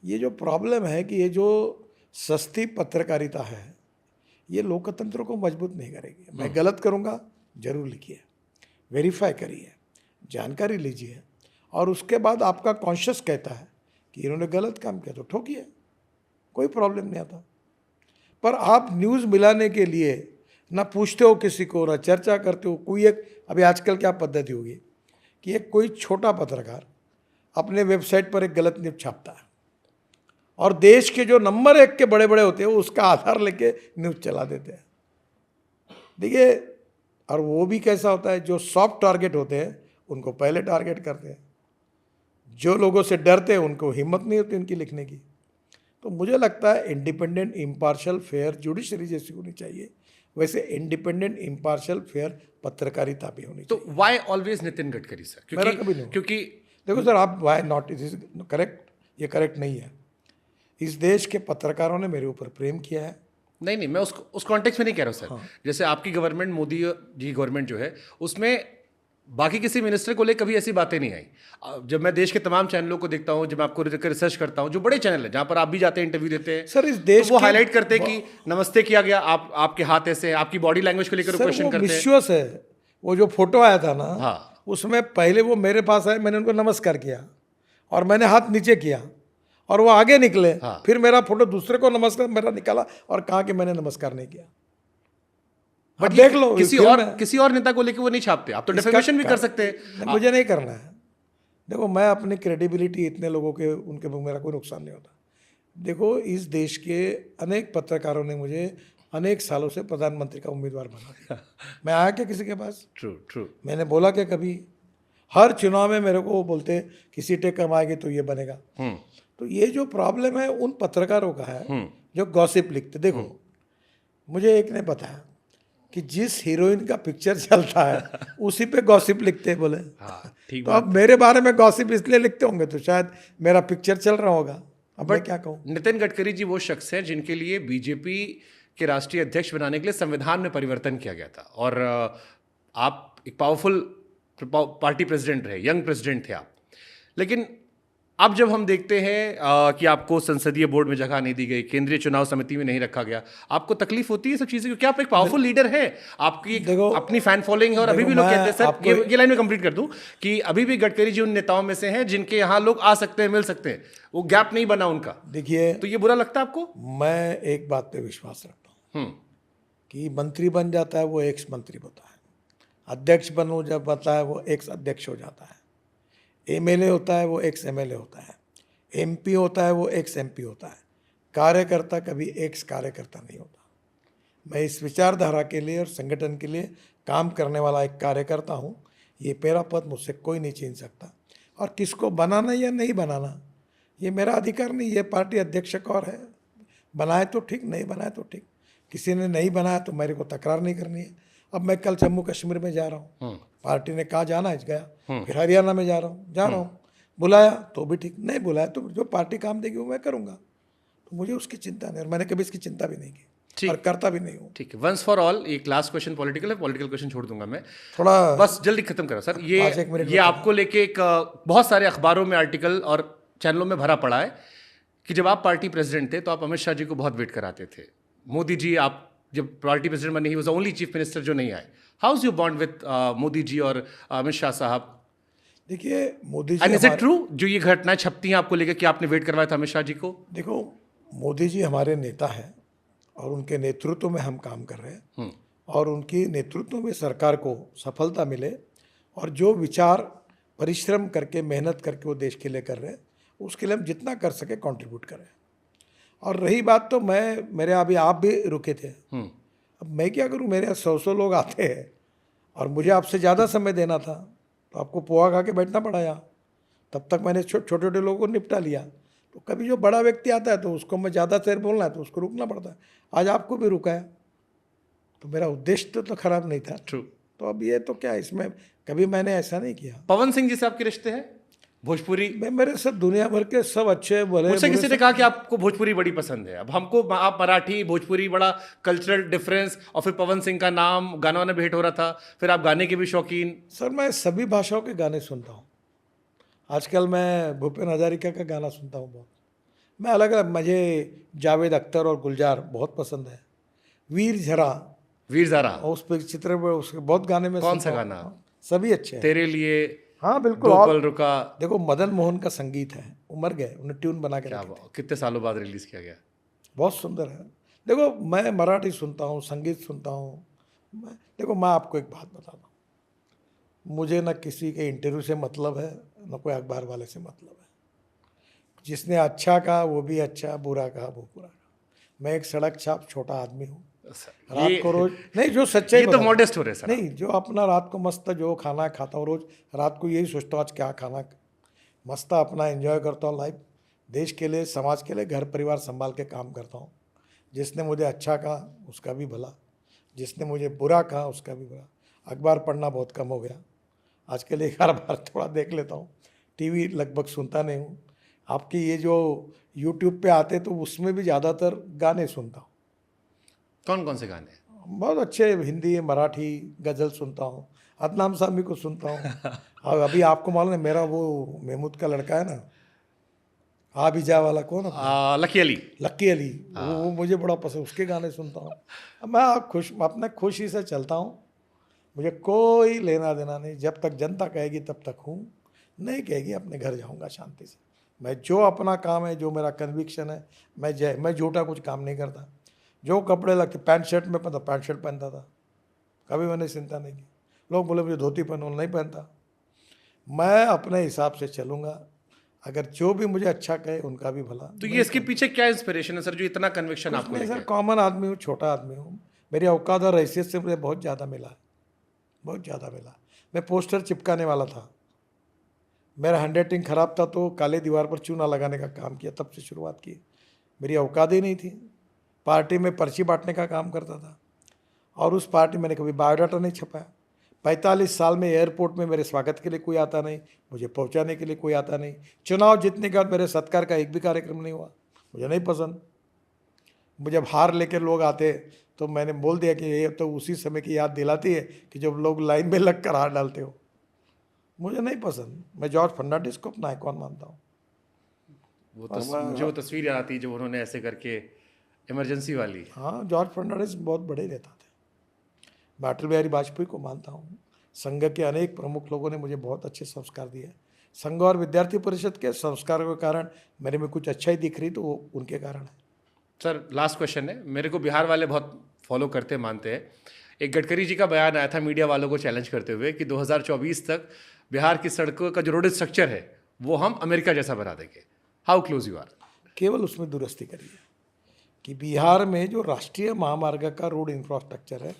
ये जो प्रॉब्लम है कि ये जो सस्ती पत्रकारिता है ये लोकतंत्र को मजबूत नहीं करेगी। मैं गलत करूँगा जरूर लिखिए, वेरीफाई करिए, जानकारी लीजिए, और उसके बाद आपका कॉन्शियस कहता है कि इन्होंने गलत काम किया तो ठोकिए, कोई प्रॉब्लम नहीं आता। पर आप न्यूज़ मिलाने के लिए ना पूछते हो किसी को, ना चर्चा करते हो। कोई एक अभी आजकल क्या पद्धति होगी कि एक कोई छोटा पत्रकार अपने वेबसाइट पर एक गलत न्यूज़ छापता है और देश के जो नंबर 1 के बड़े बड़े होते हैं उसका आधार लेके न्यूज़ चला देते हैं। देखिए, और वो भी कैसा होता है, जो सॉफ्ट टारगेट होते हैं उनको पहले टारगेट करते हैं, जो लोगों से डरते हैं उनको हिम्मत नहीं होती उनकी लिखने की। तो मुझे लगता है इंडिपेंडेंट, इम्पार्शियल, फेयर जुडिशरी जैसी होनी चाहिए, वैसे इंडिपेंडेंट, इम्पार्शियल, फेयर पत्रकारिता भी होनी चाहिए। तो why always Nitin Gadkari sir? मेरा कभी नहीं, क्योंकि देखो सर, आप why not, it is correct, ये करेक्ट नहीं है। इस देश के पत्रकारों ने मेरे ऊपर प्रेम किया है। नहीं, मैं उस कॉन्टेक्स्ट में नहीं कह रहा हूँ सर। जैसे आपकी गवर्नमेंट, मोदी जी गवर्नमेंट जो है उसमें बाकी किसी मिनिस्टर को लेकर कभी ऐसी बातें नहीं आई। जब मैं देश के तमाम चैनलों को देखता हूं, जब मैं आपको रिसर्च करता हूं, जो बड़े चैनल है जहां पर आप भी जाते हैं, इंटरव्यू देते हैं, सर, इस देश तो वो के हाईलाइट करते हैं कि नमस्ते किया गया, आप आपके हाथ ऐसे हैं, आपकी बॉडी लैंग्वेज को लेकर सर, क्वेश्चन वो करते हैं। मिसयूज है। वो जो फोटो आया था ना, हाँ। उसमें पहले वो मेरे पास आए, मैंने उनको नमस्कार किया और मैंने हाथ नीचे किया और वो आगे निकले। हाँ। फिर मेरा फोटो दूसरे को नमस्कार मेरा निकाला और कहा कि मैंने नमस्कार नहीं किया। बट देख लो, किसी और नेता को लेकर वो नहीं छापते। आप तो डिफेमेशन भी कर सकते हैं। मुझे नहीं करना है। देखो, मैं अपनी क्रेडिबिलिटी इतने लोगों के उनके मेरा कोई नुकसान नहीं होता। देखो, इस देश के अनेक पत्रकारों ने मुझे अनेक सालों से प्रधानमंत्री का उम्मीदवार बना दिया। मैं आया क्या किसी के पास? ट्रू। मैंने बोला क्या कभी? हर चुनाव में मेरे को वो बोलते कि सीटें कम आएगी तो ये बनेगा। तो ये जो प्रॉब्लम है उन पत्रकारों का है जो गॉसिप लिखते। देखो, मुझे एक ने बताया कि जिस हीरोइन का पिक्चर चलता है उसी पे गॉसिप लिखते हैं बोले। ठीक तो अब मेरे बारे में गॉसिप इसलिए लिखते होंगे तो शायद मेरा पिक्चर चल रहा होगा। अब मैं क्या कहूँ? नितिन गडकरी जी वो शख्स हैं जिनके लिए बीजेपी के राष्ट्रीय अध्यक्ष बनाने के लिए संविधान में परिवर्तन किया गया था, और आप एक पावरफुल पार्टी प्रेसिडेंट रहे, यंग प्रेसिडेंट थे आप। लेकिन अब जब हम देखते हैं कि आपको संसदीय बोर्ड में जगह नहीं दी गई, केंद्रीय चुनाव समिति में नहीं रखा गया, आपको तकलीफ होती है सब चीजें? क्योंकि आप एक पावरफुल लीडर है, आपकी अपनी फैन फॉलोइंग है, और अभी भी लोग कहते हैं, सर ये लाइन में कंप्लीट कर दूं, कि अभी भी गडकरी जी उन नेताओं में से हैं जिनके यहाँ लोग आ सकते हैं, मिल सकते हैं, वो गैप नहीं बना उनका। देखिए, तो ये बुरा लगता है आपको? मैं एक बात पे विश्वास रखता हूँ कि मंत्री बन जाता है वो एक्स मंत्री होता है, अध्यक्ष बनो जब बनता है वो एक्स अध्यक्ष हो जाता है, एमएलए होता है वो एक्स एमएलए होता है, एमपी होता है वो एक्स एमपी होता है। कार्यकर्ता कभी एक्स कार्यकर्ता नहीं होता। मैं इस विचारधारा के लिए और संगठन के लिए काम करने वाला एक कार्यकर्ता हूँ। ये मेरा पद मुझसे कोई नहीं छीन सकता, और किसको बनाना या नहीं बनाना ये मेरा अधिकार नहीं। ये पार्टी अध्यक्ष का और है, बनाए तो ठीक, नहीं बनाए तो ठीक। किसी ने नहीं बनाया तो मेरे को तकरार नहीं करनी है। अब मैं कल जम्मू कश्मीर में जा रहा हूँ, पार्टी ने कहा जाना है, गया। फिर हरियाणा में जा रहा हूँ, बुलाया तो भी ठीक, नहीं बुलाया तो जो पार्टी काम देगी वो मैं करूँगा। तो मुझे उसकी चिंता नहीं, और मैंने कभी इसकी चिंता भी नहीं की और करता भी नहीं हूँ। ठीक है, वंस फॉर ऑल, एक लास्ट क्वेश्चन पॉलिटिकल है, पॉलिटिकल क्वेश्चन छोड़ दूंगा मैं, थोड़ा बस जल्दी खत्म करो सर। ये आपको लेके एक बहुत सारे अखबारों में आर्टिकल और चैनलों में भरा पड़ा है कि जब आप पार्टी प्रेसिडेंट थे तो आप अमित शाह जी को बहुत वेट कराते थे। मोदी जी, आप जब पार्टी प्रेसिडेंट बने, he was the only chief minister जो नहीं आए। How is your bond with Modi ji और अमित शाह साहब? देखिए, Modi ji, and is it true जो ये घटनाएं छपती हैं आपको लेकर कि आपने वेट करवाया था अमित शाह जी को? देखो, मोदी जी हमारे नेता हैं और उनके नेतृत्व में हम काम कर रहे हैं, और उनकी नेतृत्व में सरकार को सफलता मिले, और जो विचार परिश्रम करके मेहनत करके वो देश के लिए कर रहे हैं उसके लिए हम जितना कर सके कंट्रीब्यूट करें। और रही बात, तो मेरे अभी आप भी रुके थे, अब मैं क्या करूं? मेरे यहाँ 100 लोग आते हैं और मुझे आपसे ज़्यादा समय देना था, तो आपको पोहा खा के बैठना पड़ा यहाँ। तब तक मैंने छोटे छोटे लोगों को निपटा लिया। तो कभी जो बड़ा व्यक्ति आता है तो उसको मैं ज़्यादा देर बोलना है तो उसको रुकना पड़ता है। आज आपको भी रुका है, तो मेरा उद्देश्य तो खराब नहीं था। ट्रू। तो अब ये तो क्या, इसमें कभी मैंने ऐसा नहीं किया। पवन सिंह जी से आपके रिश्ते हैं? भोजपुरी मेरे सब दुनिया भर के सब अच्छे बोले। मुझसे किसी ने कहा कि आपको भोजपुरी बड़ी पसंद है। अब हमको आप मराठी भोजपुरी बड़ा कल्चरल डिफरेंस, और फिर पवन सिंह का नाम गानों में भेंट हो रहा था, फिर आप गाने के भी शौकीन। सर, मैं सभी भाषाओं के गाने सुनता हूँ। आजकल मैं भूपेन हजारिका का गाना सुनता हूँ बहुत। मैं अलग अलग, मुझे जावेद अख्तर और गुलजार बहुत पसंद है। वीर ज़रा और उस पर चित्र में उसके बहुत गाने में। कौन सा गाना? सभी अच्छे हैं। तेरे लिए, हाँ बिल्कुल। दो और पल रुका। देखो, मदन मोहन का संगीत है, उमर गए, उन्हें ट्यून बना के रखे थे। कितने सालों बाद रिलीज किया गया? बहुत सुंदर है। देखो, मैं मराठी सुनता हूँ, संगीत सुनता हूँ। देखो, मैं आपको एक बात बताता हूँ, मुझे न किसी के इंटरव्यू से मतलब है, न कोई अखबार वाले से मतलब है। जिसने अच्छा कहा वो भी अच्छा, बुरा कहा वो बुरा कहा। मैं एक सड़क छाप छोटा आदमी हूँ। रात को रोज नहीं, जो सच्चाई, ये तो मॉडेस्ट हो रहे सर। नहीं, जो अपना रात को मस्त जो खाना खाता हूँ, रोज रात को यही सोचता हूँ आज क्या खाना, मस्त अपना एंजॉय करता हूँ लाइफ। देश के लिए, समाज के लिए, घर परिवार संभाल के काम करता हूँ। जिसने मुझे अच्छा कहा उसका भी भला, जिसने मुझे बुरा कहा उसका भी बुरा। अखबार पढ़ना बहुत कम हो गया आजकल, एक बार थोड़ा देख लेता हूँ। टीवी लगभग सुनता नहीं हूँ। आपकी ये जो यूट्यूब पे आते तो उसमें भी ज़्यादातर गाने सुनता हूँ। कौन कौन से गाने? बहुत अच्छे, हिंदी मराठी गज़ल सुनता हूँ। अदनाम सामी को सुनता हूँ। और अभी आपको मालूम है मेरा वो महमूद का लड़का है ना, आबिजा वाला, कौन अपना, लकी अली। लक्की अली, वो मुझे बड़ा पसंद, उसके गाने सुनता हूँ। अब मैं अपने खुशी से चलता हूँ, मुझे कोई लेना देना नहीं। जब तक जनता कहेगी तब तक हूँ, नहीं कहेगी अपने घर जाऊँगा शांति से। मैं जो अपना काम है, जो मेरा कन्विक्शन है, मैं झूठा कुछ काम नहीं करता। जो कपड़े लगते, पैंट शर्ट में पहनता, पैंट शर्ट पहनता था, कभी मैंने चिंता नहीं की। लोग बोले मुझे धोती पहनो, नहीं पहनता। मैं अपने हिसाब से चलूँगा, अगर जो भी मुझे अच्छा कहे उनका भी भला। तो ये इसके पीछे क्या इंस्पिरेशन है सर, जो इतना कन्विक्शन आपको नहीं लेके सर, है? कॉमन आदमी हूँ, छोटा आदमी हूँ। मेरी औकात और हैसियत से मुझे बहुत ज़्यादा मिला है, बहुत ज़्यादा मिला। मैं पोस्टर चिपकाने वाला था, मेरा हैंडराइटिंग ख़राब था तो काले दीवार पर चूना लगाने का काम किया, तब से शुरुआत की। मेरी औकात ही नहीं थी। पार्टी में पर्ची बांटने का काम करता था, और उस पार्टी मैंने कभी बायोडाटा नहीं छपाया। 45 साल में एयरपोर्ट में मेरे स्वागत के लिए कोई आता नहीं, मुझे पहुंचाने के लिए कोई आता नहीं। चुनाव जीतने के बाद मेरे सत्कार का एक भी कार्यक्रम नहीं हुआ, मुझे नहीं पसंद। मुझे जब हार लेकर लोग आते तो मैंने बोल दिया कि ये तो उसी समय की याद दिलाती है कि जब लोग लाइन में लग कर हार डालते हो। मुझे नहीं पसंद। मैं जॉर्ज फर्नांडिस को अपना आइकॉन मानता हूँ। मुझे वो तस्वीर याद आती है जब उन्होंने ऐसे करके इमरजेंसी वाली। हाँ, जॉर्ज फर्नांडिस बहुत बड़े नेता थे। मैं अटल बिहारी वाजपेयी को मानता हूँ। संघ के अनेक प्रमुख लोगों ने मुझे बहुत अच्छे संस्कार दिए। संघ और विद्यार्थी परिषद के संस्कारों के कारण मेरे में कुछ अच्छा ही दिख रही, तो वो उनके कारण है। सर लास्ट क्वेश्चन है, मेरे को बिहार वाले बहुत फॉलो करते मानते हैं। एक गडकरी जी का बयान आया था मीडिया वालों को चैलेंज करते हुए कि 2024 तक बिहार की सड़कों का जो रोड स्ट्रक्चर है वो हम अमेरिका जैसा बना देंगे। How close you are? केवल उसमें दुरुस्ती करिए कि बिहार में जो राष्ट्रीय महामार्ग का रोड इंफ्रास्ट्रक्चर है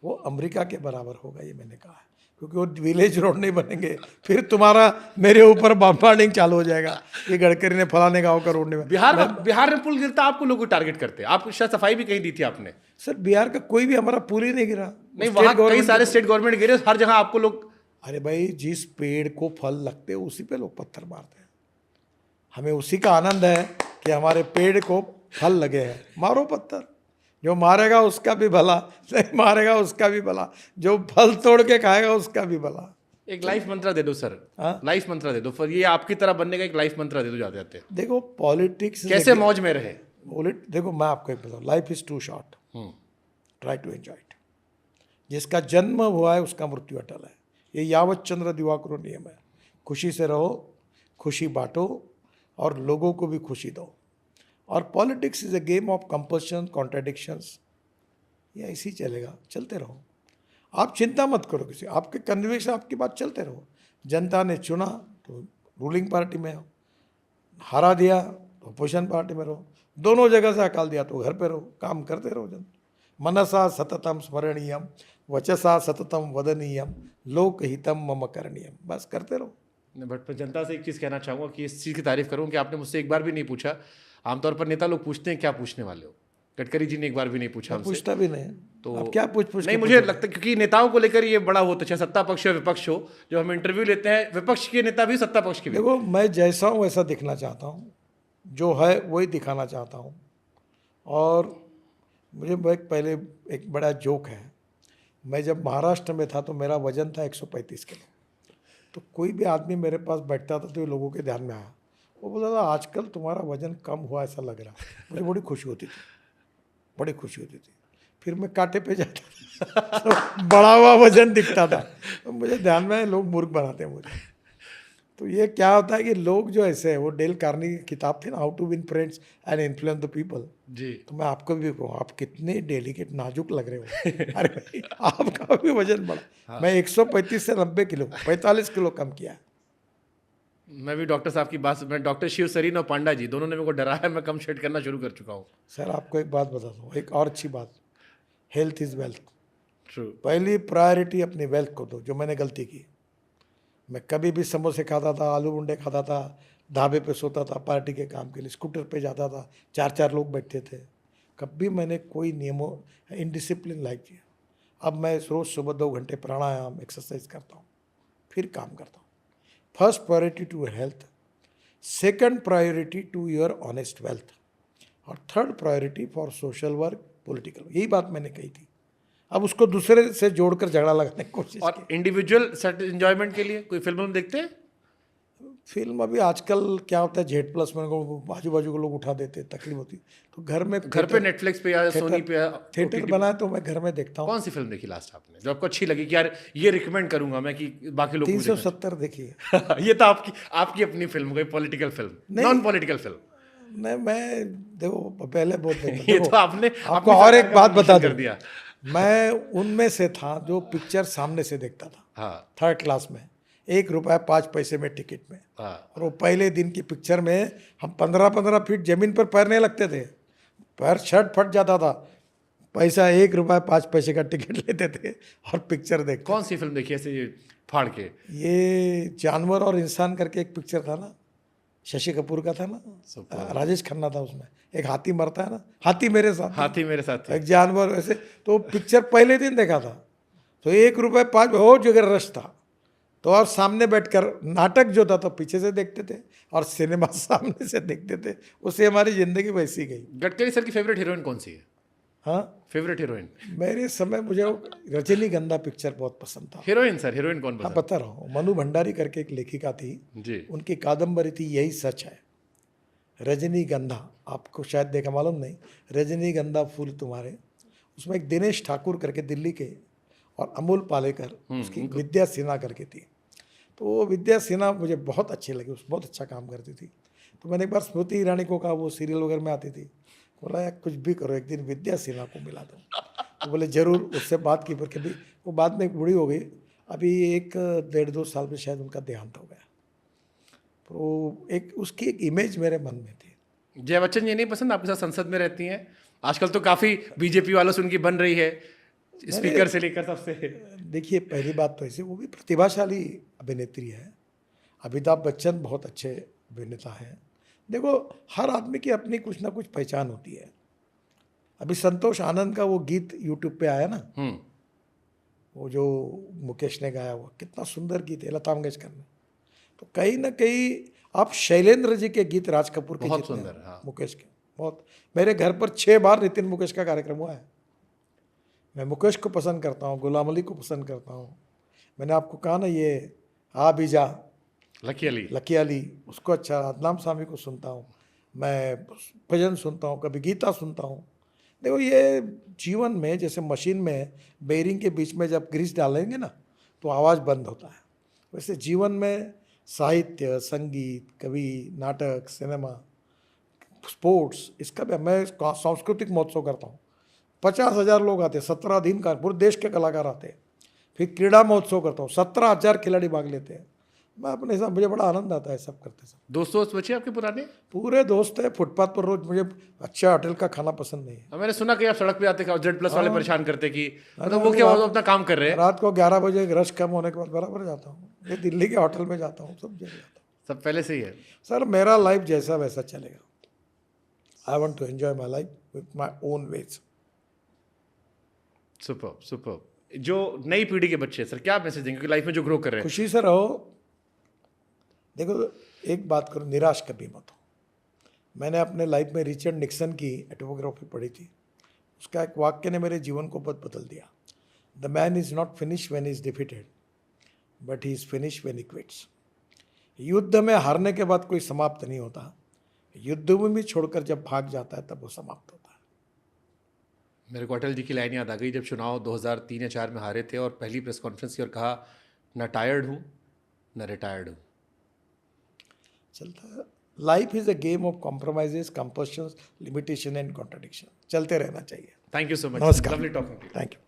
वो अमेरिका के बराबर होगा, ये मैंने कहा है। क्योंकि वो विलेज रोड नहीं बनेंगे, फिर तुम्हारा मेरे ऊपर बम्बार्डिंग चालू हो जाएगा कि गडकरी ने फलाने गाँव का रोड नहीं बना। बिहार में पुल गिरता आपको लोग टारगेट करते हैं। आप शायद सफाई भी कहीं दी थी आपने। सर, बिहार का कोई भी हमारा पुल ही नहीं गिरा। नहीं, वहां कई सारे स्टेट गवर्नमेंट गिरे, हर जगह आपको लोग। अरे भाई, जिस पेड़ को फल लगते हैं उसी पे लोग पत्थर मारते हैं। हमें उसी का आनंद है कि हमारे पेड़ को फल लगे हैं। मारो पत्थर, जो मारेगा उसका भी भला, नहीं मारेगा उसका भी भला, जो फल तोड़ के खाएगा उसका भी भला। एक लाइफ मंत्रा दे दो सर। हाँ? लाइफ मंत्रा दे दो, फिर ये आपकी तरह बनने का एक लाइफ मंत्रा दे दो जाते जाते। देखो, पॉलिटिक्स कैसे मौज में रहे। देखो, मैं आपको एक बताऊँ, life is too short, try to enjoy it. जिसका जन्म हुआ है उसका मृत्यु अटल है, ये यावत चंद्र दिवाकरो नियम है। खुशी से रहो, खुशी बांटो और लोगों को भी खुशी दो। और politics is a game of compulsion, contradictions. ये ऐसे ही चलेगा, चलते रहो। आप चिंता मत करो किसी, आपके कन्विक्शन, आपकी बात चलते रहो। जनता ने चुना तो रूलिंग पार्टी में हो, हरा दिया तो अपोजिशन पार्टी में रहो, दोनों जगह से हकाल दिया तो घर पे रहो, काम करते रहो। जन मनसा सततम स्मरणीयम, वचसा सततम वदनीयम, लोकहितम मम करणीयम। बस करते रहो। बट जनता से एक चीज़ कहना चाहूँगा कि इस चीज़ की तारीफ करूँ कि आपने मुझसे एक बार भी नहीं पूछा। आमतौर पर नेता लोग पूछते हैं क्या पूछने वाले हो, गडकरी जी ने एक बार भी नहीं पूछा हमसे। पूछता भी नहीं तो अब क्या पूछ नहीं, मुझे लगता है क्योंकि नेताओं को लेकर ये बड़ा होता है, चाहे सत्ता पक्ष हो विपक्ष हो। जब हम इंटरव्यू लेते हैं विपक्ष के नेता भी, सत्ता पक्ष के भी। देखो, मैं जैसा हूँ वैसा दिखना चाहता हूँ, जो है वही दिखाना चाहता हूँ। और मुझे पहले एक बड़ा जोक है। मैं जब महाराष्ट्र में था तो मेरा वजन था 135 किलो। तो कोई भी आदमी मेरे पास बैठता था तो ये लोगों के ध्यान में आया, वो बोला था आजकल तुम्हारा वजन कम हुआ ऐसा लग रहा। मुझे बड़ी खुशी होती थी, बड़ी खुशी होती थी। फिर मैं कांटे पे जाता था तो बड़ा हुआ वजन दिखता था, तो मुझे ध्यान में, लोग मूर्ख बनाते हैं मुझे। तो ये क्या होता है कि लोग जो ऐसे हैं, वो डेल कार्नी की किताब थी ना, how to win friends and influence the people जी। तो मैं आपको भी कहूँ, आप कितने डेलिकेट नाजुक लग रहे हो। अरे भाई, आपका भी वजन बढ़ा। हाँ। मैं 135 से 90 किलो, 45 किलो कम किया। मैं भी डॉक्टर साहब की बात, मैं डॉक्टर शिव सरीन और पांडा जी दोनों ने मेरे को डराया, मैं कम शेड करना शुरू कर चुका हूँ। सर, आपको एक बात बता दूँ, एक और अच्छी बात, हेल्थ इज़ वेल्थ। ट्रू। पहली प्रायोरिटी अपनी वेल्थ को दो, जो मैंने गलती की। मैं कभी भी समोसे खाता था, आलू बुंडे खाता था, ढाबे पे सोता था, पार्टी के काम के लिए स्कूटर पे जाता था, 4-4 लोग बैठते थे। कभी मैंने कोई नियमों, इनडिसिप्लिन लाइफ किया। अब मैं रोज़ सुबह 2 घंटे प्राणायाम एक्सरसाइज करता हूँ, फिर काम करता हूँ। First priority to your health, second priority to your honest wealth, और third priority for social work, political. यही बात मैंने कही थी। अब उसको दूसरे से जोड़कर झगड़ा लगाने की कोशिश और इंडिविजुअल एंजॉयमेंट के लिए कोई फिल्म देखते हैं? फिल्म अभी आजकल क्या होता है, जेड प्लस में बाजू बाजू को लोग उठा देते हैं, तकलीफ होती है, तो घर में घर पे नेटफ्लिक्स पे या सोनी पे या थिएटर OTT बना है तो मैं घर में देखता हूँ। कौन सी फिल्म देखी लास्ट आपने जो आपको अच्छी लगी कि यार ये रिकमेंड करूंगा मैं कि बाकी लोग 370 देखिए। ये तो आपकी अपनी फिल्म, कोई political film, non political film? नहीं, मैं देखो पहले बहुत देखता ये देखो, तो आपने आपको अपनी और एक सरकार बात का बता कर दूं, दिया। मैं उनमें से था जो पिक्चर सामने से देखता था, हाँ 3rd क्लास में, 1 रुपया 5 पैसे में टिकट में। हाँ और वो पहले दिन की पिक्चर में हम 15-15 फीट जमीन पर पैर नहीं लगते थे, पैर शर्ट फट जाता था, पैसा 1 रुपया 5 पैसे का टिकट लेते थे और पिक्चर देखते। कौन सी फिल्म देखी ऐसे फाड़ के? ये जानवर और इंसान करके एक पिक्चर था ना, शशि कपूर का था ना, राजेश खन्ना था उसमें, एक हाथी मरता है ना, हाथी मेरे साथ, हाथी मेरे साथ थे। एक जानवर ऐसे, तो पिक्चर पहले दिन देखा था, तो 1 रुपया 5 बहुत जगह रश था, तो और सामने बैठकर नाटक जो था तो पीछे से देखते थे और सिनेमा सामने से देखते थे, उससे हमारी ज़िंदगी वैसी गई। गडकरी सर की फेवरेट हीरोइन कौन सी है? हाँ, फेवरेट हीरोइन? मेरे समय मुझे रजनीगंधा पिक्चर बहुत पसंद था। हीरोइन सर, हीरोइन कौन हाँ पसंद? बता रहा हूँ, मनु भंडारी करके एक लेखिका थी, जी उनकी कादम्बरी थी यही सच है, रजनीगंधा, आपको शायद देखा मालूम नहीं, रजनीगंधा फूल तुम्हारे, उसमें एक दिनेश ठाकुर करके दिल्ली के और अमोल पालेकर, उसकी विद्या सिन्हा करके थी, तो वो विद्या सिन्हा मुझे बहुत अच्छी लगी, उस बहुत अच्छा काम करती थी। तो मैंने एक बार स्मृति ईरानी को कहा, वो सीरियल वगैरह में आती थी, बोला यार कुछ भी करो, एक दिन विद्या सिन्हा को मिला दो, तो बोले जरूर, उससे बात की, पर कभी वो बाद में बूढ़ी हो गई, अभी 1-1.5-2 साल में शायद उनका देहांत हो गया, तो एक उसकी एक इमेज मेरे मन में थी। जया बच्चन ये नहीं पसंद? आपके साथ संसद में रहती हैं आजकल, तो काफी बीजेपी वालों से उनकी बन रही है, स्पीकर से लेकर सबसे। देखिए पहली बात तो ऐसे, वो भी प्रतिभाशाली अभिनेत्री है, अमिताभ बच्चन बहुत अच्छे अभिनेता हैं। देखो हर आदमी की अपनी कुछ ना कुछ पहचान होती है। अभी संतोष आनंद का वो गीत यूट्यूब पे आया ना, वो जो मुकेश ने गाया, वो कितना सुंदर गीत है, लता मंगेशकर ने, तो कहीं ना कहीं आप शैलेंद्र जी के गीत, राज कपूर के बहुत जितने सुंदर, हैं, हाँ। मुकेश के बहुत, मेरे घर पर 6 बार नितिन मुकेश का कार्यक्रम हुआ है। मैं मुकेश को पसंद करता हूँ, गुलाम अली को पसंद करता हूँ, मैंने आपको कहा ना ये आ बीजा, लकी अली, उसको अच्छा, अदनाम सामी को सुनता हूँ, मैं भजन सुनता हूँ, कभी गीता सुनता हूँ। देखो ये जीवन में जैसे मशीन में बेरिंग के बीच में जब ग्रीस डालेंगे ना तो आवाज़ बंद होता है, वैसे जीवन में साहित्य, संगीत, कवि, नाटक, सिनेमा, स्पोर्ट्स, इसका भी मैं सांस्कृतिक महोत्सव करता हूँ, 50,000 लोग आते हैं, 17 दिन का, पूरे देश के कलाकार आते हैं। फिर क्रीड़ा महोत्सव करता हूँ, 17,000 खिलाड़ी भाग लेते हैं। मैं अपने हिसाब, मुझे बड़ा आनंद आता है सब करते सब। दोस्त बचे आपके पुराने? पूरे दोस्त है, फुटपाथ पर रोज, मुझे अच्छा होटल का खाना पसंद नहीं है। मैंने सुना कि आप सड़क पे आते जेड+ वाले परेशान करते कि मतलब वो क्या, वो अपना काम कर रहे हैं। रात को 11 बजे रश कम होने के बाद बराबर जाता हूँ, ये दिल्ली के होटल में जाता हूँ, सब जगह जाता हूँ। सब पहले से ही है सर, मेरा लाइफ जैसा वैसा चलेगा। I want to enjoy my life with my own ways. Super super. जो नई पीढ़ी के बच्चे सर क्या मैसेज देंगे, लाइफ में जो ग्रो कर रहे हैं? खुशी से रहो। देखो एक बात करो, निराश कभी मत हो। मैंने अपने लाइफ में रिचर्ड निक्सन की ऑटोबायोग्राफी पढ़ी थी, उसका एक वाक्य ने मेरे जीवन को बहुत बदल दिया। The man is not finish when is defeated, but he is finish when he quits. युद्ध में हारने के बाद कोई समाप्त नहीं होता, युद्ध में भी छोड़कर जब भाग जाता है तब वो समाप्त होता है। मेरे को अटल जी की लाइन याद आ गई, जब चुनाव 2003 या 4 में हारे थे और पहली प्रेस कॉन्फ्रेंस की और कहा, ना टायर्ड हूँ ना रिटायर्ड हूँ। चलता है, life is a game of compromises, compulsions, limitation and contradiction. चलते रहना चाहिए। Thank you so much. नमस्कार। Lovely talking to you. Thank you.